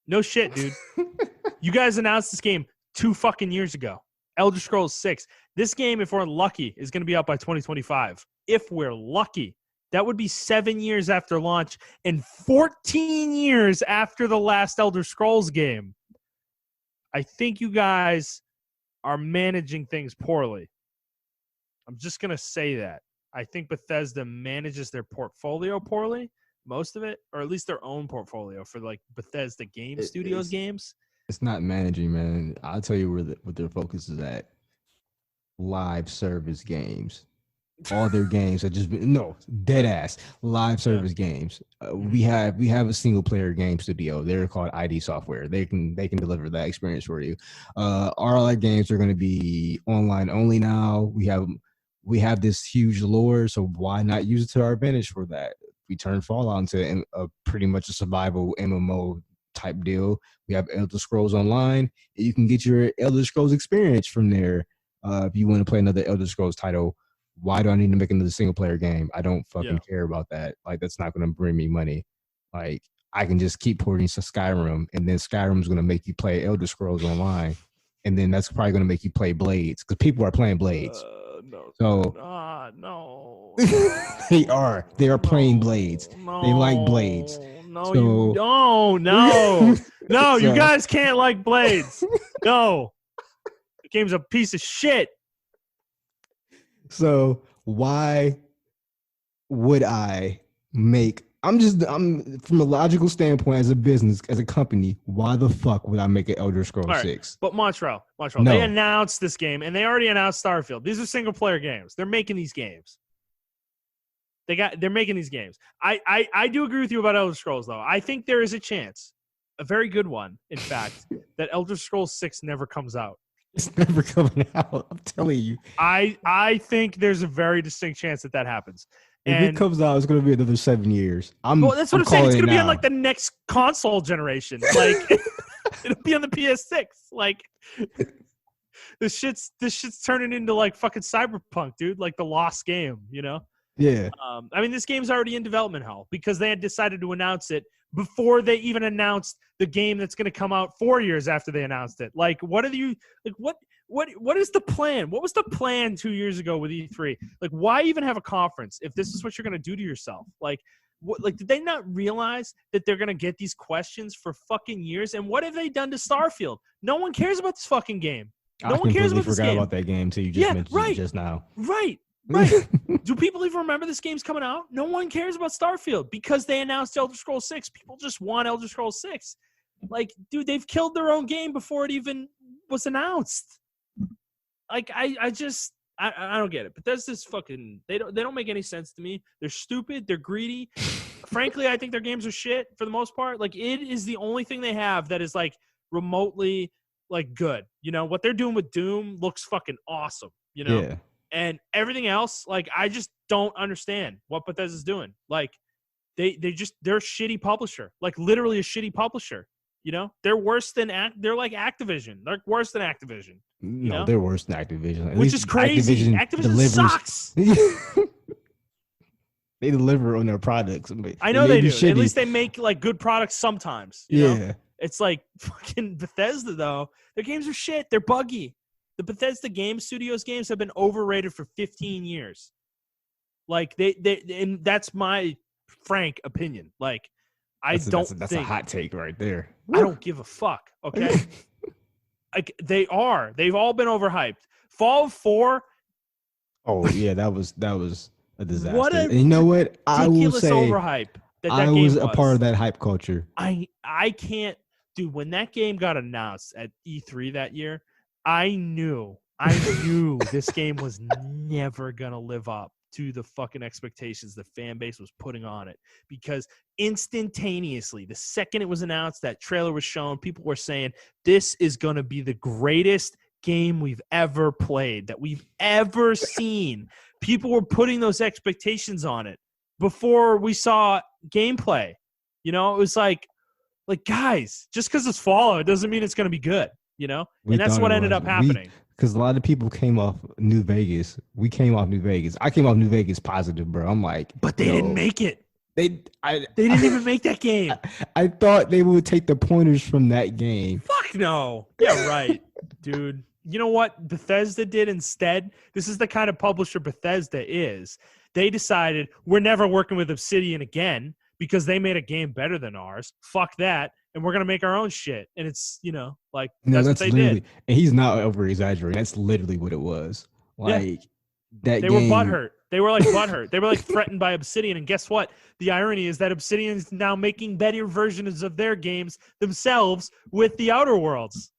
No shit, dude. You guys announced this game 2 fucking years ago. Elder Scrolls 6. This game, if we're lucky, is going to be out by 2025. If we're lucky. That would be 7 years after launch and 14 years after the last Elder Scrolls game. I think you guys are managing things poorly. I'm just going to say that. I think Bethesda manages their portfolio poorly, most of it, or at least their own portfolio for like Bethesda Game Studios games. It's not managing, man. I'll tell you what their focus is at. Live service games. All their games are just dead ass live service games. We have a single player game studio. They're called ID Software. They can deliver that experience for you. All our games are going to be online only now. We have this huge lore, so why not use it to our advantage for that? We turn Fallout into a pretty much a survival MMO type deal. We have Elder Scrolls Online. You can get your Elder Scrolls experience from there. If you want to play another Elder Scrolls title, why do I need to make another single player game? I don't fucking care about that. Like, that's not going to bring me money. Like, I can just keep porting to Skyrim, and then Skyrim's going to make you play Elder Scrolls Online, and then that's probably going to make you play Blades because people are playing Blades. No. They are playing Blades. They like Blades. You don't. No. No, you guys can't like Blades. No. The game's a piece of shit. So why would I make? I'm from a logical standpoint, as a business, as a company, why the fuck would I make an Elder Scrolls 6? But Montrell, No. They announced this game, and they already announced Starfield. These are single player games. They're making these games. They're making these games. I do agree with you about Elder Scrolls, though. I think there is a chance, a very good one, in fact, that Elder Scrolls 6 never comes out. It's never coming out. I'm telling you. I think there's a very distinct chance that happens. If it comes out, it's going to be another 7 years. That's what I'm saying. It's going to be on like the next console generation. Like it'll be on the PS6. Like this shit's turning into like fucking Cyberpunk, dude. Like the lost game, you know? Yeah. I mean, this game's already in development hell because they had decided to announce it before they even announced the game that's going to come out 4 years after they announced it. Like, what is the plan? What was the plan 2 years ago with E3? Like, why even have a conference if this is what you're going to do to yourself? Like, did they not realize that they're going to get these questions for fucking years? And what have they done to Starfield? No one cares about this fucking game. No one cares about this game. I forgot about that game too. You just mentioned it just now. Right. Right. Do people even remember this game's coming out? No one cares about Starfield because they announced Elder Scrolls 6. People just want Elder Scrolls 6. Like, dude, they've killed their own game before it even was announced. Like, I don't get it. But that's this fucking they don't make any sense to me. They're stupid, they're greedy. Frankly, I think their games are shit for the most part. Like, it is the only thing they have that is like remotely like good. You know, what they're doing with Doom looks fucking awesome, you know? Yeah. And everything else, like, I just don't understand what Bethesda's doing. Like, they're a shitty publisher, like literally a shitty publisher. You know, they're worse than they're like Activision. They're worse than Activision. No, know? they're worse than Activision. Which is crazy. Activision sucks. They deliver on their products. I know they do. At least they make like good products sometimes. You know? It's like fucking Bethesda though. Their games are shit. They're buggy. The Bethesda Game Studios games have been overrated for 15 years. Like and that's my frank opinion. Like that's a hot take right there. I don't give a fuck. Okay. Like they've all been overhyped. Fallout 4. Oh yeah, that was a disaster. What a and you know what? I will say overhype that I game was a part of that hype culture. I can't, dude. When that game got announced at E3 that year, I knew this game was never gonna live up to the fucking expectations the fan base was putting on it, because instantaneously, the second it was announced, that trailer was shown, people were saying this is gonna be the greatest game we've ever played, that we've ever seen. People were putting those expectations on it before we saw gameplay. You know, it was like guys, just because it's Fallout doesn't mean it's gonna be good. You know, and that's what ended up happening. Because a lot of people came off New Vegas. We came off New Vegas. I came off New Vegas positive, bro. I'm like, but they didn't make it. They didn't even make that game. I thought they would take the pointers from that game. Fuck no. Yeah, right, dude. You know what Bethesda did instead? This is the kind of publisher Bethesda is. They decided we're never working with Obsidian again because they made a game better than ours. Fuck that. And we're going to make our own shit. And it's, you know, like, that's what they did. And he's not over exaggerating. That's literally what it was. Like, they were butthurt. They were like butthurt. They were like threatened by Obsidian. And guess what? The irony is that Obsidian is now making better versions of their games themselves with the Outer Worlds.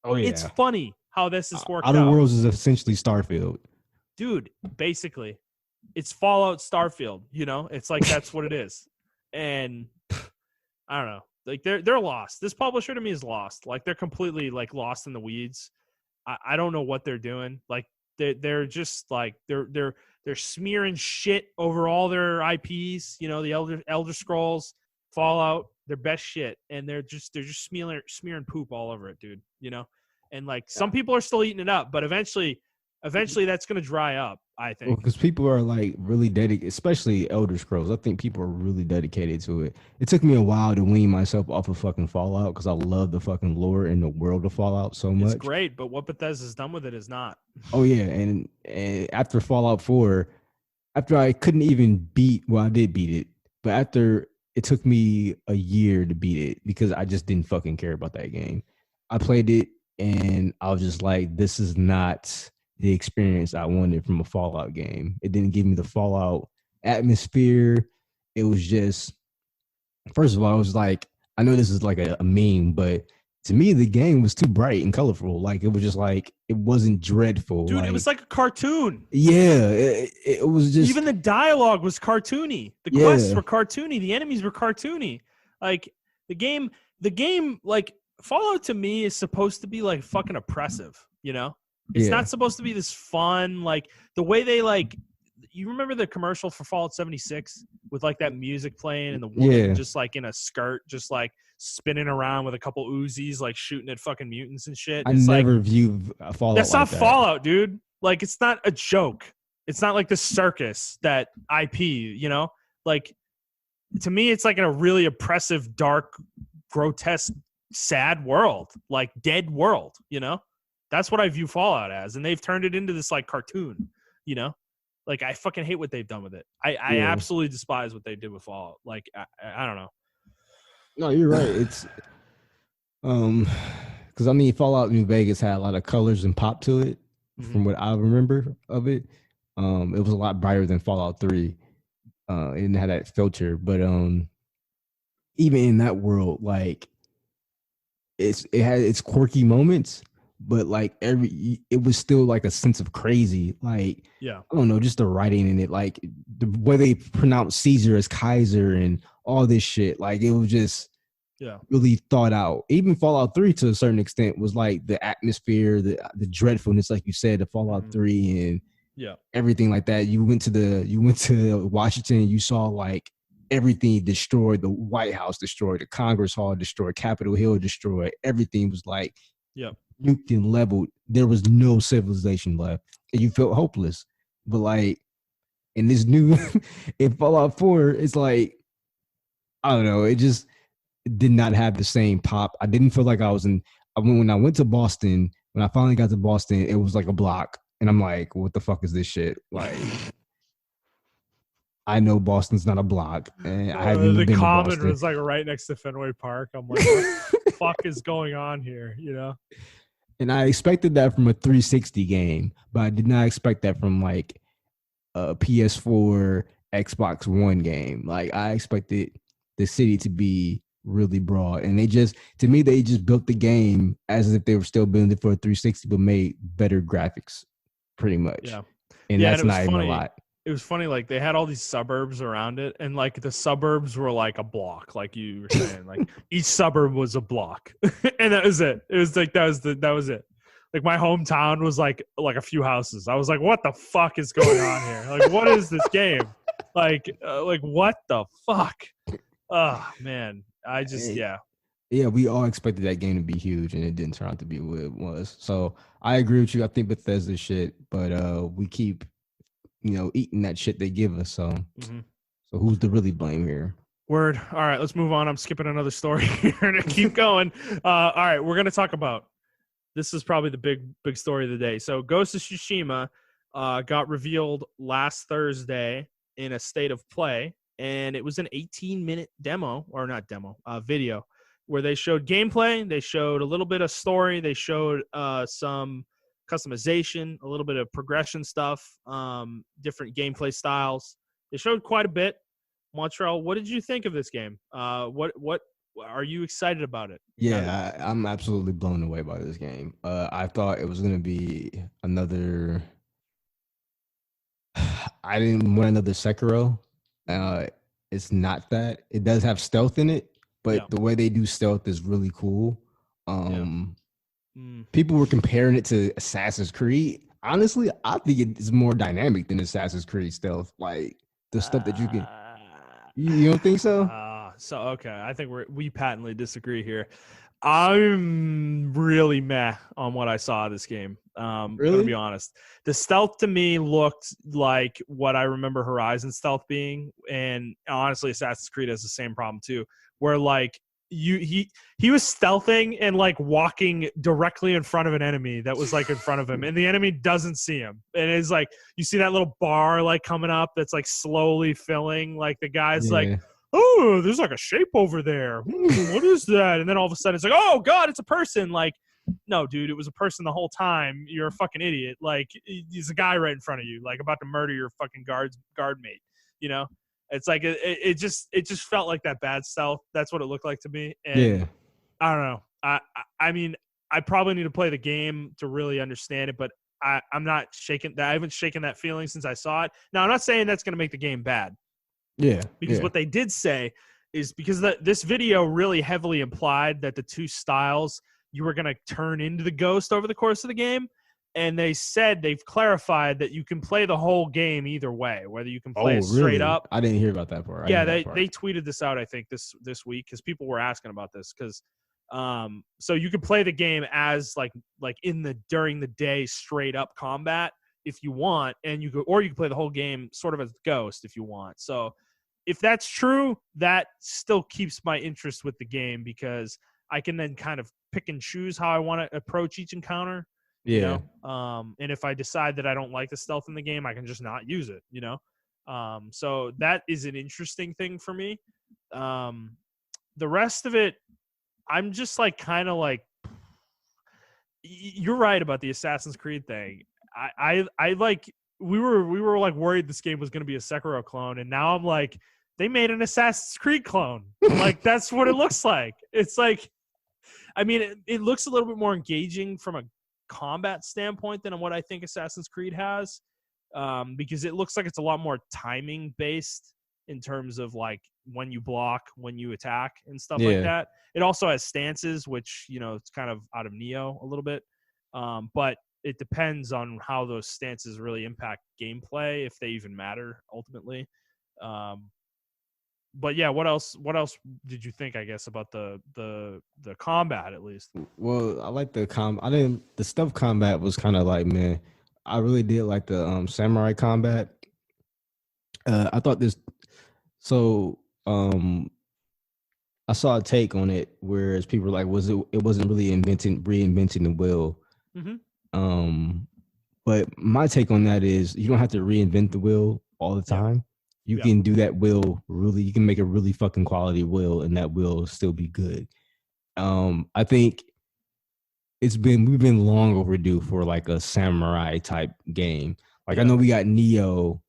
Oh, yeah. It's funny how this has worked out. Outer Worlds is essentially Starfield. Dude, basically. It's Fallout Starfield, you know? It's like that's what it is. And I don't know. Like they're lost. This publisher to me is lost. Like they're completely like lost in the weeds. I don't know what they're doing. Like they're just like they're smearing shit over all their IPs. You know, the Elder Scrolls, Fallout, their best shit, and they're just smearing poop all over it, dude. You know, and like some people are still eating it up, but eventually that's gonna dry up. I think because people are like really dedicated, especially Elder Scrolls. I think people are really dedicated to it. It took me a while to wean myself off of fucking Fallout because I love the fucking lore and the world of Fallout so much. It's great, but what Bethesda's done with it is not. Oh yeah, and after Fallout 4, after I couldn't even beat, well, I did beat it, but after it took me a year to beat it because I just didn't fucking care about that game. I played it and I was just like, this is not the experience I wanted from a Fallout game. It didn't give me the Fallout atmosphere. It was just, first of all, I was like, I know this is like a meme, but to me, the game was too bright and colorful. Like, it was just like, it wasn't dreadful. Dude, like, it was like a cartoon. Yeah, it was just. Even the dialogue was cartoony. The quests were cartoony. The enemies were cartoony. Like, the game, like, Fallout to me is supposed to be like fucking oppressive, you know? It's not supposed to be this fun, like the way they like. You remember the commercial for Fallout 76 with like that music playing and the woman just like in a skirt, just like spinning around with a couple Uzis, like shooting at fucking mutants and shit. I never view Fallout. That's not Fallout, dude. Like it's not a joke. It's not like the circus that IP. You know, like to me, it's like in a really oppressive, dark, grotesque, sad world, like dead world. You know. That's what I view Fallout as, and they've turned it into this like cartoon, you know. Like I fucking hate what they've done with it. I absolutely despise what they did with Fallout. Like I don't know. No, you're right. It's because I mean Fallout New Vegas had a lot of colors and pop to it, from what I remember of it. It was a lot brighter than Fallout 3. It didn't have that filter, but even in that world, like it had its quirky moments, but like it was still like a sense of crazy. Like Yeah. I don't know, just the writing in it, like the way they pronounce Caesar as Kaiser and all this shit. Like it was just really thought out. Even Fallout 3 to a certain extent was like the atmosphere, the dreadfulness, like you said, the Fallout 3 and everything like that. You went to Washington, you saw like everything destroyed, the White House destroyed, the Congress Hall destroyed, Capitol Hill destroyed. Everything was like nuked and leveled. There was no civilization left. And you felt hopeless. But like in this new in Fallout 4, it's like I don't know, it just did not have the same pop. I didn't feel like I was in when I went to Boston, when I finally got to Boston, it was like a block. And I'm like, what the fuck is this shit? Like I know Boston's not a block, and I haven't even been to Common Boston. was like right next to Fenway Park. I'm like, what the fuck is going on here? You know? And I expected that from a 360 game, but I did not expect that from like a PS4, Xbox One game. Like I expected the city to be really broad, and they just built the game as if they were still building it for a 360, but made better graphics, pretty much. Yeah, and that's not even a lot. It was funny, like they had all these suburbs around it, and like the suburbs were like a block, like you were saying, like each suburb was a block, and that was it. It was like that was it. Like my hometown was like a few houses. I was like, what the fuck is going on here? Like, what is this game? Like what the fuck? Oh man, I just yeah, we all expected that game to be huge, and it didn't turn out to be what it was. So I agree with you. I think Bethesda shit, but we keep eating that shit they give us. So, so who's to really blame here? Word. All right, let's move on. I'm skipping another story here to keep going. All right, we're gonna talk about. This is probably the big story of the day. So, Ghost of Tsushima got revealed last Thursday in a state of play, and it was an 18-minute video where they showed gameplay, they showed a little bit of story, they showed some customization, a little bit of progression stuff, different gameplay styles. They showed quite a bit. Montrell, what did you think of this game? What are you excited about it? Yeah, I'm absolutely blown away by this game. I thought it was going to be another. I didn't want another Sekiro. It's not that. It does have stealth in it, but the way they do stealth is really cool. People were comparing it to Assassin's Creed. Honestly, I think it's more dynamic than Assassin's Creed stealth. Like the stuff that you can. You don't think so? So okay, I think we patently disagree here. I'm really meh on what I saw of this game. Really? To be honest, the stealth to me looked like what I remember Horizon stealth being, and honestly, Assassin's Creed has the same problem too, where like he was stealthing and like walking directly in front of an enemy that was like in front of him, and the enemy doesn't see him, and it's like you see that little bar like coming up that's like slowly filling, like the guy's like, oh, there's like a shape over there. What is that? And then all of a sudden it's like, oh God, it's a person. Like, no, dude, it was a person the whole time. You're a fucking idiot. Like, he's a guy right in front of you, like about to murder your fucking guard mate. You know, it's like it just felt like that bad stealth. That's what it looked like to me. And I don't know. I mean, I probably need to play the game to really understand it, but I'm not shaking that. I haven't shaken that feeling since I saw it. Now, I'm not saying that's going to make the game bad. Because what they did say is because this video really heavily implied that the two styles you were going to turn into the ghost over the course of the game. And they said they've clarified that you can play the whole game either way, whether you can play it straight up. I didn't hear about that part. They tweeted this out, I think, this week because people were asking about this because so you could play the game as like during the day straight up combat if you want, and you could play the whole game sort of as ghost if you want. So if that's true, that still keeps my interest with the game because I can then kind of pick and choose how I want to approach each encounter. You know? And if I decide that I don't like the stealth in the game, I can just not use it, you know? So that is an interesting thing for me. The rest of it, I'm just like kind of like, you're right about the Assassin's Creed thing. I like we were like worried this game was going to be a Sekiro clone, and now I'm like, they made an Assassin's Creed clone. Like, that's what it looks like. It's like, I mean, it looks a little bit more engaging from a combat standpoint than what I think Assassin's Creed has, because it looks like it's a lot more timing based in terms of like when you block, when you attack, and stuff like that. It also has stances, which, you know, it's kind of out of Neo a little bit, but it depends on how those stances really impact gameplay, if they even matter ultimately. But yeah, what else did you think, I guess, about the combat at least? Well, I like the the stealth combat was kind of like, man, I really did like the samurai combat. I thought this so I saw a take on it, whereas people were like, it wasn't really reinventing the wheel. Mm-hmm. But my take on that is, you don't have to reinvent the wheel all the time. You can do that wheel you can make a really fucking quality wheel, and that will still be good. I think we've been long overdue for like a samurai type game. Like, I know we got Neo.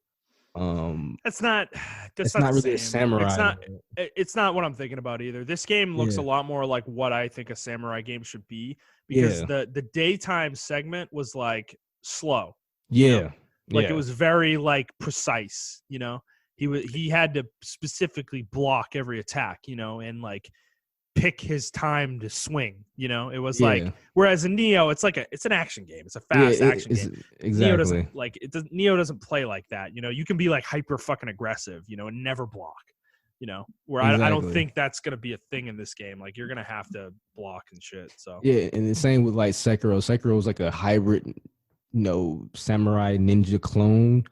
That's not really a samurai. It's not what I'm thinking about either. This game looks a lot more like what I think a samurai game should be, because the daytime segment was like slow. It was very like precise, you know. He had to specifically block every attack, you know, and like pick his time to swing, you know. It was like, whereas in Neo, it's like it's an action game. It's a fast action game. Exactly. Neo doesn't play like that, you know. You can be like hyper fucking aggressive, you know, and never block, you know. Where I don't think that's gonna be a thing in this game. Like, you're gonna have to block and shit. So and the same with like Sekiro. Sekiro was like a hybrid, you know, samurai ninja clone.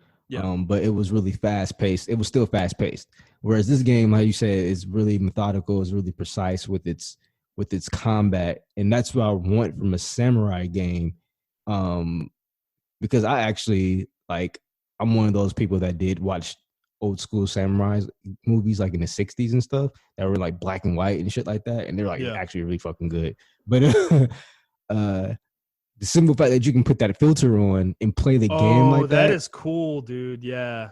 But it was really fast paced. It was still fast paced. Whereas this game, like you said, is really methodical, is really precise with its combat. And that's what I want from a samurai game. Because I actually, like, I'm one of those people that did watch old school samurai movies, like in the 60s and stuff, that were like black and white and shit like that. And they're like actually really fucking good. But the simple fact that you can put that filter on and play the game like that is cool, dude. Yeah.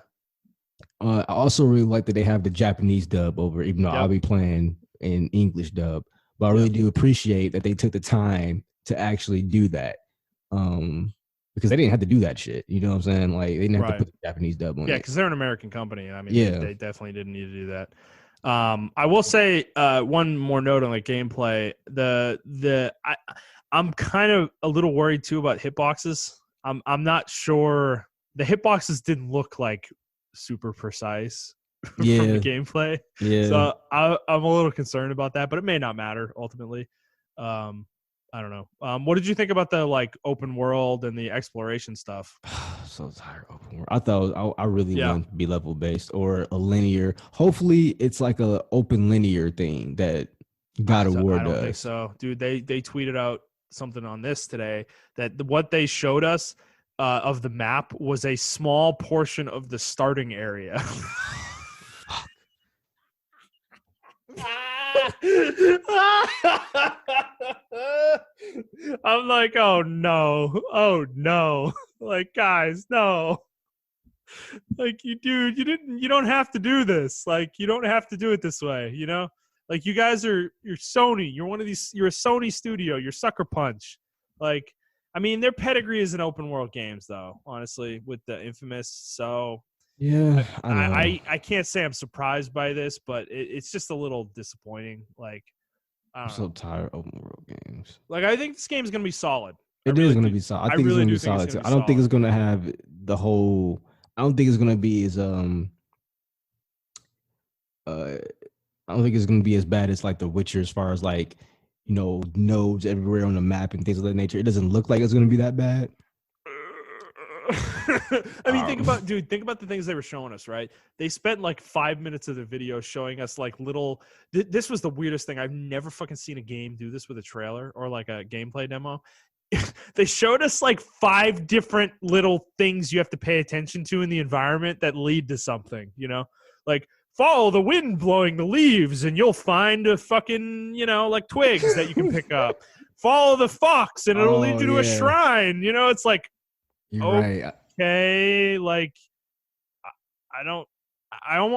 I also really like that they have the Japanese dub over, even though I'll be playing in English dub. But I really do appreciate that they took the time to actually do that. Because they didn't have to do that shit. You know what I'm saying? Like, they didn't have to put the Japanese dub on it. Yeah, because they're an American company. I mean, they definitely didn't need to do that. I will say one more note on the gameplay. I'm kind of a little worried too about hitboxes. I'm not sure. The hitboxes didn't look like super precise from the gameplay. So I'm a little concerned about that, but it may not matter ultimately. I don't know. What did you think about the like open world and the exploration stuff? So tired of open world. I thought I really want to be level based or a linear. Hopefully it's like a open linear thing that God of War does. I don't think so, dude. They tweeted out something on this today that what they showed us of the map was a small portion of the starting area. I'm like, oh no, like, guys, no. Like, you don't have to do this. Like, you don't have to do it this way, you know? Like, you guys you're Sony. You're a Sony studio. You're Sucker Punch. Like, I mean, their pedigree is in open world games, though, honestly, with the Infamous. So, yeah, I can't say I'm surprised by this, but it's just a little disappointing. Like, I'm so tired of open world games. Like, I think this game is going to be solid. It is going to be solid. I think it's going to be solid, too. I don't think it's going to have the whole... I don't think it's going to be as... I don't think it's going to be as bad as like The Witcher, as far as like, you know, nodes everywhere on the map and things of that nature. It doesn't look like it's going to be that bad. I mean, think about the things they were showing us, right? They spent like 5 minutes of the video showing us like little... This was the weirdest thing. I've never fucking seen a game do this with a trailer or like a gameplay demo. They showed us like 5 different little things you have to pay attention to in the environment that lead to something, you know? Like, follow the wind blowing the leaves and you'll find a fucking, you know, like twigs that you can pick up. Follow the fox and it'll lead you to a shrine. You know, it's like, You're right. okay. Like, I don't.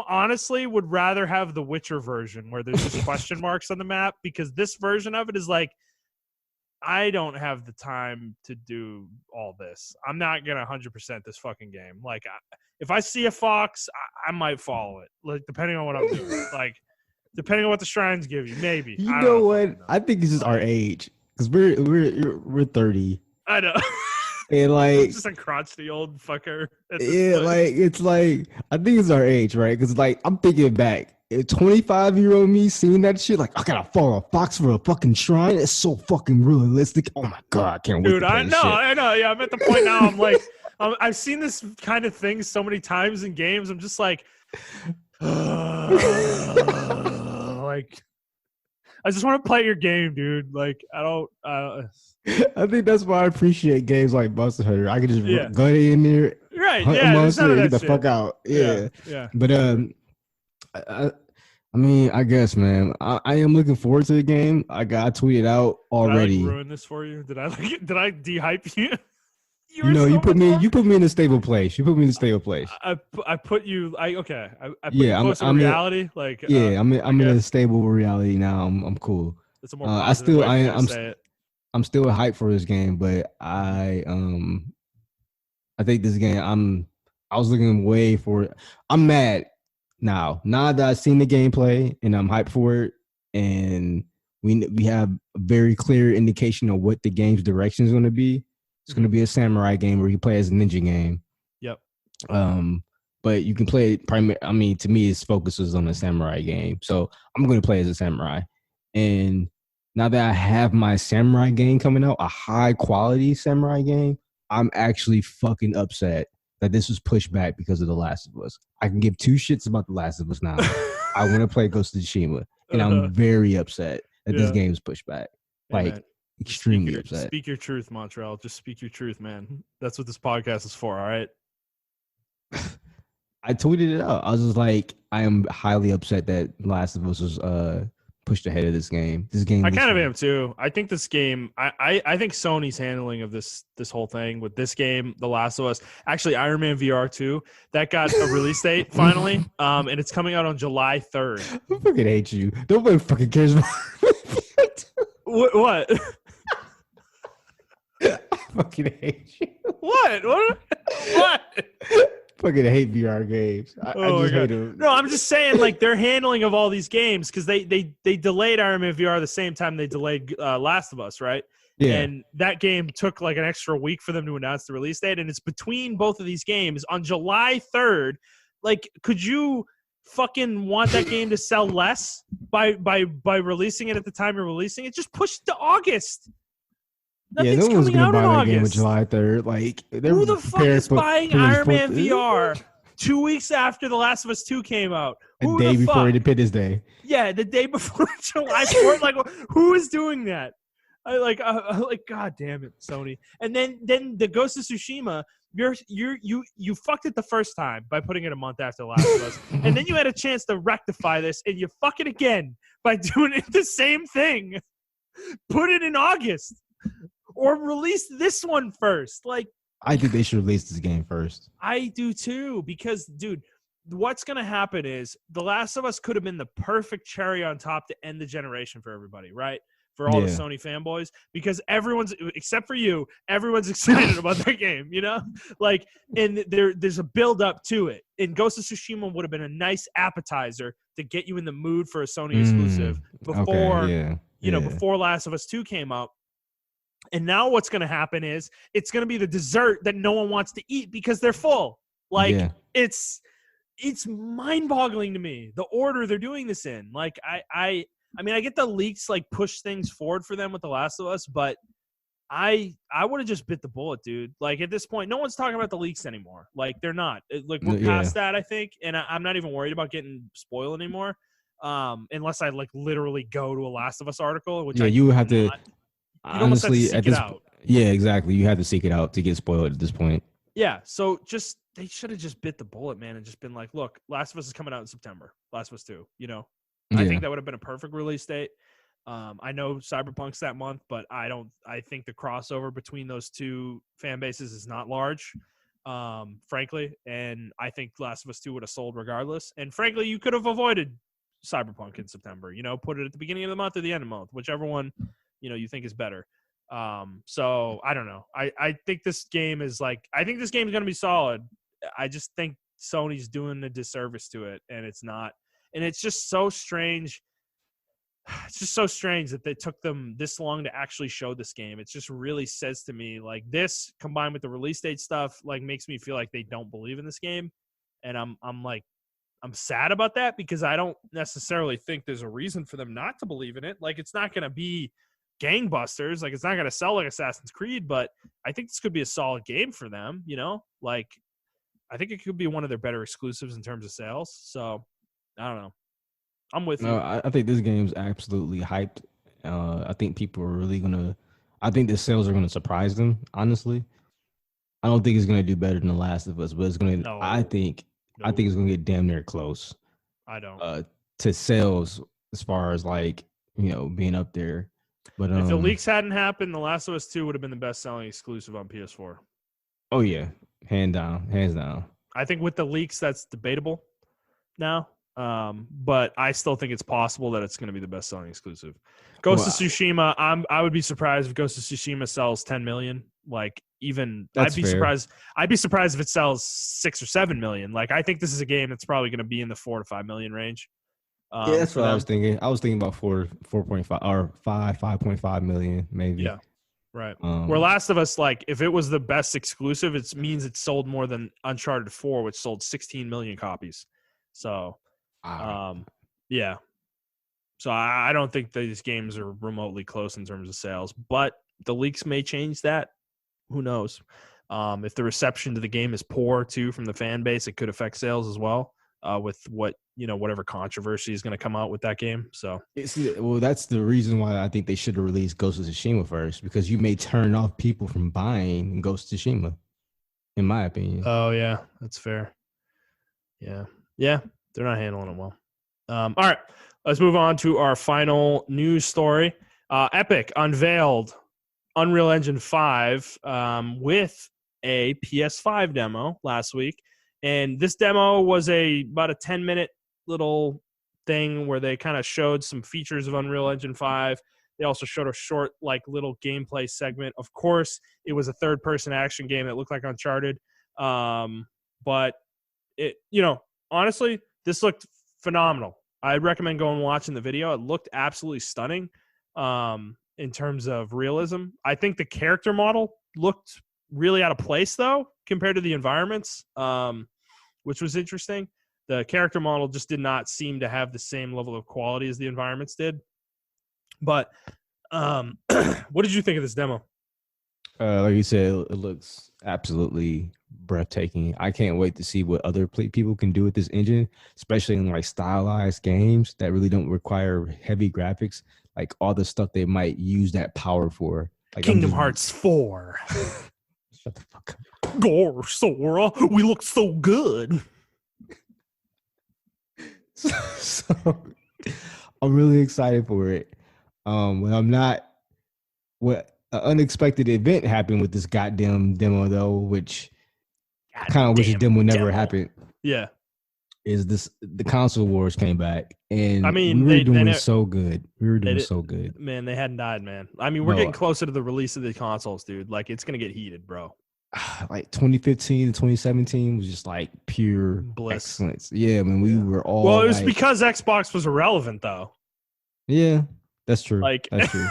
Honestly would rather have the Witcher version where there's just question marks on the map, because this version of it is like, I don't have the time to do all this. I'm not gonna 100% this fucking game. Like, if I see a fox, I might follow it. Like, depending on what I'm doing. Like, depending on what the shrines give you, maybe. You I know don't what? know. I think it's just our age, because we're 30, I know. and like, Just a crotchety old fucker. yeah, like it's like I think it's our age, right? Because like I'm thinking back, 25-year-old me seeing that shit, like I gotta follow a fox for a fucking shrine. It's so fucking realistic. Oh my god, I can't wait Dude, to play this shit. I know. Yeah, I'm at the point now. I'm like, I've seen this kind of thing so many times in games. I'm just like, like, I just want to play your game, dude. Like, I don't. I think that's why I appreciate games like Monster Hunter. I can just Yeah. go in there, Right? hunt a Yeah. There's none monster, of and get that the shit. fuck out. Yeah. Yeah. But I mean, I guess, man, I am looking forward to the game. I tweeted out already. Did I ruin this for you? Did I de-hype you? No, you put me in a stable place. You put me in a stable place. I put you. Okay. I put Yeah, you closer to reality. Like, yeah, I'm in a stable reality now. I'm cool. It's a more positive way for me to say it. I'm still hyped for this game, but I think this game I was looking way for it. I'm mad now that I've seen the gameplay and I'm hyped for it, and we have a very clear indication of what the game's direction is going to be. It's going to be a samurai game where you play as a ninja game. Yep. But you can play it I mean, to me, its focuses on the samurai game. So I'm going to play as a samurai. And now that I have my samurai game coming out, a high quality samurai game, I'm actually fucking upset that this was pushed back because of The Last of Us. I can give two shits about The Last of Us now. I want to play Ghost of Tsushima. And I'm very upset that this game is pushed back. Like, extremely upset. Speak your truth, Montrell. Just speak your truth, man. That's what this podcast is for, all right? I tweeted it out. I was just like, I am highly upset that Last of Us was pushed ahead of this game. I kind of am too. I think this game, I think Sony's handling of this whole thing with this game, The Last of Us, actually Iron Man VR 2, that got a release date finally, and it's coming out on July 3rd. I fucking hate you. Nobody fucking cares about What? I fucking hate you. What? Fucking hate VR games. I just hate them. No, I'm just saying, like, their handling of all these games, because they delayed Iron Man VR the same time they delayed Last of Us, right? Yeah. And that game took like an extra week for them to announce the release date, and it's between both of these games on July 3rd. Like, could you fucking want that game to sell less by releasing it at the time you're releasing it? Just push it to August. Nothing's no one's coming out buy in that August. game on July 3rd. Like, who the fuck is buying Iron Man VR 2 weeks after The Last of Us 2 came out? The day before Independence Day. Yeah, the day before July 4th. Like, who is doing that? I like, God damn it, Sony. And then the Ghost of Tsushima, you fucked it the first time by putting it a month after The Last of Us, and then you had a chance to rectify this, and you fuck it again by doing it the same thing. Put it in August. Or release this one first. Like, I think they should release this game first. I do too, because, dude, what's going to happen is The Last of Us could have been the perfect cherry on top to end the generation for everybody, right? For all the Sony fanboys, because everyone's, except for you, everyone's excited about that game, you know? Like, and there's a build up to it. And Ghost of Tsushima would have been a nice appetizer to get you in the mood for a Sony exclusive before, before Last of Us 2 came out. And now what's going to happen is it's going to be the dessert that no one wants to eat because they're full. Like, it's mind-boggling to me, the order they're doing this in. Like, I mean, I get the leaks, like, push things forward for them with The Last of Us, but I would have just bit the bullet, dude. Like, at this point, no one's talking about the leaks anymore. Like, they're not. Like, we're past that, I think, and I'm not even worried about getting spoiled anymore, unless I, like, literally go to a Last of Us article, which you would have to. Honestly, at this, exactly. You have to seek it out to get spoiled at this point. Yeah, so they should have just bit the bullet, man, and just been like, look, Last of Us is coming out in September. Last of Us 2, you know? I think that would have been a perfect release date. I know Cyberpunk's that month, but I think the crossover between those two fan bases is not large. frankly. And I think Last of Us 2 would have sold regardless. And frankly, you could have avoided Cyberpunk in September. Put it at the beginning of the month or the end of the month, whichever one you think is better. So I don't know. I think this game is going to be solid. I just think Sony's doing a disservice to it, and it's not. And it's just so strange. It's just so strange that they took them this long to actually show this game. It just really says to me, like, this combined with the release date stuff, like, makes me feel like they don't believe in this game. And I'm sad about that, because I don't necessarily think there's a reason for them not to believe in it. Like, it's not going to be gangbusters. Like, it's not going to sell like Assassin's Creed, but I think this could be a solid game for them, Like, I think it could be one of their better exclusives in terms of sales. So, I don't know. I'm with you. I think this game's absolutely hyped. I think people are really I think the sales are gonna surprise them. Honestly, I don't think it's gonna do better than The Last of Us, but it's gonna. No. I think it's gonna get damn near close. I don't. To sales as far as being up there. But if the leaks hadn't happened, The Last of Us 2 would have been the best-selling exclusive on PS4. Oh yeah, hands down. I think with the leaks, that's debatable now. But I still think it's possible that it's going to be the best-selling exclusive. Ghost of Tsushima, I would be surprised if Ghost of Tsushima sells 10 million. Like, even I'd be surprised. I'd be surprised if it sells 6 or 7 million. Like, I think this is a game that's probably going to be in the 4 to 5 million range. Yeah, that's what I was thinking. I was thinking about 4.5 or 5.5 million, maybe. Yeah, right. Where Last of Us, like, if it was the best exclusive, it means it sold more than Uncharted 4, which sold 16 million copies. So. Yeah. So I don't think these games are remotely close in terms of sales, but the leaks may change that. Who knows? If the reception to the game is poor too from the fan base, it could affect sales as well. With whatever controversy is going to come out with that game. So that's the reason why I think they should have released Ghost of Tsushima first, because you may turn off people from buying Ghost of Tsushima, in my opinion. Oh yeah, that's fair. Yeah. They're not handling it well. All right, let's move on to our final news story. Epic unveiled Unreal Engine 5 with a PS5 demo last week. And this demo was about a 10-minute little thing where they kind of showed some features of Unreal Engine 5. They also showed a short, little gameplay segment. Of course, it was a third-person action game that looked like Uncharted. But it, honestly, this looked phenomenal. I'd recommend going and watching the video. It looked absolutely stunning in terms of realism. I think the character model looked really out of place, though, compared to the environments, which was interesting. The character model just did not seem to have the same level of quality as the environments did. But what did you think of this demo? Like you said, it looks absolutely breathtaking. I can't wait to see what other people can do with this engine, especially in stylized games that really don't require heavy graphics, like all the stuff they might use that power for. Like Kingdom Hearts 4. Shut the fuck up. Gore, Sora, we look so good. So I'm really excited for it. When I'm not, an unexpected event happened with this goddamn demo, though, which I kind of wish this demo never happened. Yeah. Is the console wars came back, and I mean, we were doing so good. We were doing so good. Man, they hadn't died, man. I mean, we're getting closer to the release of the consoles, dude. Like, it's going to get heated, bro. Like 2015 to 2017 was just pure bliss. Excellence. Yeah, I mean, we were all. Well, it was because Xbox was irrelevant, though. Yeah, that's true. That's true.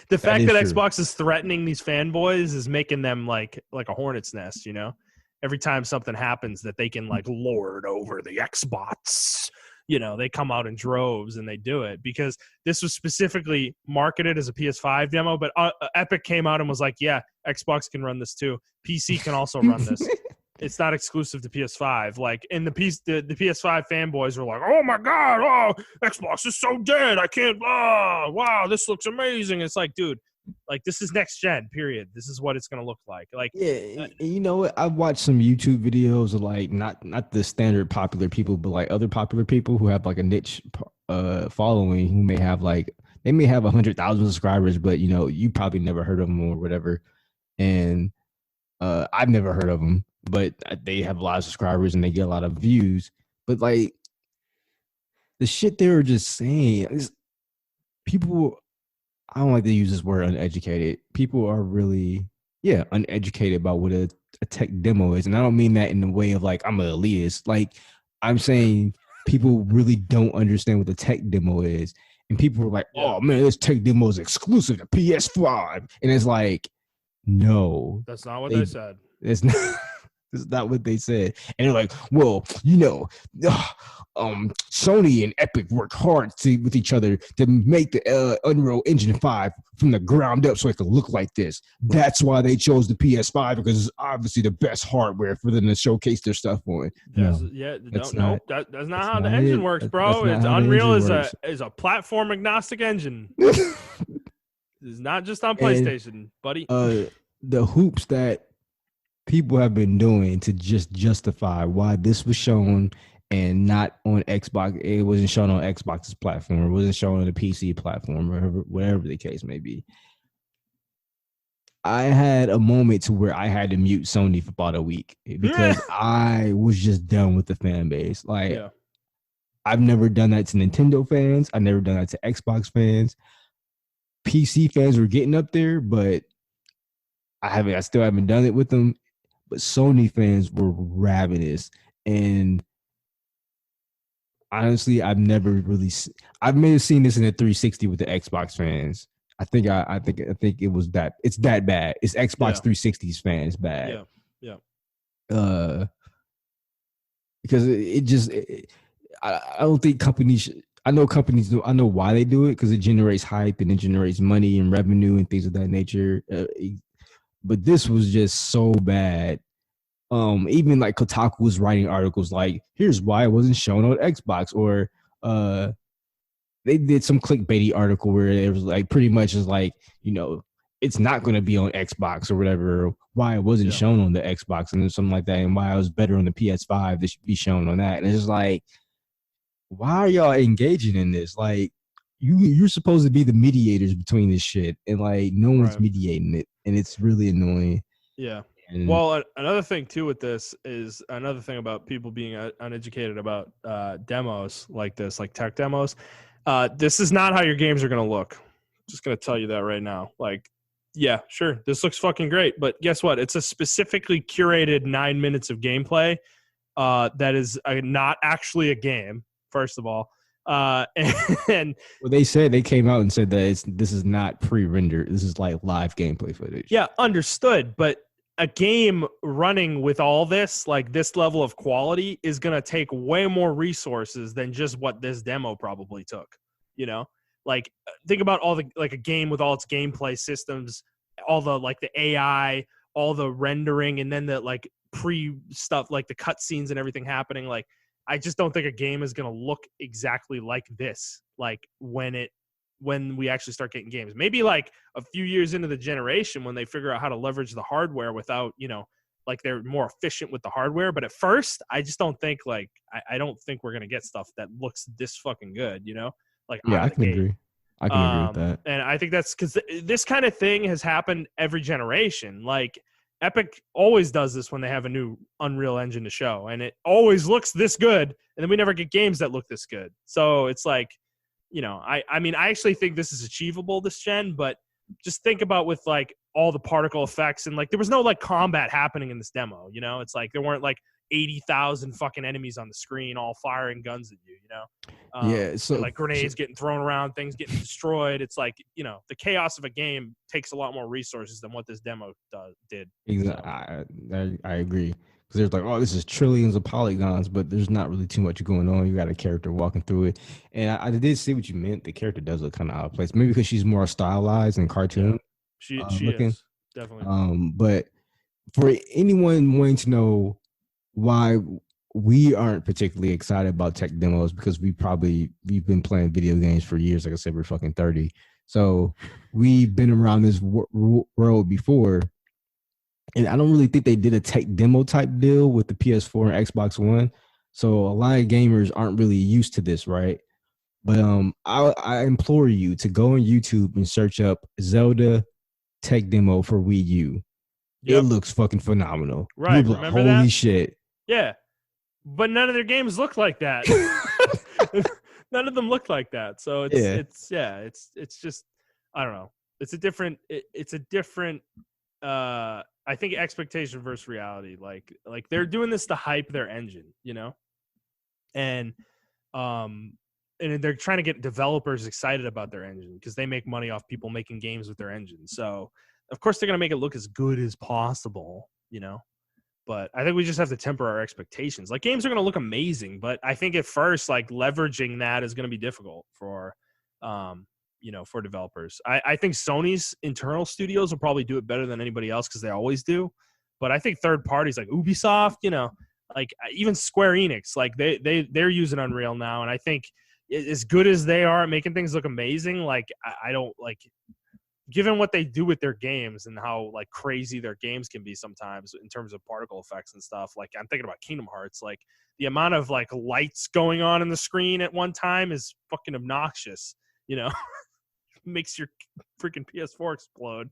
The fact that Xbox is threatening these fanboys is making them like a hornet's nest, Every time something happens that they can lord over the Xbox, they come out in droves and they do it, because this was specifically marketed as a PS5 demo, but Epic came out and was like, yeah, Xbox can run this too. PC can also run this. It's not exclusive to PS5. And the PS5 fanboys were like, oh my God, oh, Xbox is so dead. I can't, wow, this looks amazing. It's like, dude, this is next gen, period. This is what it's going to look like. Yeah, you know what? I've watched some YouTube videos of not the standard popular people, but other popular people who have a niche following, who may have they may have 100,000 subscribers, but you probably never heard of them or whatever. And I've never heard of them. but they have a lot of subscribers and they get a lot of views. But like the shit they were just saying is people. I don't like to use this word uneducated. People are really, uneducated about what a tech demo is. And I don't mean that in the way of like, I'm an elitist. Like, I'm saying people really don't understand what the tech demo is. And people are like, oh man, this tech demo is exclusive to PS5. And it's like, no. That's not what they said. It's not. That's not what they said. And they're like, well, Sony and Epic worked hard with each other to make the Unreal Engine 5 from the ground up so it could look like this. That's why they chose the PS5 because it's obviously the best hardware for them to showcase their stuff on. That's not how the engine works, bro. It's Unreal is a platform agnostic engine. It's not just on PlayStation, buddy. The hoops that people have been doing to just justify why this was shown and not on Xbox. It wasn't shown on Xbox's platform. It wasn't shown on the PC platform, or whatever the case may be. I had a moment to where I had to mute Sony for about a week because I was just done with the fan base. Like, I've never done that to Nintendo fans. I've never done that to Xbox fans. PC fans were getting up there, but I still haven't done it with them. But Sony fans were ravenous, and honestly, I may have seen this in the 360 with the Xbox fans. I think it was that it's that bad. It's Xbox 360's fans bad. Because I don't think companies. I know companies do. I know why they do it because it generates hype and it generates money and revenue and things of that nature. But this was just so bad. Even like Kotaku was writing articles like, here's why it wasn't shown on Xbox, or they did some clickbaity article where it was like pretty much is like, it's not going to be on Xbox or whatever, or why it wasn't shown on the Xbox and something like that, and why it was better on the PS5 that should be shown on that. And it's just like, why are y'all engaging in this? Like, you're supposed to be the mediators between this shit, and like no one's mediating it, and it's really annoying. Yeah. Well, another thing too with this is another thing about people being uneducated about demos like this, like tech demos. This is not how your games are going to look. Just going to tell you that right now. Like, yeah, sure, this looks fucking great, but guess what? It's a specifically curated 9 minutes of gameplay that is not actually a game. First of all. And well, they came out and said that this is not pre-rendered. This is like live gameplay footage. Yeah, understood. But a game running with all this, like this level of quality, is going to take way more resources than just what this demo probably took. Like think about all the, like a game with all its gameplay systems, all the like the AI, all the rendering, and then the like pre stuff, like the cutscenes and everything happening. Like, I just don't think a game is going to look exactly like this, like when we actually start getting games. Maybe like a few years into the generation when they figure out how to leverage the hardware without, like they're more efficient with the hardware. But at first, I just don't think I don't think we're going to get stuff that looks this fucking good, Like, yeah, I can agree. I can agree with that. And I think that's because this kind of thing has happened every generation. Like, Epic always does this when they have a new Unreal Engine to show, and it always looks this good, and then we never get games that look this good. So it's like, I mean, I actually think this is achievable this gen, but just think about with like all the particle effects and like there was no like combat happening in this demo. It's like there weren't like 80,000 fucking enemies on the screen all firing guns at you. So like grenades getting thrown around, things getting destroyed. It's like, the chaos of a game takes a lot more resources than what this demo did. Exactly. I agree, because there's like, oh, this is trillions of polygons, but there's not really too much going on. You got a character walking through it, and I did see what you meant. The character does look kind of out of place, maybe because she's more stylized and cartoon. She looking. Is definitely. But for anyone wanting to know why we aren't particularly excited about tech demos, because we've been playing video games for years. Like I said, we're fucking 30, so we've been around this world before. And I don't really think they did a tech demo type deal with the PS4 and Xbox One. So a lot of gamers aren't really used to this, right? But I implore you to go on YouTube and search up Zelda tech demo for Wii U. It Yep. looks fucking phenomenal. Right. You'll be like, Remember holy that? shit. Yeah. But none of their games look like that. None of them look like that. So Yeah. it's just I don't know. It's a different I think expectation versus reality. Like they're doing this to hype their engine, and um and they're trying to get developers excited about their engine because they make money off people making games with their engine. So of course they're gonna make it look as good as possible, But I think we just have to temper our expectations. Like games are gonna look amazing, but I think at first, like leveraging that is gonna be difficult for for developers. I think Sony's internal studios will probably do it better than anybody else because they always do. But I think third parties like Ubisoft, like even Square Enix, like they're using Unreal now, and I think as good as they are at making things look amazing, like I don't like given what they do with their games and how like crazy their games can be sometimes in terms of particle effects and stuff. Like I'm thinking about Kingdom Hearts, like the amount of like lights going on in the screen at one time is fucking obnoxious, makes your freaking PS4 explode.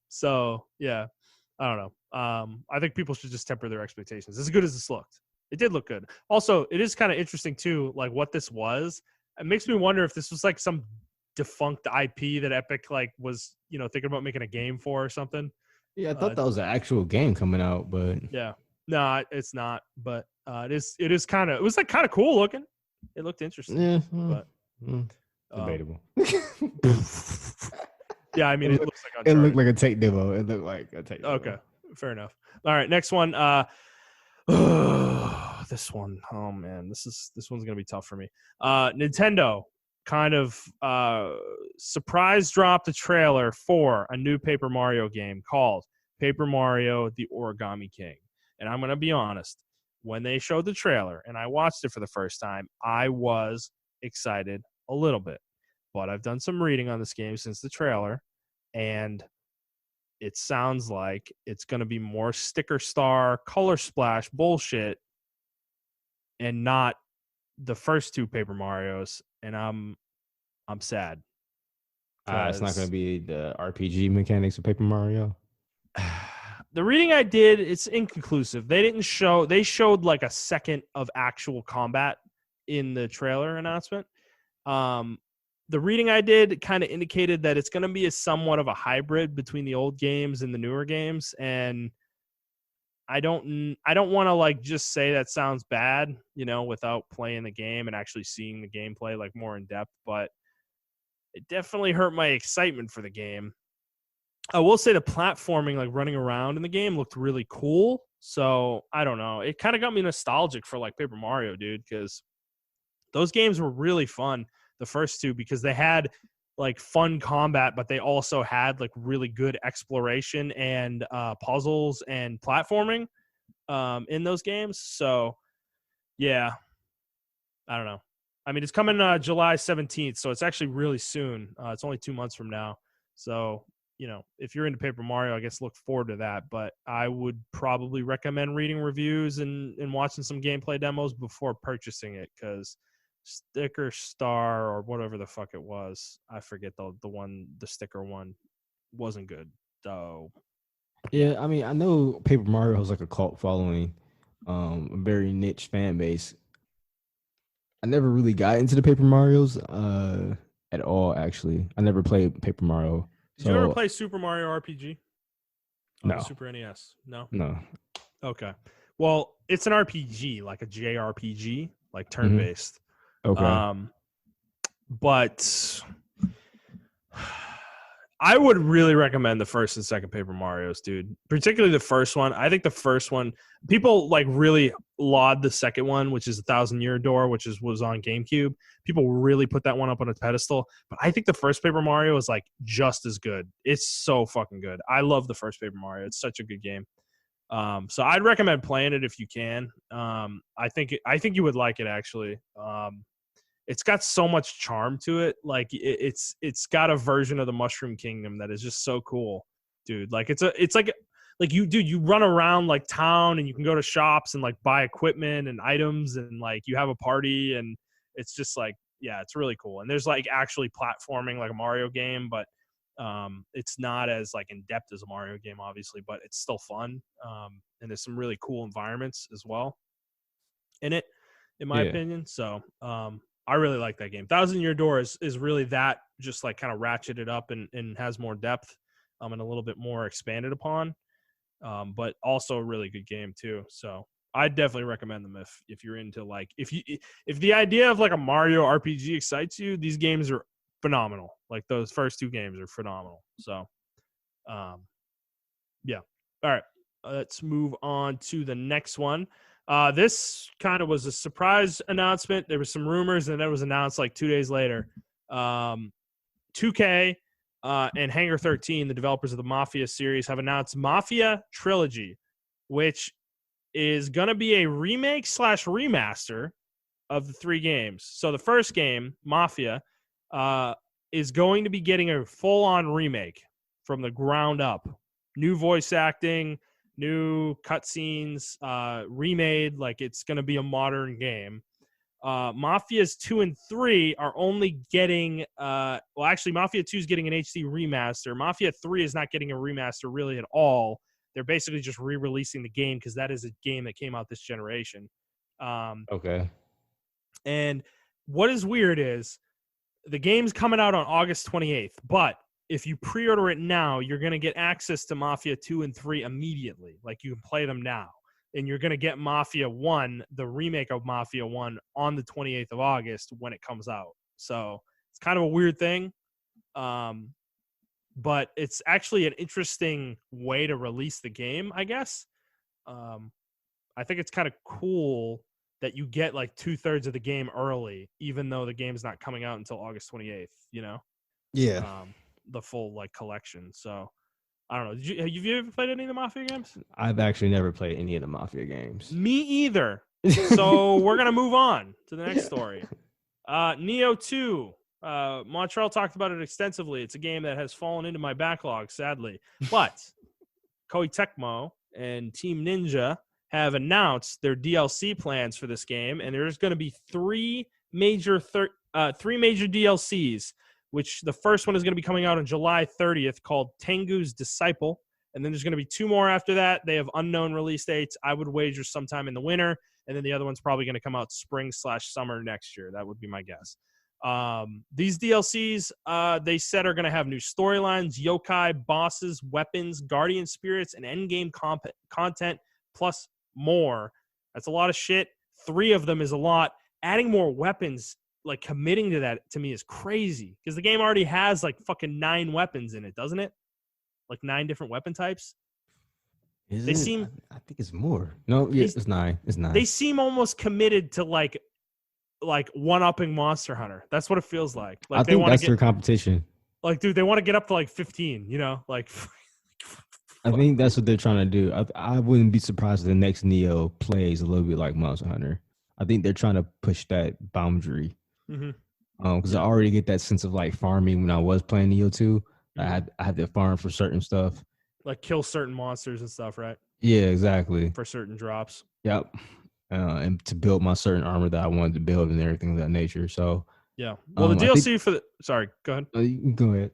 So yeah, I don't know. I think people should just temper their expectations. As good as this looked, it did look good. Also, it is kind of interesting too, like what this was. It makes me wonder if this was like some defunct IP that Epic like was, thinking about making a game for or something. Yeah, I thought that was an actual game coming out, but Yeah, no, it's not. But it is. It was like kind of cool looking. It looked interesting. yeah, but debatable. Yeah, I mean, it looks like it Uncharted. looked like a tech demo. It looked like a tech demo. Okay, fair enough. All right, next one. This one. Oh man, this one's gonna be tough for me. Nintendo kind of surprise dropped a trailer for a new Paper Mario game called Paper Mario: The Origami King. And I'm gonna be honest, when they showed the trailer and I watched it for the first time, I was excited a little bit. But I've done some reading on this game since the trailer, and it sounds like it's going to be more sticker star, color splash bullshit, and not the first two Paper Marios. And I'm sad. It's not going to be the RPG mechanics of Paper Mario. The reading I did, it's inconclusive. They showed like a second of actual combat in the trailer announcement. The reading I did kind of indicated that it's going to be somewhat of a hybrid between the old games and the newer games. And I don't want to like just say that sounds bad, without playing the game and actually seeing the gameplay like more in depth, but it definitely hurt my excitement for the game. I will say the platforming, like running around in the game, looked really cool. So I don't know. It kind of got me nostalgic for like Paper Mario, dude, because those games were really fun. The first two, because they had like fun combat, but they also had like really good exploration and puzzles and platforming in those games. So yeah, I don't know. I mean, it's coming July 17th, so it's actually really soon. It's only 2 months from now. So, if you're into Paper Mario, I guess look forward to that. But I would probably recommend reading reviews and watching some gameplay demos before purchasing it, because Sticker Star or whatever the fuck it was, I forget the sticker one wasn't good. So yeah, I mean, I know Paper Mario has like a cult following, a very niche fan base. I never really got into the Paper Marios at all. Actually, I never played Paper Mario. Did you ever play Super Mario RPG on No. the Super NES? No. Okay. Well, it's an RPG, like a JRPG, like turn-based. Okay. But I would really recommend the first and second Paper Marios, dude. Particularly the first one. I think the first one, people like really laud the second one, which is 1,000-Year Door, which was on GameCube. People really put that one up on a pedestal. But I think the first Paper Mario is like just as good. It's so fucking good. I love the first Paper Mario. It's such a good game. So I'd recommend playing it if you can. I think you would like it, actually. It's got so much charm to it. Like it's got a version of the Mushroom Kingdom that is just so cool, dude. Like it's like you run around like town and you can go to shops and like buy equipment and items and like you have a party and it's just like, yeah, it's really cool. And there's like actually platforming like a Mario game, but It's not as like in depth as a Mario game, obviously, but it's still fun. And there's some really cool environments as well in it, in my opinion. So I really like that game. Thousand Year Door is really that, just like kind of ratcheted up and has more depth and a little bit more expanded upon. But also a really good game too. So I definitely recommend them if you're into like if the idea of like a Mario RPG excites you, these games are phenomenal. Like those first two games are phenomenal. So yeah. All right. Let's move on to the next one. This kind of was a surprise announcement. There was some rumors, and then it was announced like 2 days later. 2K and Hangar 13, the developers of the Mafia series, have announced Mafia Trilogy, which is going to be a remake / remaster of the three games. So the first game, Mafia, is going to be getting a full-on remake from the ground up. New voice acting, new cutscenes, remade. Like, it's going to be a modern game. Mafias 2 and 3 are only getting Mafia 2 is getting an HD remaster. Mafia 3 is not getting a remaster really at all. They're basically just re-releasing the game because that is a game that came out this generation. Okay. And what is weird is the game's coming out on August 28th, but if you pre-order it now, you're going to get access to Mafia 2 and 3 immediately. Like, you can play them now. And you're going to get Mafia 1, the remake of Mafia 1, on the 28th of August when it comes out. So it's kind of a weird thing. But it's actually an interesting way to release the game, I guess. I think it's kind of cool that you get like 2/3 of the game early, even though the game's not coming out until August 28th, you know? Yeah. The full like collection. So I don't know. Have you ever played any of the Mafia games? I've actually never played any of the Mafia games. Me either. So we're going to move on to the next story. Neo 2. Montrell talked about it extensively. It's a game that has fallen into my backlog, sadly. But Koei Tecmo and Team Ninja have announced their DLC plans for this game, and there's going to be three major DLCs, which the first one is going to be coming out on July 30th, called Tengu's Disciple. And then there's going to be two more after that. They have unknown release dates. I would wager sometime in the winter. And then the other one's probably going to come out spring / summer next year. That would be my guess. These DLCs, they said, are going to have new storylines, yokai, bosses, weapons, guardian spirits, and endgame content, plus more. That's a lot of shit. 3 of them is a lot. Adding more weapons, like committing to that, to me is crazy, because the game already has like fucking 9 weapons in it, doesn't it? Like 9 different weapon types. I think it's more. No, yeah, it's 9. It's 9. They seem almost committed to like one-upping Monster Hunter. That's what it feels like. Like, I think that's their competition. Like, dude, they want to get up to like 15. You know, like. I think that's what they're trying to do. I wouldn't be surprised if the next Neo plays a little bit like Monster Hunter. I think they're trying to push that boundary. Because I already get that sense of like farming when I was playing Neo 2. I had to farm for certain stuff, like kill certain monsters and stuff, right? Yeah, exactly. For certain drops. Yep. And to build my certain armor that I wanted to build and everything of that nature. So yeah. Well, the DLC for the sorry, go ahead. Go ahead.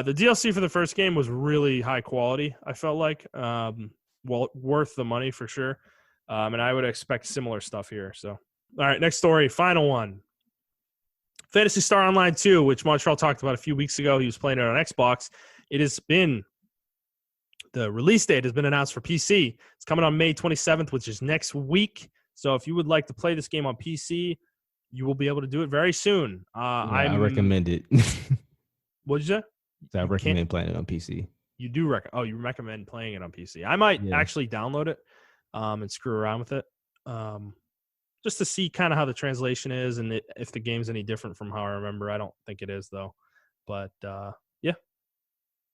The DLC for the first game was really high quality. I felt like, well, worth the money for sure. And I would expect similar stuff here. So, all right, next story, final one. Phantasy Star Online 2, which Montreal talked about a few weeks ago. He was playing it on Xbox. The release date has been announced for PC. It's coming on May 27th, which is next week. So if you would like to play this game on PC, you will be able to do it very soon. I recommend it. What'd you say? I recommend playing it on PC. You do you recommend playing it on PC. I might actually download it and screw around with it. Just to see kind of how the translation is and if the game's any different from how I remember. I don't think it is, though. But, yeah.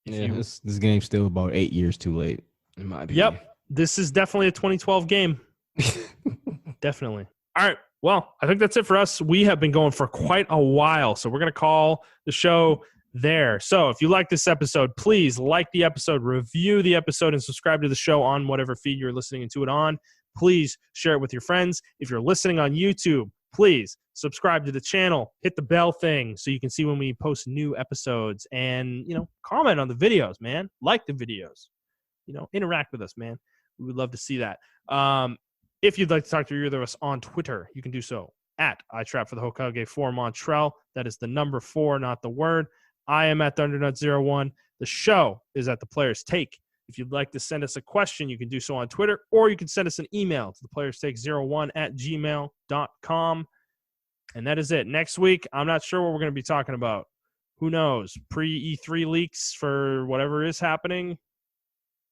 This game's still about 8 years too late, in my opinion. Yep. This is definitely a 2012 game. Definitely. All right. Well, I think that's it for us. We have been going for quite a while, so we're going to call the show there. So if you like this episode, please like the episode, review the episode, and subscribe to the show on whatever feed you're listening to it on. Please share it with your friends. If you're listening on YouTube, please subscribe to the channel, hit the bell thing so you can see when we post new episodes, and, comment on the videos, man. Like the videos, interact with us, man. We would love to see that. If you'd like to talk to either of us on Twitter, you can do so at iTrap for the Hokage 4 Montrell. That is the number 4, not the word. I am at Thundernut01. The show is at The Player's Take. If you'd like to send us a question, you can do so on Twitter, or you can send us an email to theplayerstake01@gmail.com. And that is it. Next week, I'm not sure what we're going to be talking about. Who knows? Pre-E3 leaks for whatever is happening.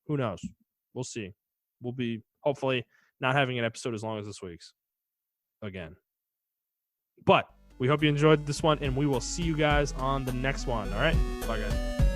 Who knows? We'll see. We'll be hopefully not having an episode as long as this week's again. But we hope you enjoyed this one, and we will see you guys on the next one. All right? Bye, guys.